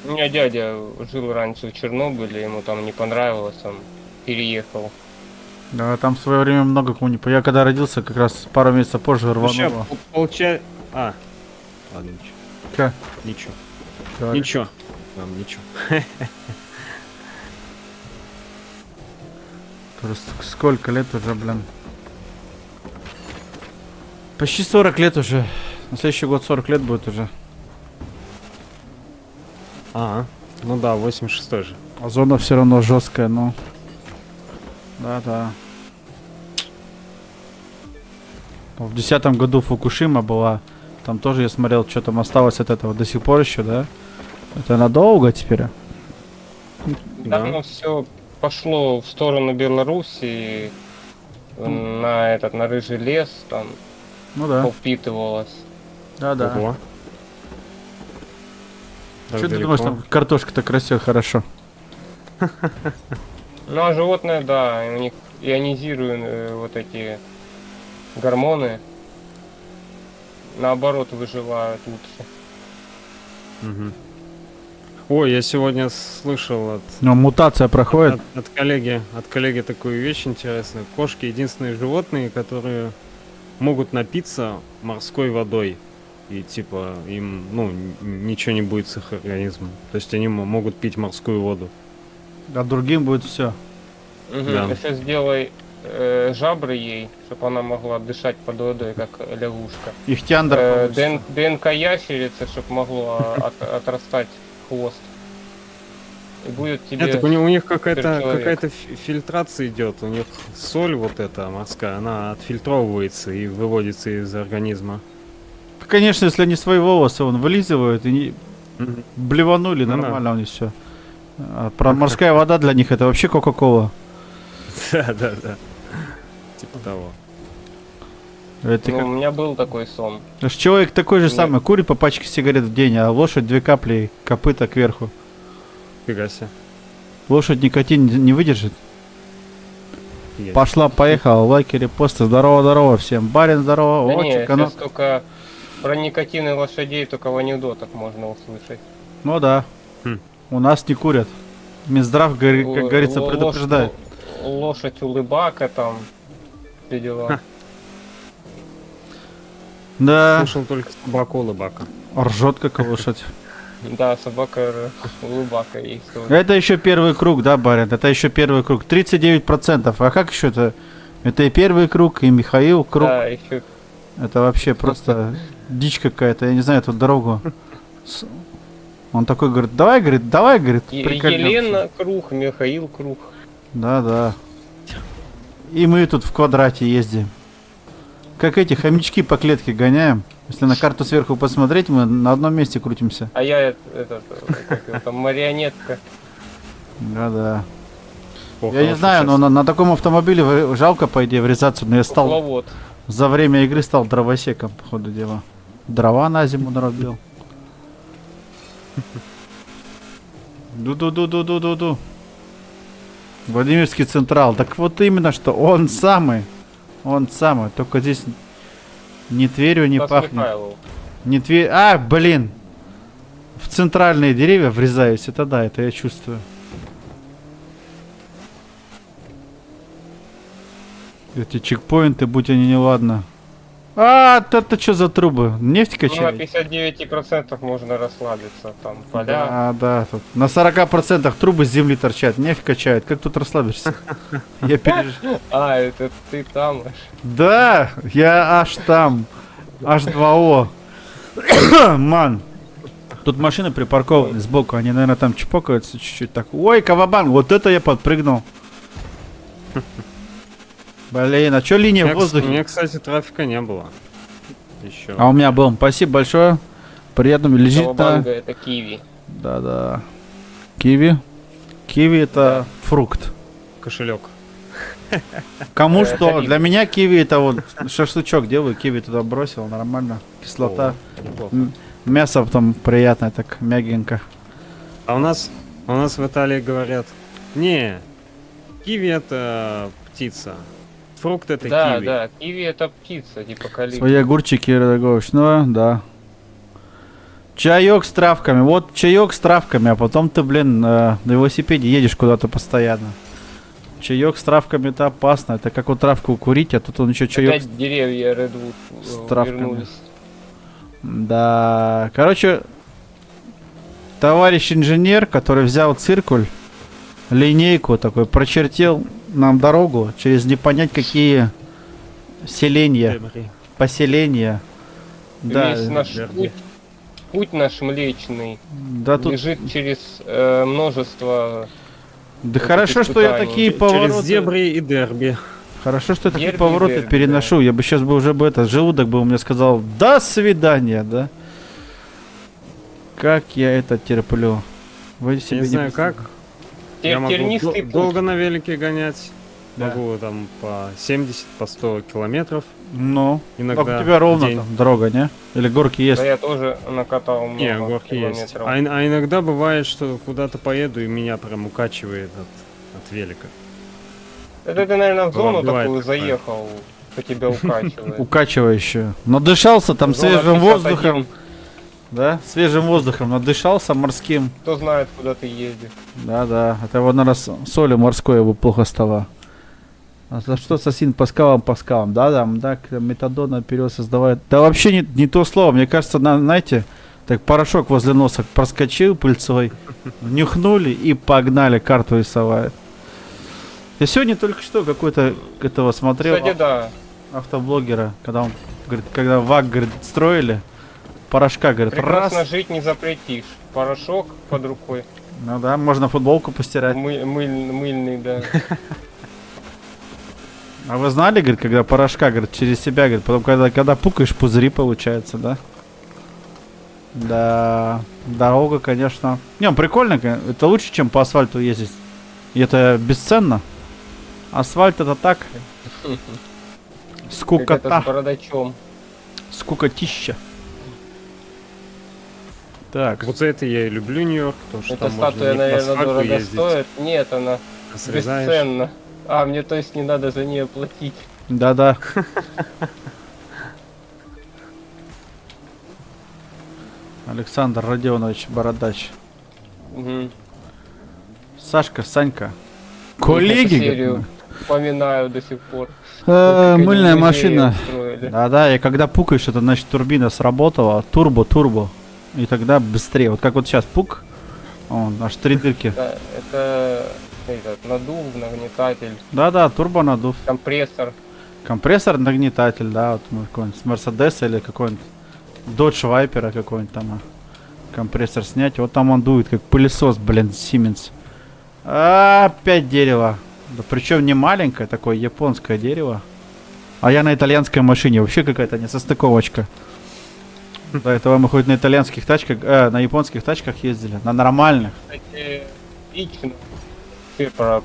У меня дядя жил раньше в Чернобыле, ему там не понравилось, он переехал.
Да, там в свое время много кому не... Я когда родился, как раз пару месяцев позже рвануло.
Получается... А, ладно, ничего.
Ка?
Ничего.
Так.
Ничего. Вам ничего.
Просто сколько лет уже, блин. Почти 40 лет уже. На следующий год 40 лет будет уже.
А, ну да, 86-й же.
А зона все равно жесткая, но... Да-да. В 2010 году Фукушима была. Там тоже я смотрел, что там осталось от этого до сих пор еще, да? Это надолго теперь?
Да.
Там все пошло в сторону Беларуси, на рыжий лес, там
Ну да.
впитывалось.
Да-да.
Ого. Так
Что ты
далеко.
думаешь, там картошка-то растет хорошо?
Ну а животные, да, у них ионизируют вот эти гормоны, наоборот, выживают лучше.
Мгм. Ой, я сегодня слышал
Ну, мутация проходит.
от коллеги такую вещь интересную. Кошки единственные животные, которые могут напиться морской водой. И типа им, ну, ничего не будет с их организмом. То есть они могут пить морскую воду.
А другим будет все.
Да.
Еще сделай жабры ей, чтобы она могла дышать под водой, как лягушка.
Ихтиандр получится.
ДНК ящерицы, чтобы могло отрастать хвост. И будет тебе...
Нет, так у них
суперчеловек.
какая-то фильтрация идет. У них соль вот эта морская, она отфильтровывается и выводится из организма.
Конечно, если они свои волосы вон вылизывают и не
Мгм.
блеванули,
Ну да.
нормально у них все. Про морская вода для них это вообще Кока-Кола.
Да. Типа того.
Это
Ну,
как...
у меня был такой сон.
Человек такой же
Нет.
самый, курит по пачке сигарет в день, а лошадь 2 капли копыта кверху.
Фига себе.
Лошадь никотин не выдержит.
Есть.
Пошла, поехала, лайки, репосты, здорово всем. Барин, здорово,
Да не,
отчик, оно...
сейчас только про никотин и лошадей только в анекдотах можно услышать.
Ну да,
Хм.
у нас не курят. Минздрав, как говорится,
Л-
предупреждает.
Лошадь улыбака там, все дела.
Ха.
Да,
Слышал только собаку лыбака.
ржет как лошадь.
Да, собака улыбака есть тоже.
Это еще первый круг, да, барин? Это еще первый круг. 39%. А как еще это? Это и первый круг, и Михаил круг.
Да, еще
Это вообще просто дичь какая-то. Я не знаю эту дорогу. Он такой говорит, давай, говорит, прикольнёмся».
Елена круг, Михаил круг.
Да. И мы тут в квадрате ездим. Как эти хомячки по клетке гоняем. Если на карту сверху посмотреть, мы на одном месте крутимся.
А я как его там, марионетка.
Да.
О,
Я не
хорошо,
знаю,
щас.
но на таком автомобиле жалко, по идее, врезаться. Но я стал
Кукловод.
за время игры стал дровосеком, по ходу дела. Дрова на зиму нарубил. Ду-ду-ду-ду-ду-ду-ду. Владимирский Централ. Так вот именно что, он самый. Он самый. Только здесь ни Тверью не
Стас
пахнет.
Михайлов.
Не Тверь. А, блин. В центральные деревья врезаюсь. Это да, это я чувствую. Эти чекпоинты, будь они неладно. А, это что за трубы? Нефть
Ну, на
качали?
59% можно расслабиться. Там поля.
Да. Тут на 40% трубы с земли торчат. Нефть качают. Как тут расслабишься? Я
А, это ты там аж.
Да, я аж там. H2O. Ман. Тут машины припаркованы сбоку. Они, наверное, там чпокаются чуть-чуть так. Ой, кавабан, вот это я подпрыгнул. Блин, а чё линия в
У меня,
воздухе?
кстати, трафика не было. Еще.
А у меня был. Спасибо большое. Приятно. Лежит на...
Кавабанга это киви.
Да. Киви. Киви это фрукт.
Кошелек.
Кому
Это
что?
рис.
Для меня киви это вот шашлычок делаю. Киви туда бросил. Нормально. Кислота.
Неплохо.
Мясо потом приятное, так мягенько.
А у нас в Италии говорят, не, киви это птица, фрукт это
Да,
киви.
да, киви это птица, типа калибри.
Свои огурчики овощные, да. Чаек с травками. Вот чаек с травками, а потом ты, блин, на велосипеде едешь куда-то постоянно. Чаек с травками это опасно. Это как вот травку курить, а тут он еще чаек.
Опять деревья Redwood
с травками.
вернулись.
Да. Короче, товарищ инженер, который взял циркуль, линейку такой, прочертил нам дорогу через не понять какие селения, поселения. Да,
Весь наш
Верби.
путь наш млечный
да тут,
лежит через множество.
да
это
хорошо, что я
испытание.
такие
Через
повороты,
зебры и дерби.
хорошо, что я такие
Дерби,
повороты
дерби,
переношу. Я бы сейчас бы уже бы это желудок бы у меня сказал до свидания, да? Как я это терплю? Вы себе
Я не знаю
представляете.
как. Я могу
Тернистый путь.
долго на велике гонять.
Да.
Могу там по 70, по 100 километров.
Ну,
Иногда
так у тебя
в
ровно
день.
там дорога, не? Или горки есть?
Да я тоже накатал много
Не, горки есть.
километров.
А иногда бывает, что куда-то поеду и меня прям укачивает от велика.
Это ты, наверное, в зону
Бывает
такую
такое.
заехал, по тебя укачивает.
Укачивающую. Надышался там
Зона
свежим
51.
воздухом. Да, свежим воздухом надышался морским.
Кто знает, куда ты ездишь.
Да. Это вот, наверное, соли морской его плохо стало. А за что ассасин по скалам? Да, метадон наперед создавает. Да вообще не то слово. Мне кажется, знаете, так порошок возле носа проскочил пыльцой, нюхнули и погнали, карту рисовать. Я сегодня только что какой-то этого смотрел
Кстати, да.
автоблогера, когда он говорит, когда ВАГ, говорит, строили, порошка, говорит,
Прекрасно
раз,
жить не запретишь. Порошок под рукой.
Ну да, можно футболку постирать.
Мыльный, да.
А вы знали, говорит, когда порошка, говорит, через себя, говорит, потом когда пукаешь, пузыри получается, да? Да, дорога, конечно. Не, прикольно, это лучше, чем по асфальту ездить. И это бесценно. Асфальт это так.
Как это с
Скукота.
бородачом.
Скукотища. Так,
Вот за это я и люблю Нью-Йорк, потому что
Эта
там можно
статуя,
не по
наверное,
асфальту
дорого
ездить,
стоит. Нет, она
а срезаешь.
бесценна. А, мне то есть не надо за нее платить.
да-да. Александр Родионович Бородач.
Мгм.
Сашка, Санька. Коллеги.
Серию
говорит.
вспоминаю до сих пор.
Э,
Как они
Мыльная
музеи
машина.
устроили.
Да-да, и когда пукаешь, это значит турбина сработала. Турбо. И тогда быстрее. Вот как вот сейчас пук. Он, аж 3 дырки.
Да, это этот, надув, нагнетатель,
Да-да, турбо надув.
компрессор.
Компрессор, нагнетатель, да, вот какой-нибудь с Мерседеса или какой-нибудь Dodge Viper какой-нибудь там. Компрессор снять. Вот там он дует, как пылесос, блин, Siemens. Опять дерево. Да причем не маленькое, такое японское дерево. А я на итальянской машине. Вообще какая-то несостыковочка. До этого мы хоть на итальянских тачках, на японских тачках ездили. На нормальных.
Кстати, лично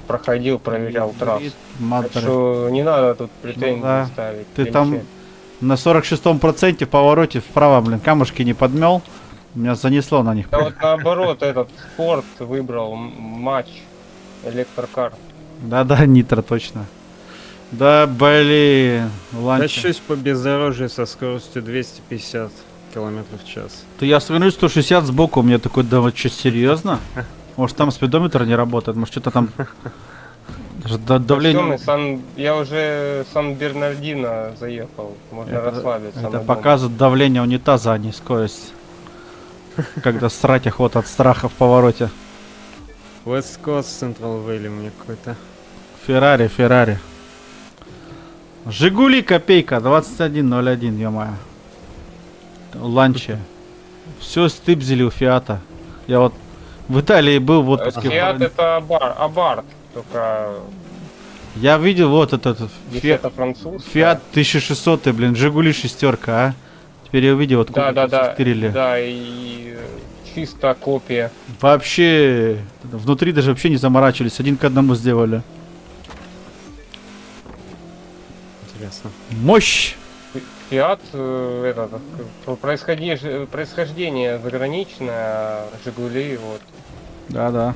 проходил, проверял трассу. Так
Мадре.
что не надо тут претензий
Ну да.
ставить.
Ты
Клинче.
там на 46-м проценте в повороте вправо, блин, камушки не подмел. Меня занесло на них.
Да вот наоборот, этот спорт выбрал матч электрокар.
Да-да, нитро точно. Да, блин, ланча.
Тащусь по бездорожью со скоростью 250 километров в час.
То я смотрю 160 сбоку, у меня такой, да вот что, серьезно? Может там спидометр не работает, может что-то там... Даже давление...
Я уже Сан-Бернардино заехал. Можно расслабиться.
Это
на дом.
показывает давление унитаза, а не скорость. Когда срать охота от страха в повороте.
West Coast Central Valley у меня какой-то.
Феррари. Жигули копейка, 2101, ё-моё. Ланче. Все стыбзили у Фиата. Я вот в Италии был в отпуске.
Фиат это Абарт, только
Я видел вот этот
если это француз.
Фиат 1600, блин, Жигули шестерка, а? Теперь я увидел, вот
Да,
стырили.
да, и чисто копия.
Вообще, внутри даже вообще не заморачивались, один к одному сделали.
Интересно.
Мощь!
Фиат, происхождение заграничное, а Жигули, вот.
Да-да.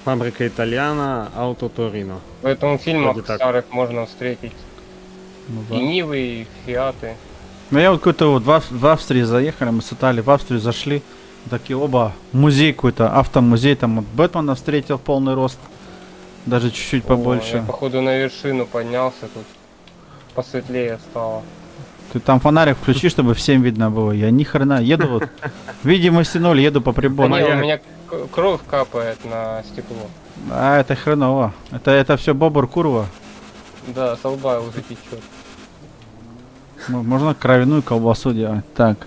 Фабрика Итальяна, Ауто Торино.
Поэтому в фильмах
Вроде так.
старых можно встретить
Ну,
и Нивы, и Фиаты.
Ну я вот какой-то вот в Австрии заехали, мы с Италии в Австрию зашли. Такие оба, музей какой-то, автомузей, там вот Бэтмена встретил в полный рост. Даже чуть-чуть
О,
побольше.
я, походу, на вершину поднялся, тут посветлее стало.
Ты там фонарик включи, чтобы всем видно было. Я ни хрена еду вот. Видимости 0, еду по
Да
прибору.
не, у
Маяк.
меня кровь капает на стекло.
А, это хреново. Это все бобр курва.
Да, со лба уже течет.
Можно кровяную колбасу делать. Так.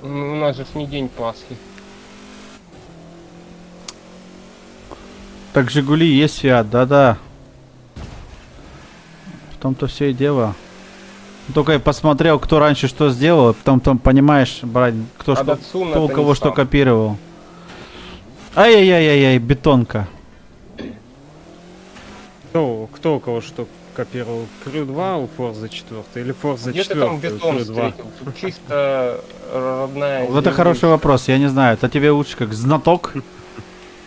Ну, у нас же ж не день Пасхи.
Так, Жигули есть Фиат, да-да. В том-то все и дело. Только я посмотрел, кто раньше что сделал, потом там понимаешь, брать, кто что,
Датсун
кто у
это
кого
не
что
сам.
копировал. Ай-яй-яй-яй, бетонка.
Кто у кого что копировал? Крю 2 у Forza 4 или Forza
Где
4
ты там
у
бетон
Crew 2?
встретил? Тут чисто родная
Вот это
земля.
хороший вопрос, я не знаю. Это тебе лучше как знаток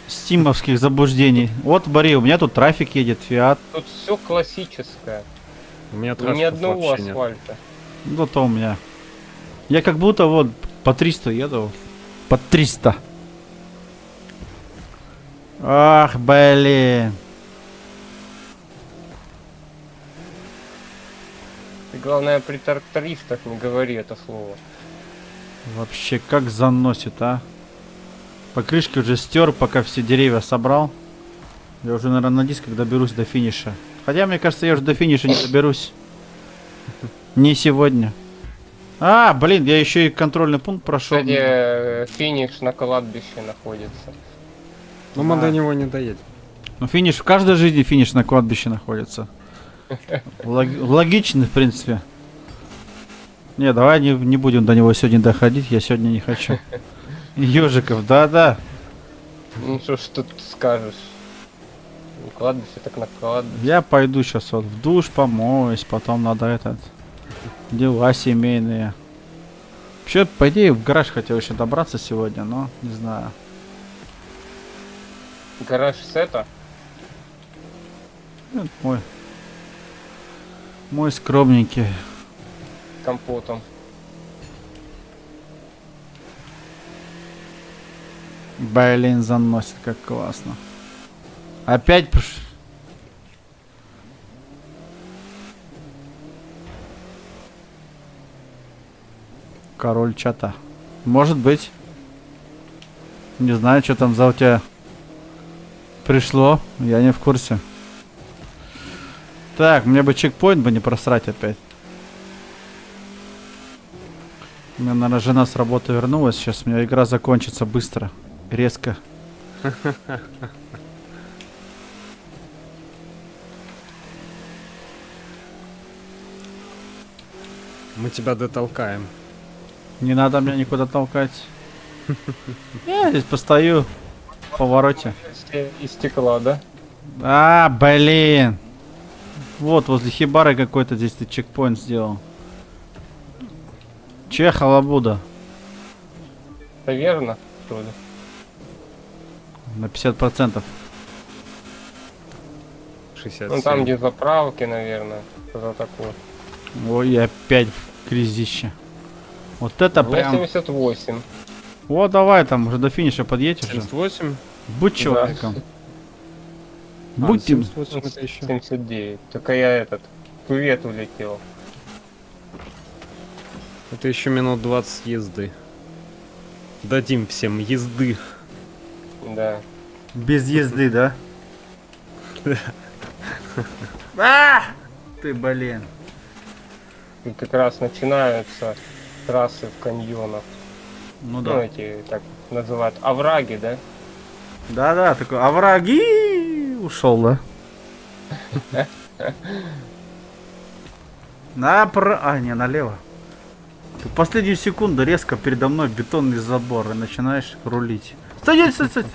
стимовских заблуждений. Вот, Бори, у меня тут трафик едет, Фиат.
Тут все классическое.
У меня
Ни
трафиков
одного
вообще нет.
асфальта.
Зато у меня. Я как будто вот по 300 еду. По 300. Ах, блин.
Ты, главное, при трактористах не говори это слово.
Вообще, как заносит, а? Покрышки уже стер, пока все деревья собрал. Я уже, наверное, на дисках доберусь до финиша. Хотя, мне кажется, я уже до финиша не доберусь. Не сегодня. А, блин, я еще и контрольный пункт прошел.
Кстати, финиш на кладбище находится.
Но мы
Да.
до него не доедем.
Ну, финиш, в каждой жизни финиш на кладбище находится. Логично, в принципе. Не, давай не будем до него сегодня доходить, я сегодня не хочу. Ежиков, да-да.
Ну что ж тут скажешь? Не кладбище, так на кладбище.
Я пойду сейчас вот в душ помоюсь, потом надо дела семейные. Вообще, по идее, в гараж хотел еще добраться сегодня, но не знаю.
Гараж сета?
Ну, мой скромненький.
С компотом.
Блин, заносит, как классно. Опять король чата. Может быть. Не знаю, что там за у тебя пришло. Я не в курсе. Так, мне бы чекпоинт бы не просрать опять. У меня, наверное, жена с работы вернулась. Сейчас у меня игра закончится быстро. Резко.
Мы тебя дотолкаем.
Не надо меня никуда толкать. Я здесь постою в повороте.
Из стекла, да?
А, блин. Вот, возле хибары какой-то здесь ты чекпоинт сделал. Чехалабуда.
Это верно, что ли?
На 50%.
67.
Ну там, где заправки, наверное. Что-то такое.
Ой, опять в кризище. Вот это прям...
88.
Вот, давай там, уже до финиша подъедешь же.
78?
Будь человеком. Будь им.
78 это еще.
79. Только я этот, в кювет улетел.
Это еще минут 20 езды. Дадим всем езды.
Да.
Без езды, да? А! Ты, блин.
И как раз начинаются трассы в каньонах.
Ну
Ну,
да.
эти так называют овраги, да?
Да-да, такой овраги ушел, да? А, не, налево. Ты в последнюю секунду резко передо мной бетонный забор и начинаешь рулить. Стой, стой, стой!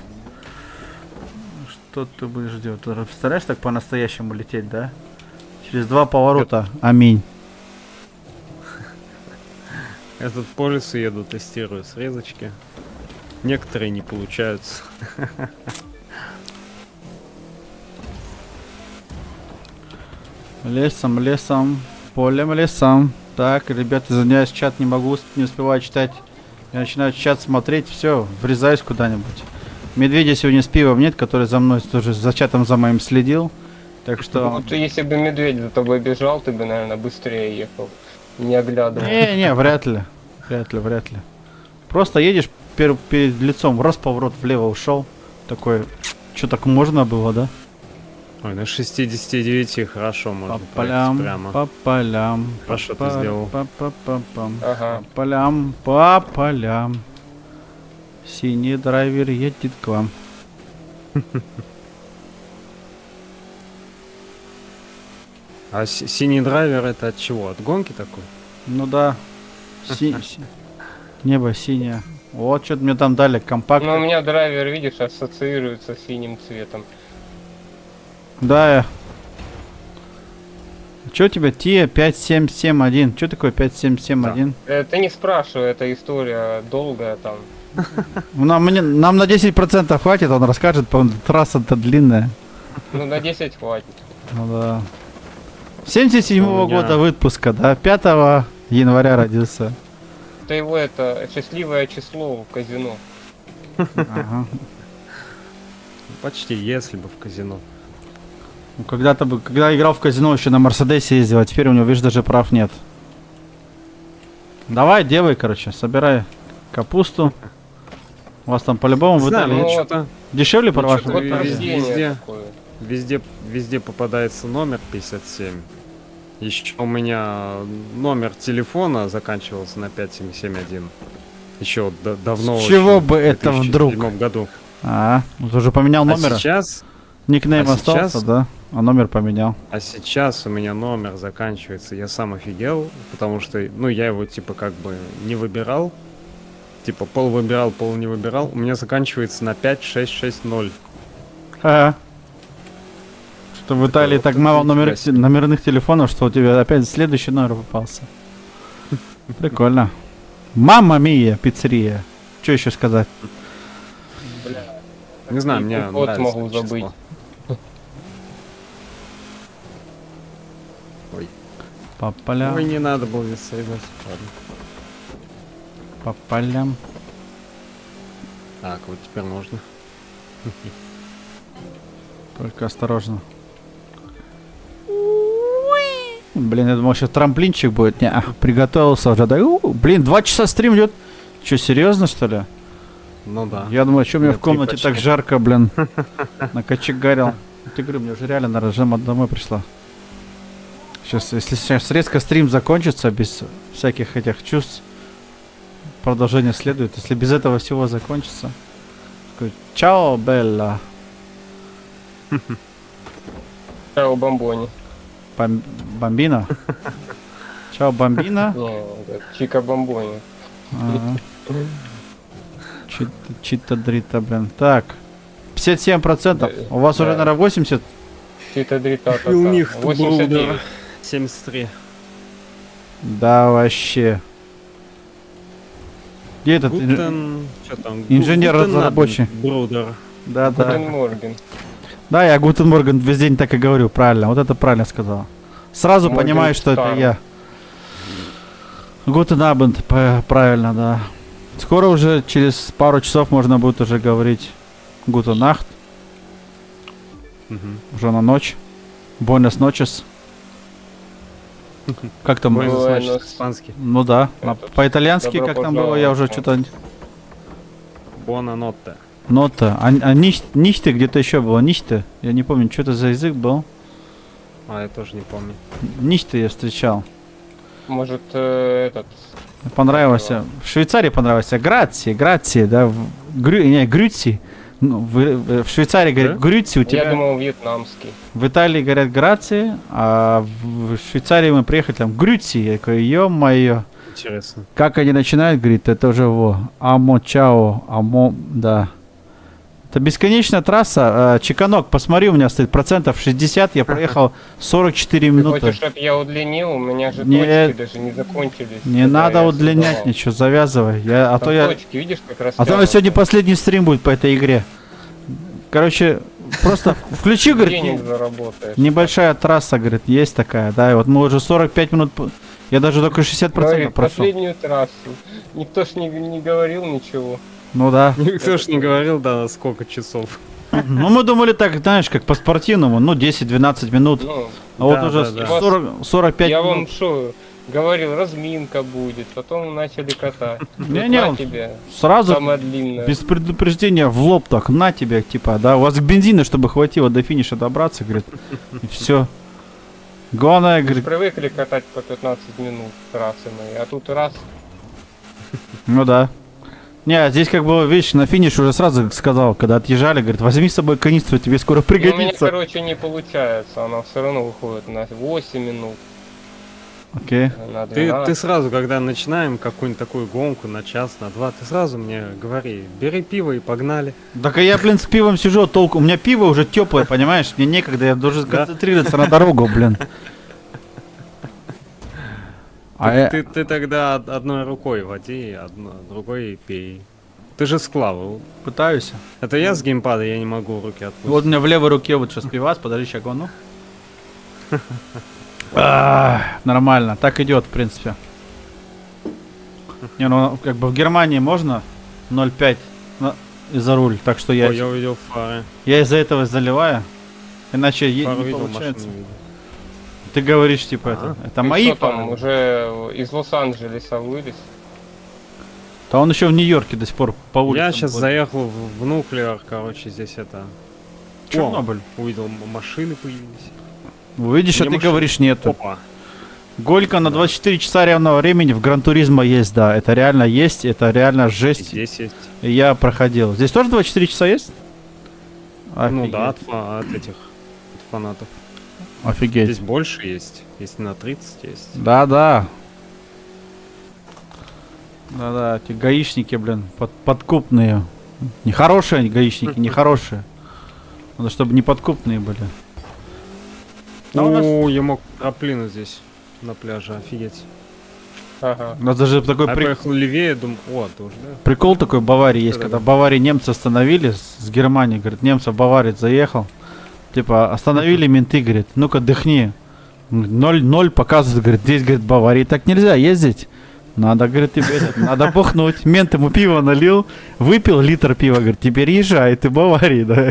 Что ты будешь делать? Ты представляешь, так по-настоящему лететь, да? Через 2 поворота. Аминь.
Я тут по лесу еду, тестирую срезочки. Некоторые не получаются.
Лесом, лесом, полем, лесом. Так, ребят, извиняюсь, чат не могу, не успеваю читать. Я начинаю чат смотреть, все, врезаюсь куда-нибудь. Медведя сегодня с пивом нет, который за мной тоже, за чатом за моим следил. Так что...
Вот если бы медведь за тобой бежал, ты бы, наверное, быстрее ехал. Не оглядывал.
Не, вряд ли. Вряд ли. Просто едешь перед лицом, раз поворот влево ушел. Такой, что так можно было, да?
Ой, на 69 хорошо можно
По
проехать
полям,
прямо.
по полям.
Хорошо ты сделал.
Па-па-па-пам.
Ага.
По полям. Синий драйвер едет к вам.
А синий драйвер это от чего? От гонки такой?
Ну да. Небо синее. Вот что-то мне там дали компакт.
Ну, у меня драйвер, видишь, ассоциируется с синим цветом.
Да, я. Что у тебя? Тия 5771. Что такое 5771?
Ты не спрашивай, эта история долгая там.
Нам на 10% хватит, он расскажет, по трасса-то длинная.
Ну, на 10 хватит.
Ну да. 77-го
У меня-
года выпуска, да? 5 января родился.
Это его это счастливое число в казино.
Ага.
Почти, если бы в казино.
Ну, когда играл в казино, еще на Мерседесе ездил, а теперь у него, видишь, даже прав нет. Давай, делай, короче, собирай капусту. У вас там по-любому в
Знаю,
Италии
ну,
что-то
дешевле,
ну,
по-вашему?
что-то
Вот
везде.
рождение такое.
везде попадается номер 57. Еще у меня номер телефона заканчивался на 5771. Еще вот давно.
С чего
очень,
бы это
в
вдруг?
2007 году.
Вот уже поменял
А
номер.
сейчас,
Никнейм
а
остался,
сейчас-
да? А номер поменял.
а сейчас у меня номер заканчивается. Я сам офигел, потому что, ну, я его типа как бы не выбирал. Типа пол выбирал, пол не выбирал. У меня заканчивается на 5660.
Ага. Что в Италии
вот
так
это
мало
нифига себе.
номерных телефонов, что у тебя опять следующий номер попался. Прикольно. Мамма мия, пиццерия. Что еще сказать?
Бля.
Не знаю,
И
мне
код
нравится
могу
это число.
забыть.
Ой.
По полям,
Ой, не надо было здесь соединять. Ладно.
по полям.
Так, вот теперь можно.
Только осторожно. Блин, я думал, сейчас трамплинчик будет. Не, приготовился уже. Да, блин, 2 часа стрим идет. Че, серьезно, что ли?
Ну да.
Я думаю, что у меня в
Нет, три
комнате
почти.
так жарко, блин. Накочегарил. Ты говорю, мне уже реально на Жема домой пришла. Сейчас, если сейчас резко стрим закончится, без всяких этих чувств, продолжение следует. Если без этого всего закончится. Такой, чао, Белла.
Чао, бомбони.
Бомбина. Чао, бомбина.
Не, это Чика бомбони.
Ага. Чита дрита, блин. Так. 57%. У вас уже,
Да.
наверное, 80.
Чита дрита.
И у них
89.
73.
Да, вообще. Где этот?
Гутен... Что там?
инженер
Гутен
рабочий.
Абенд, Брудер.
Да, да.
Гутен Морген.
Да, я Гутен Морген весь день так и говорю, правильно. Вот это правильно сказал. Сразу
Морген
понимаю, что это
Стар.
я. Гутен Абенд, правильно, да. Скоро уже, через пару часов можно будет уже говорить Гутен Нахт,
Мгм.
уже на ночь. Buenas noches. Как там?
Buenos
Buenos.
значит испанский.
Ну да,
Этот,
по-итальянски
добро
как там было, я уже
пожаловать.
что-то...
Буонанотте.
Нота. А нихты где-то еще было, нихты. Я не помню, что это за язык был.
А, я тоже не помню.
Нихты я встречал.
Может, этот...
Понравился. В Швейцарии понравился. Грации, да. Грюци. Ну, в Швейцарии говорят
Да?
грюци, у тебя...
Я думал, вьетнамский.
В Италии говорят грации, а в Швейцарии мы приехали, там грюци. Я такой, ё-моё.
Интересно.
Как они начинают говорить, это уже во. Амо, чао, амо, да. Это бесконечная трасса. Чеканок, посмотри, у меня стоит процентов 60, я проехал 44
Ты
минуты.
хочешь, чтобы я удлинил? У меня же
Не,
точки даже не закончились.
Не
когда
надо
я
удлинять
создавал.
ничего, завязывай. А то
Там
я...
точки, видишь, как раз.
А то у нас сегодня последний стрим будет по этой игре. Короче, просто включи, говорит,
денег заработаешь.
небольшая трасса, говорит, есть такая, да, и вот мы уже 45 минут, я даже только 60%
Говорит,
прошел.
последнюю трассу. Никто ж не говорил ничего.
Ну да.
Никто ж не говорил, да, на сколько часов.
Ну мы думали так, знаешь, как по спортивному, ну 10-12 минут.
Ну,
А вот
да,
уже
да,
да.
45
я вам
минут.
что, говорил, разминка будет, потом начали катать.
Не-не,
на
он
тебе,
сразу
самая длинная.
без предупреждения в лоб так, на тебе, типа, да, у вас бензина, чтобы хватило до финиша добраться, говорит, и все. Главное,
Мы ж
говорит,
привыкли катать по 15 минут трассами, а тут раз.
ну да. Не, здесь как бы, видишь, на финиш уже сразу сказал, когда отъезжали, говорит, возьми с собой канистру, тебе скоро
Ну, у меня,
пригодится.
короче, не получается, она все равно выходит на 8 минут.
Окей.
На
Ты
12.
сразу, когда начинаем какую-нибудь такую гонку на час, на два, ты сразу мне говори, бери пиво и погнали.
Так а я, блин, с пивом сижу, а толку. У меня пиво уже теплое, понимаешь? Мне некогда, я должен
Да.
концентрироваться на дорогу, блин. А я-
Ты тогда одной рукой води, другой пей. Ты же склавил.
пытаюсь.
Это я с геймпада, я не могу руки отпустить.
Вот у меня в левой руке вот сейчас пивас, подожди, сейчас гону. Нормально, так идет, в принципе. Не, ну как бы в Германии можно 0,5 и за руль, так что я,
Ой, я увидел фары.
я из-за этого заливаю. Иначе
Фары
не
видел, машины
получается.
не видел.
Ты говоришь, типа, это
Ты
мои
что там,
фары.
уже из Лос-Анджелеса вылез?
Да он еще в Нью-Йорке до сих пор по улицам.
Я сейчас
ходит.
заехал в Нуклеар, короче, здесь это...
Чернобыль.
Увидел, машины появились.
Видишь, а
Где
ты
машина?
говоришь нету.
Опа.
Голька на 24 часа реального времени в Гран Туризмо есть, да. Это реально есть, это реально
И
жесть.
здесь есть.
И я проходил. Здесь тоже 24 часа есть?
Ну да,
Офигеть.
от этих от фанатов.
Офигеть.
Здесь больше есть. Есть на 30 есть.
Да-да. Да-да, эти гаишники, блин, подкупные. Нехорошие они, гаишники, нехорошие. Надо, чтобы не подкупные были. А у нас-
О, я мог трамплину здесь на пляже, офигеть.
Ага.
У нас даже такой
А я поехал левее, думаю, о, тоже, да?
прикол такой в Баварии есть,
Да-да-да.
когда в Баварии немцы остановили с Германии, говорит, немцев в Баварии заехал. Типа, остановили менты, говорит, ну-ка дыхни. 0-0 показывает, говорит, здесь, говорит, в Баварии так нельзя ездить. Надо, говорит, тебе, надо бухнуть. Мент ему пиво налил, выпил литр пива, говорит, теперь езжай, ты в Баварии, да.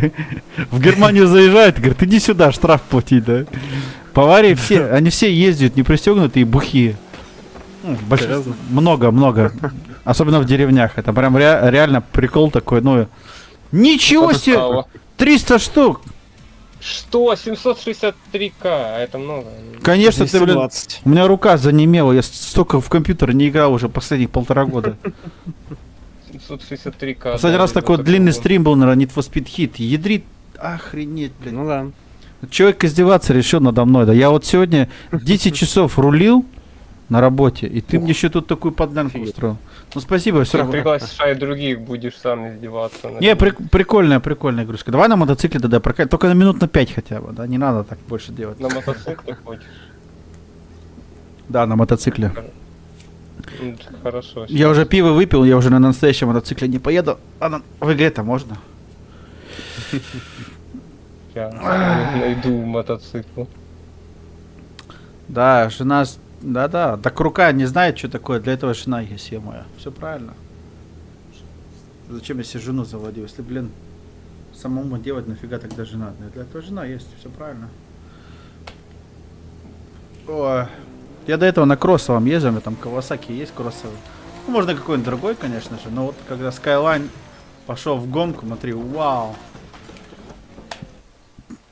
В Германию заезжает, говорит, иди сюда, штраф плати, да. В Баварии все, они все ездят не пристегнутые, бухие. Ну, большинство-
Серьезно?
много. Особенно в деревнях. Это прям реально прикол такой, ну... Ничего себе!
Стало.
300 штук!
Что? 763к, а это много.
Конечно, ты, блин,
220.
у меня рука занемела, я столько в компьютер не играл уже последних 1,5 года.
763к.
Последний
да,
раз
за
такой
такой
длинный
гон.
стрим был, наверное, Need for Speed Hit. Ядрит, охренеть, блин.
Ну да.
Человек издеваться решил надо мной, да. Я вот сегодня 10 часов рулил на работе, и ты мне еще тут такую подлянку
Офигеть.
устроил. Ну спасибо, все
Ты
равно.
приглашай других, будешь сам издеваться. над
Не,
ним.
прикольная игрушка. Давай на мотоцикле тогда прокатим. Только на минут на 5 хотя бы, да? Не надо так больше делать.
На мотоцикле хочешь?
Да, на мотоцикле.
Хорошо.
Я уже пиво выпил, я уже на настоящем мотоцикле не поеду. А в игре-то можно.
Я найду мотоцикл.
Да, жена... Да-да, так рука не знает, что такое. Для этого жена есть, я моя. Все правильно. Зачем я себе жену заводил? Если, блин, самому делать, нафига тогда жена? Для этого жена есть, все правильно. Ой. Я до этого на кроссовом ездил, у меня там Кавасаки есть кроссовый. Ну, можно какой-нибудь другой, конечно же, но вот когда Skyline пошел в гонку, смотри, вау.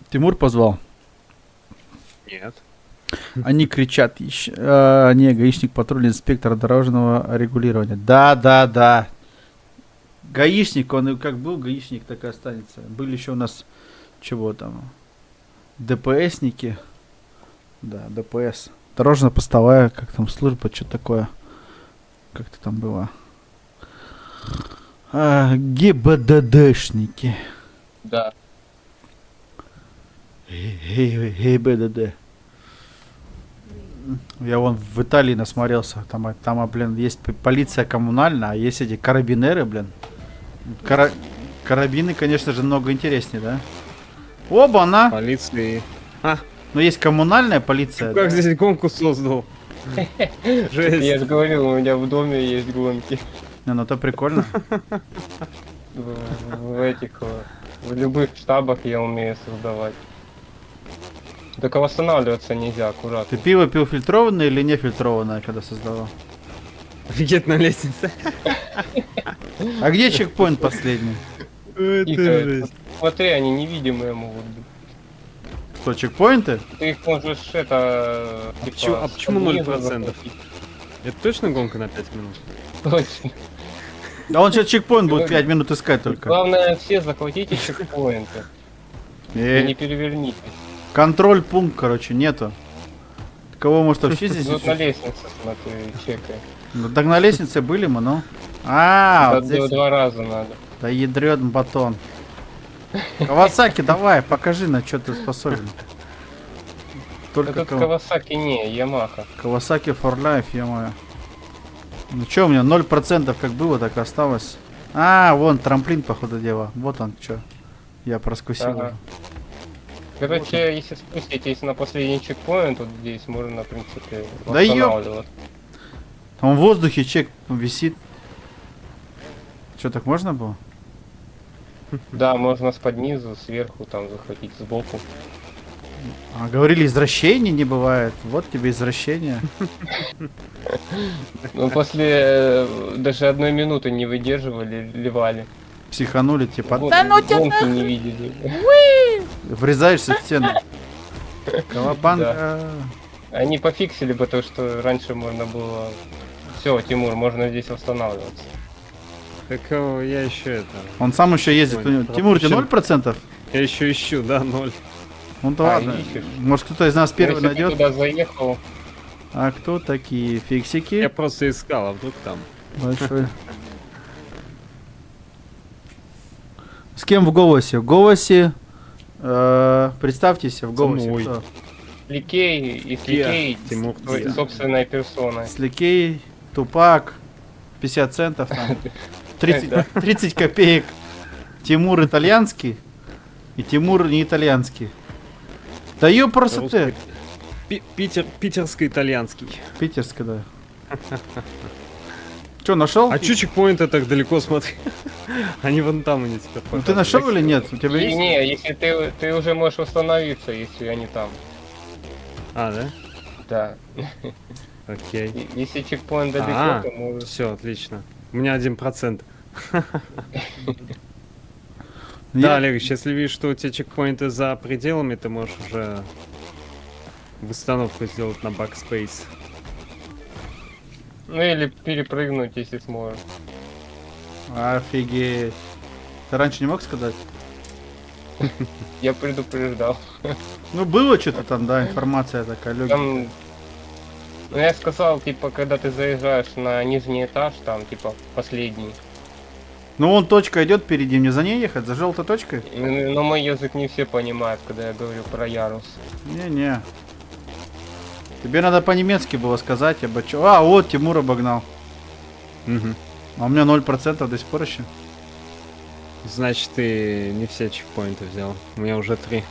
Тимур позвал.
Нет.
Они кричат, не, гаишник, патрульный инспектор дорожного регулирования. Да. Гаишник, он и как был гаишник, так и останется. Были еще у нас, чего там, ДПСники. Да, ДПС. Дорожно-постовая, как там, служба, что такое. Как-то там было. ГИБДДшники.
Да.
ГИБДД. Я вон в Италии насмотрелся. Там, блин, есть полиция коммунальная, а есть эти карабинеры, блин. Карабины, конечно же, много интереснее, да? Оба-на!
Полиции.
Но есть коммунальная полиция.
Как
да?
здесь гонку создал?
Я
Жесть.
же говорил, у меня в доме есть гонки.
Не, ну это прикольно.
В этих, в любых штабах я умею создавать. Только восстанавливаться нельзя,
Ты
аккуратно.
пиво пил фильтрованное или не фильтрованное, когда создавал?
Офигеть на лестнице.
А где чекпоинт последний?
Тихо, смотри, они невидимые могут быть.
Что, чекпоинты?
Ты их можешь это...
а почему
снизу
0%?
захватить.
Это точно гонка на 5 минут?
Точно.
А он сейчас чекпоинт будет 5 минут искать только.
Главное, все захватите чекпоинты. И не перевернитесь.
Контроль пункт, короче, нету. Кого может вообще здесь?
Тут на лестнице, смотри, чекай.
Ну так на лестнице были мы, ну. А, вот
Это
здесь.
2 раза надо.
Да ядрёт батон. Кавасаки, давай, покажи, на что ты способен. Только
Этот Кавасаки не, Ямаха.
Кавасаки for life, ё-моё. Ну чё у меня, 0% как было, так и осталось. А, вон, трамплин, походу дела. Вот он, чё. Я проскусил.
Ага. Короче, если спуститесь на последний чекпоинт, вот здесь можно, в принципе,
Да ёп.
восстанавливаться.
Там в воздухе чек висит. Что, так можно было?
Да, можно с-под низу, сверху, там, захватить сбоку.
А говорили, извращений не бывает. Вот тебе извращение.
Ну, после даже 1 минуты не выдерживали, ливали.
Психанули, типа,
Вот,
да ну тебя
гонки не видели.
врезаешься в стену. Колобанга.
Они пофиксили бы то, что раньше можно было... Все, Тимур, можно здесь восстанавливаться.
Так я еще это...
Он сам еще ездит.
Ой,
у него- Тимур, тебе
пропущен.
0%?
Я еще ищу, да, 0.
Ну да
А,
ладно.
ищешь.
Может кто-то из нас первый
Ну, если ты
найдет?
туда заехал,
А кто такие фиксики?
Я просто искал, а вдруг там.
Большой. С кем в голосе? В голосе... представьтесь, в голосе.
мной.
Кто?
Ликей и с Ликей
Тимур,
твоей
я.
собственной персоной.
Сликей, Тупак, 50 центов там. 30 копеек. Тимур итальянский и Тимур не итальянский. Да ее просто ты.
Русский- Питерско-итальянский.
Питерский, да. Че, нашел?
А чё чекпоинты так далеко, смотри? Они вон там они теперь
Ну, ты нашел или нет? У тебя
Не,
есть?
не, если ты уже можешь восстановиться, если они там.
А, да?
Да.
Окей.
Если чекпоинт далеко,
А,
то можешь...
все, отлично. У меня 1%.
Я-
Да, Олегович, если видишь, что у тебя чекпоинты за пределами, ты можешь уже восстановку сделать на backspace.
Ну или перепрыгнуть, если сможешь.
Офигеть. Ты раньше не мог сказать?
Я предупреждал.
Ну, было что-то там, да, информация такая, легкая.
Там... Ну я сказал, типа, когда ты заезжаешь на нижний этаж, там, типа, последний.
Ну, вон точка идет впереди, мне за ней ехать, за желтой точкой?
Но мой язык не все понимают, когда я говорю про ярус.
Не-не. Тебе надо по-немецки было сказать, я бы чё... А, вот, Тимур обогнал.
Мгм.
А у меня 0% до сих пор еще.
Значит, ты не все чекпоинты взял. У меня уже 3.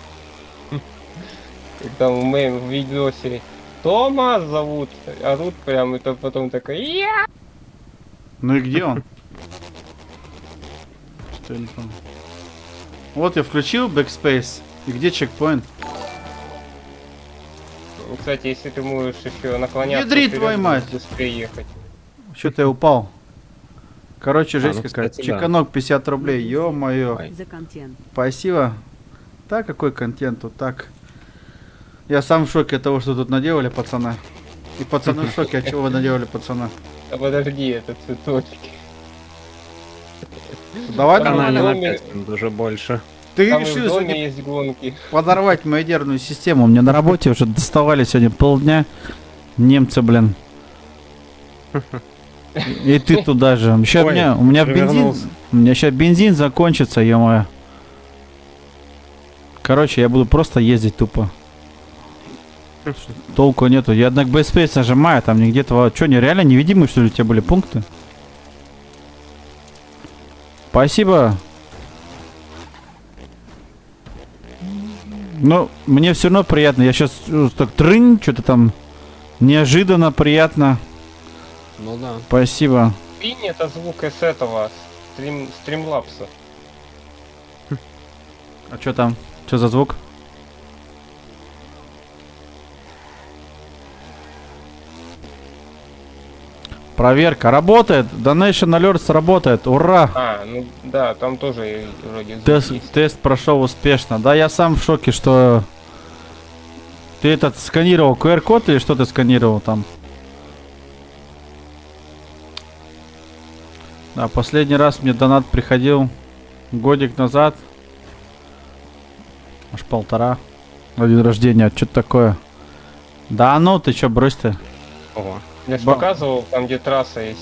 И там в моем видосе Тома зовут, орут прям, и то потом такой я.
Ну и где он? Что я не помню. Вот я включил Backspace. И где чекпоинт?
Кстати, если ты можешь еще наклоняться,
Ядри
вперед,
твою мать!
будешь быстрее ехать.
Что-то я упал. Короче, жесть
ну,
какая-то.
кстати, да.
Чеканок 50 рублей, ё-моё.
Ой.
За контент.
Спасибо. Так, какой контент тут так. Я сам в шоке от того, что тут наделали, пацаны. И пацаны в шоке, от чего вы наделали, пацаны.
Да подожди, это цветочки.
Давай
Там
Она не
нормально.
на
доме-
5 минут, уже больше.
Ты
Там и в
решил
доме
сегодня
есть гонки.
подорвать мою нервную систему. Мне на работе уже доставали сегодня полдня. Немцы, блин. И ты туда же. Еще
Ой,
у меня
уже
бензин.
вернулся.
У меня сейчас бензин закончится, ё-моё. Короче, я буду просто ездить тупо. Толку нету. Я однако BSpace нажимаю, там нигде твоего... Что, нереально невидимые, что ли, у тебя были пункты? Спасибо. Ну, мне все равно приятно. Я сейчас так трынь, что-то там неожиданно приятно.
Ну да.
Спасибо.
Пинь это звук из этого, стримлапса.
А что там? Что за звук? Проверка работает. Donation Alerts работает. Ура!
А, ну да, там тоже вроде звук
Тест,
есть.
тест прошел успешно. Да, я сам в шоке, что ты этот сканировал QR-код или что ты сканировал там? Да, последний раз мне донат приходил годик назад. Аж 1,5. На день рождения. Что-то такое. Да ну ты чё, брось ты.
Ого.
Я ж
Ба-
показывал, там где трасса есть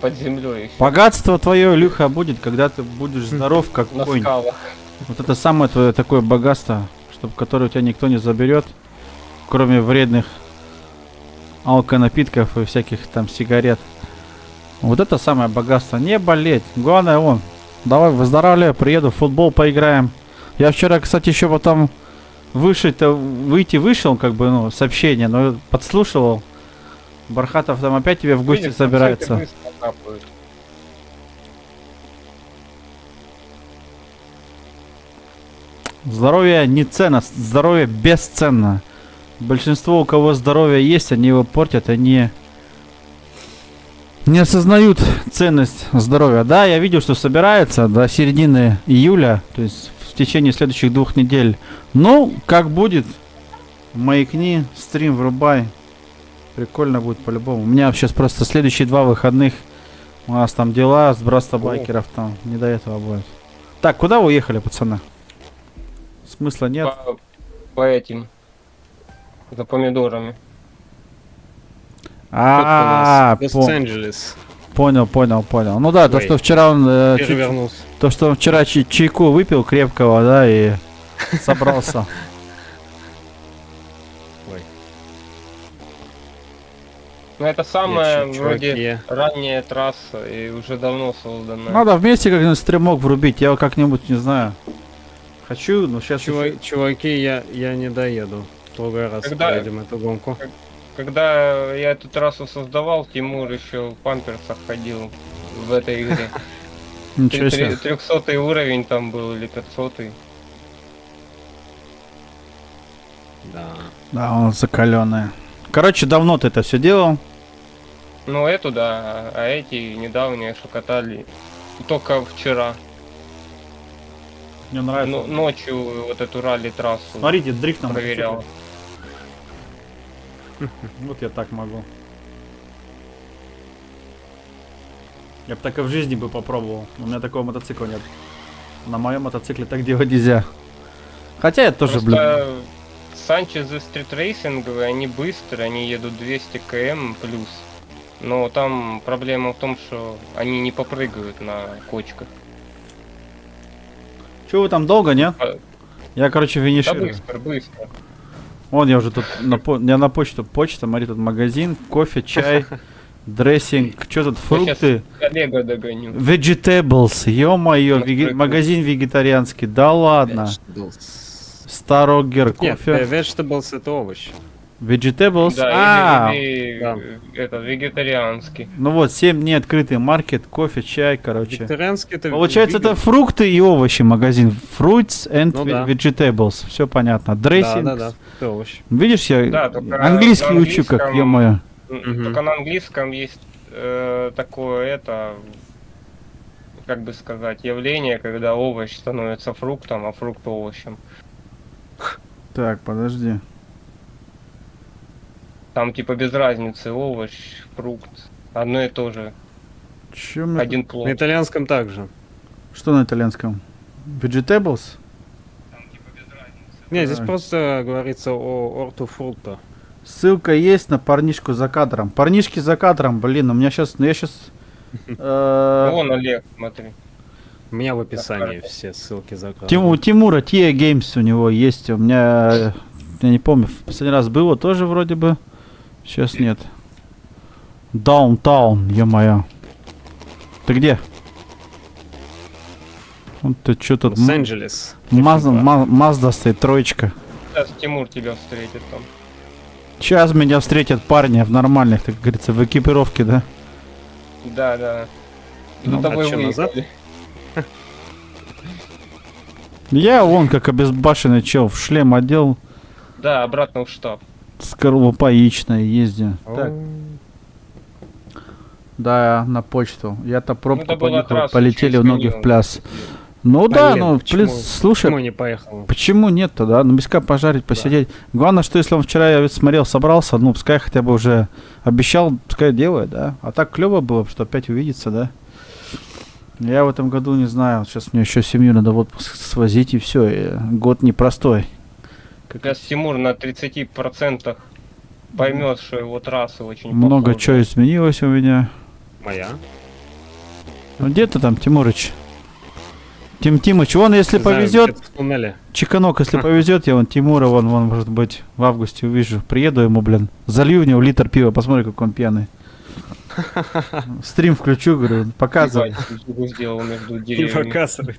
под землей еще.
Богатство твое, Илюха, будет, когда ты будешь здоров, как
На
конь.
скалах.
Вот это самое твое такое богатство, чтобы которое у тебя никто не заберет, кроме вредных алконапитков и всяких там сигарет. Вот это самое богатство. Не болеть. Главное, давай выздоравливай, приеду, в футбол поиграем. Я вчера, кстати, еще потом выйти вышел, как бы, ну, сообщение, но подслушивал. Бархатов там опять тебе в гости
Видишь,
собирается.
проценты быстро капают.
Здоровье не ценно, здоровье бесценно. Большинство, у кого здоровье есть, они его портят, они не осознают ценность здоровья. Да, я видел, что собирается до середины июля, то есть в течение следующих 2 недель. Ну, как будет, маякни, стрим врубай. Прикольно будет по-любому. У меня сейчас просто следующие 2 выходных. У нас там дела, сброс байкеров там. Не до этого будет. Так, куда вы уехали, пацаны? Смысла нет.
По этим. За помидорами.
А,
Лос-Анджелес
понял. Ну да, то,
Ой.
что вчера он
перевернулся.
то, что он вчера чайку выпил крепкого, да, и собрался.
Ой,
Ну это самая
я чё,
вроде
чуваки.
ранняя трасса и уже давно созданная.
Надо вместе как-нибудь стримок врубить. Я его как-нибудь, не знаю. Хочу, но сейчас...
Чуваки, я не доеду. В другой раз
Когда-
пройдем эту гонку.
Когда я эту трассу создавал, Тимур еще в памперсах ходил в этой игре.
Ничего себе.
300 уровень там был или 500.
Да.
Да, он закаленный. Короче, давно ты это все делал.
Ну эту да, а эти недавние, что катали только вчера.
Мне нравится.
Ну, ночью вот эту ралли-трассу
Смотрите, дрифт нам
проверял.
Вот я так могу. Я бы так и в жизни бы попробовал. У меня такого мотоцикла нет. На моем мотоцикле так делать нельзя. Хотя я тоже, блин.
Просто Санчезы стритрейсинговые, они быстрые, они едут 200 км плюс. Но там проблема в том, что они не попрыгают на кочках.
Че вы там долго, не?
А-
Я, короче,
Да
финиширую.
быстро.
Вон я уже тут я на почту. Почта, смотри, тут магазин, кофе, чай, дрессинг. Что тут, фрукты?
Олега догоню.
Vegetables, ё-моё,
Ну, прикольно.
магазин вегетарианский. Да ладно. Старогер,
Нет,
кофе.
vegetables это овощи.
Vegetables.
Да, или
Да.
этот вегетарианский.
Ну вот, 7 дней открытый маркет, кофе, чай, короче.
Вегетарианский это...
Получается,
веган.
это фрукты и овощи магазин. Fruits and
Ну да.
vegetables. Все понятно. Дрессинг.
Да, это овощи.
Видишь, я
Да, только
английский
на
учу, как
английском-
ё-моё.
Мгм.
Только на английском есть такое как бы сказать, явление, когда овощ становится фруктом, а фрукт овощем.
Так, подожди.
Там типа без разницы овощ, фрукт, одно и то же,
Чё мне
один
На
плод.
итальянском также.
тут- Что на итальянском? Vegetables?
Не, здесь
Так.
просто говорится о ортофрукто.
Ссылка есть на парнишку за кадром. Парнишки за кадром, блин, у меня сейчас... я сейчас...
Вон Олег, смотри.
У меня в описании
карте.
все ссылки закрыты.
У Тимура Tia Games у него есть. У меня... Я не помню, в последний раз было тоже вроде бы. Сейчас нет. Даунтаун, ё-моё. Ты где? Вот ты что тут?
Лос-Анджелес.
Мазда стоит, троечка.
Сейчас Тимур тебя встретит там.
Сейчас меня встретят парни в нормальных, так говорится, в экипировке, да?
Да.
Ну,
За тобой
а чё, назад?
выехали.
Я вон как обезбашенный чел, в шлем одел,
Да, обратно в штаб.
скорлупа яичная ездю. Так,
О,
да, на почту. Я-то пробку
это была
поехал,
трасса,
полетели
чё
в ноги в
изменил.
пляс. Ну да,
блин,
ну,
почему-
плюс, слушай,
Почему не поехал?
почему нет-то, да? Ну, беска пожарить, посидеть. Главное, что если он вчера, я ведь смотрел, собрался, ну, пускай хотя бы уже обещал, пускай делает, да? А так клево было, что опять увидеться, да? Я в этом году не знаю, сейчас мне еще семью надо в отпуск свозить, и все, и год непростой.
Сейчас Тимур на 30% поймет, что его трассы очень
Много
похожи.
чего изменилось у меня.
Моя?
Ну, где ты там, Тимурыч? Тимыч, вон, если
Не знаю,
повезет,
где-то в туннеле.
Чеканок, если повезет, я вон Тимура, вон, может быть, в августе увижу. Приеду ему, блин, залью в него литр пива, посмотрю, как он пьяный. Стрим включу, говорю, показывай.
Ебать, дугу сделал между
Не
деревьями.
показывай.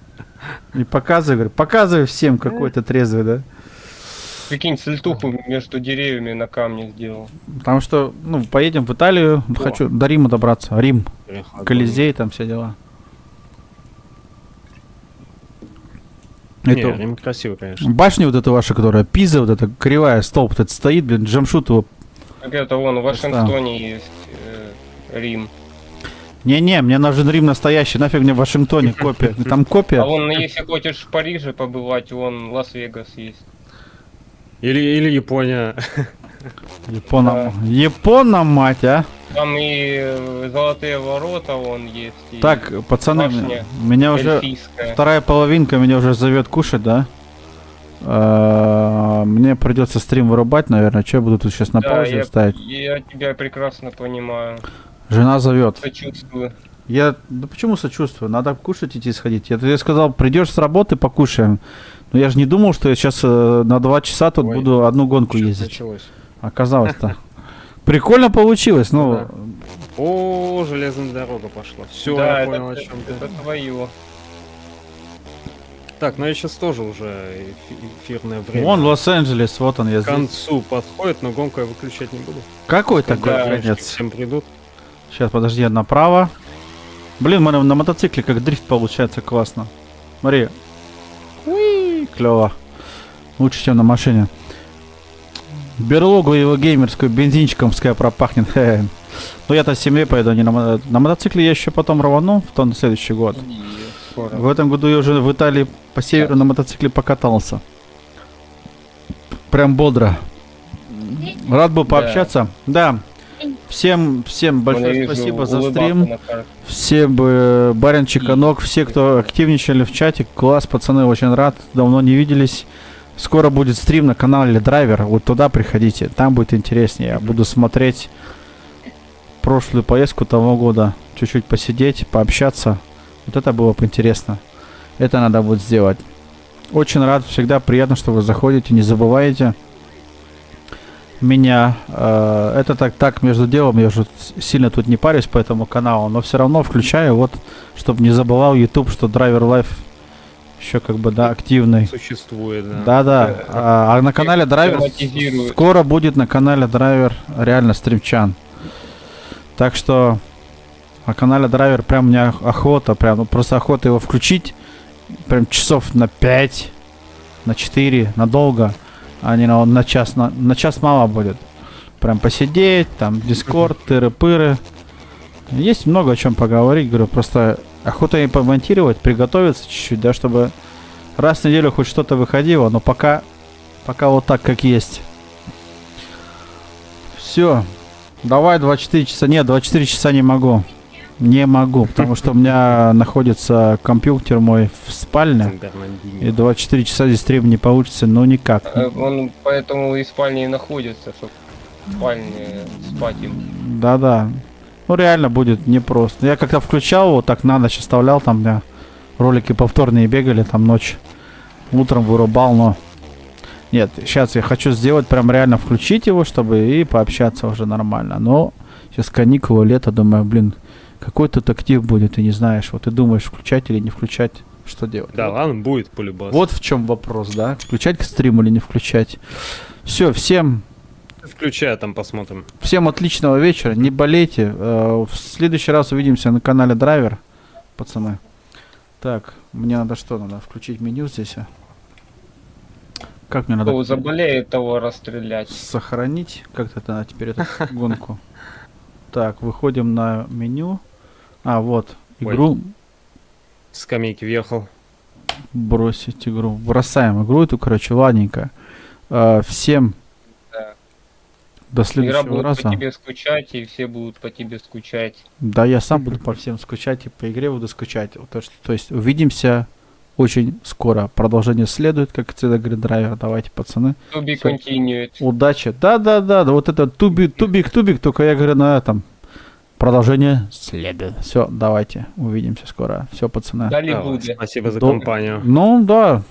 И показывай, говорю, показывай всем, какой ты трезвый, да?
Прикинь, сальтуху между деревьями на камне сделал.
Потому что, ну, поедем в Италию, хочу до Рима добраться. Рим, Колизей, там все дела.
Не,
Это
Рим красиво, конечно.
башня вот эта ваша, которая Пиза, вот эта кривая, столб этот стоит, блин, Джамшут его.
Так это вон в Вашингтоне есть Рим.
Не-не, мне нужен Рим настоящий, нафиг мне в Вашингтоне копия. Там
А
копия.
вон, если хочешь в Париже побывать, вон Лас-Вегас есть.
Или Япония.
Япона, мать, а?
Там и золотые ворота вон есть. И
Так, пацаны,
башня
меня уже...
эльфийская.
Вторая половинка меня уже зовет кушать, да? Мне придется стрим вырубать, наверное. Че я буду тут сейчас на
Да,
паузу ставить?
я тебя прекрасно понимаю.
Жена зовет.
Сочувствую.
Да почему сочувствую? Надо кушать идти сходить. Я тебе сказал, придешь с работы, покушаем. Но я же не думал, что я сейчас на 2 часа тут
Ой,
буду одну гонку
Чё
ездить.
началось?
Оказалось-то. Прикольно получилось, ну.
Да. О, железная дорога пошла. Все,
Да,
я
это,
понял, о чем ты.
это твое.
Так, ну я сейчас тоже уже эфирное время.
Вон Лос-Анджелес, вот он, я
к
здесь.
концу подходит, но гонку я выключать не буду.
Какой
Когда
такой
Да,
конец?
Всем придут.
Сейчас, подожди, направо. Блин, на мотоцикле как дрифт получается классно. Смотри. Уи, клево. Лучше, чем на машине. Берлогу его геймерскую бензинчиком пускай пропахнет. Ну я-то с семьей поеду, а не на мотоцикле я еще потом рвану в тот следующий год.
Скоро.
В этом году я уже в Италии по северу на мотоцикле покатался. Прям бодро. Рад был пообщаться. Да. Всем большое
Вижу,
спасибо за
улыбаться
стрим.
на карте.
Всем бы Барин Чеканок, все, кто активничали в чате. Класс, пацаны, очень рад. Давно не виделись. Скоро будет стрим на канале Драйвер. Вот туда приходите. Там будет интереснее. Я буду смотреть прошлую поездку того года. Чуть-чуть посидеть, пообщаться. Вот это было бы интересно. Это надо будет сделать. Очень рад. Всегда приятно, что вы заходите. Не забывайте меня. Это так между делом. Я уже сильно тут не парюсь по этому каналу. Но все равно включаю. Вот, чтобы не забывал YouTube, что Драйвер Лайф еще как бы, да, активный.
Существует, да.
Да. А на канале Драйвер
Автоматизирует.
скоро будет на канале Драйвер реально стримчан. Так что на канале Драйвер прям у меня охота, прям ну, просто охота его включить. Прям часов на 5, на 4, надолго. А не на час. На час мало будет. Прям посидеть, там Дискорд, тыры-пыры. Есть много о чем поговорить, говорю, просто охота и помонтировать, приготовиться чуть-чуть, да, чтобы раз в неделю хоть что-то выходило, но пока вот так, как есть. Все. Давай 24 часа. Нет, 24 часа не могу. Не могу, потому что у меня находится компьютер мой в спальне.
Бернандини.
И 24 часа здесь стрим не получится, ну никак.
Он поэтому и в спальне и находится, чтобы в спальне спать им.
Да. Ну реально будет непросто. Я как-то включал, вот так на ночь оставлял, там у меня ролики повторные бегали, там ночь. Утром вырубал, но... Нет, сейчас я хочу сделать, прям реально включить его, чтобы и пообщаться уже нормально. Но сейчас каникулы, лето, думаю, блин, какой тут актив будет, ты не знаешь. Вот ты думаешь, включать или не включать, что делать.
Да, ладно, будет полюбас.
Вот в чем вопрос, да? Включать стрим или не включать. Все, всем
Включай, там посмотрим.
отличного вечера, не болейте. В следующий раз увидимся на канале Драйвер, пацаны. Так, мне надо что? Надо включить меню здесь. Как мне надо
Кто заболеет, того расстрелять.
сохранить? Как это надо теперь эту гонку? Так, выходим на меню. А, вот,
Ой.
игру.
Скамейки въехал.
Бросить игру. Бросаем игру эту, короче, ладненько. Всем
Да.
до
Игра
следующего
будет
раза.
по тебе скучать, и все будут по тебе скучать.
Да, я сам буду по всем скучать и по игре буду скучать. То есть увидимся очень скоро. Продолжение следует, как всегда говорит Драйвер. Давайте, пацаны.
To be
Всё.
continued.
Удачи. Да, вот это тубик, только я говорю на этом. Продолжение следует. Все, давайте, увидимся скоро. Все, пацаны.
Дали
Давай,
будет.
спасибо за
До-
компанию.
Ну, да.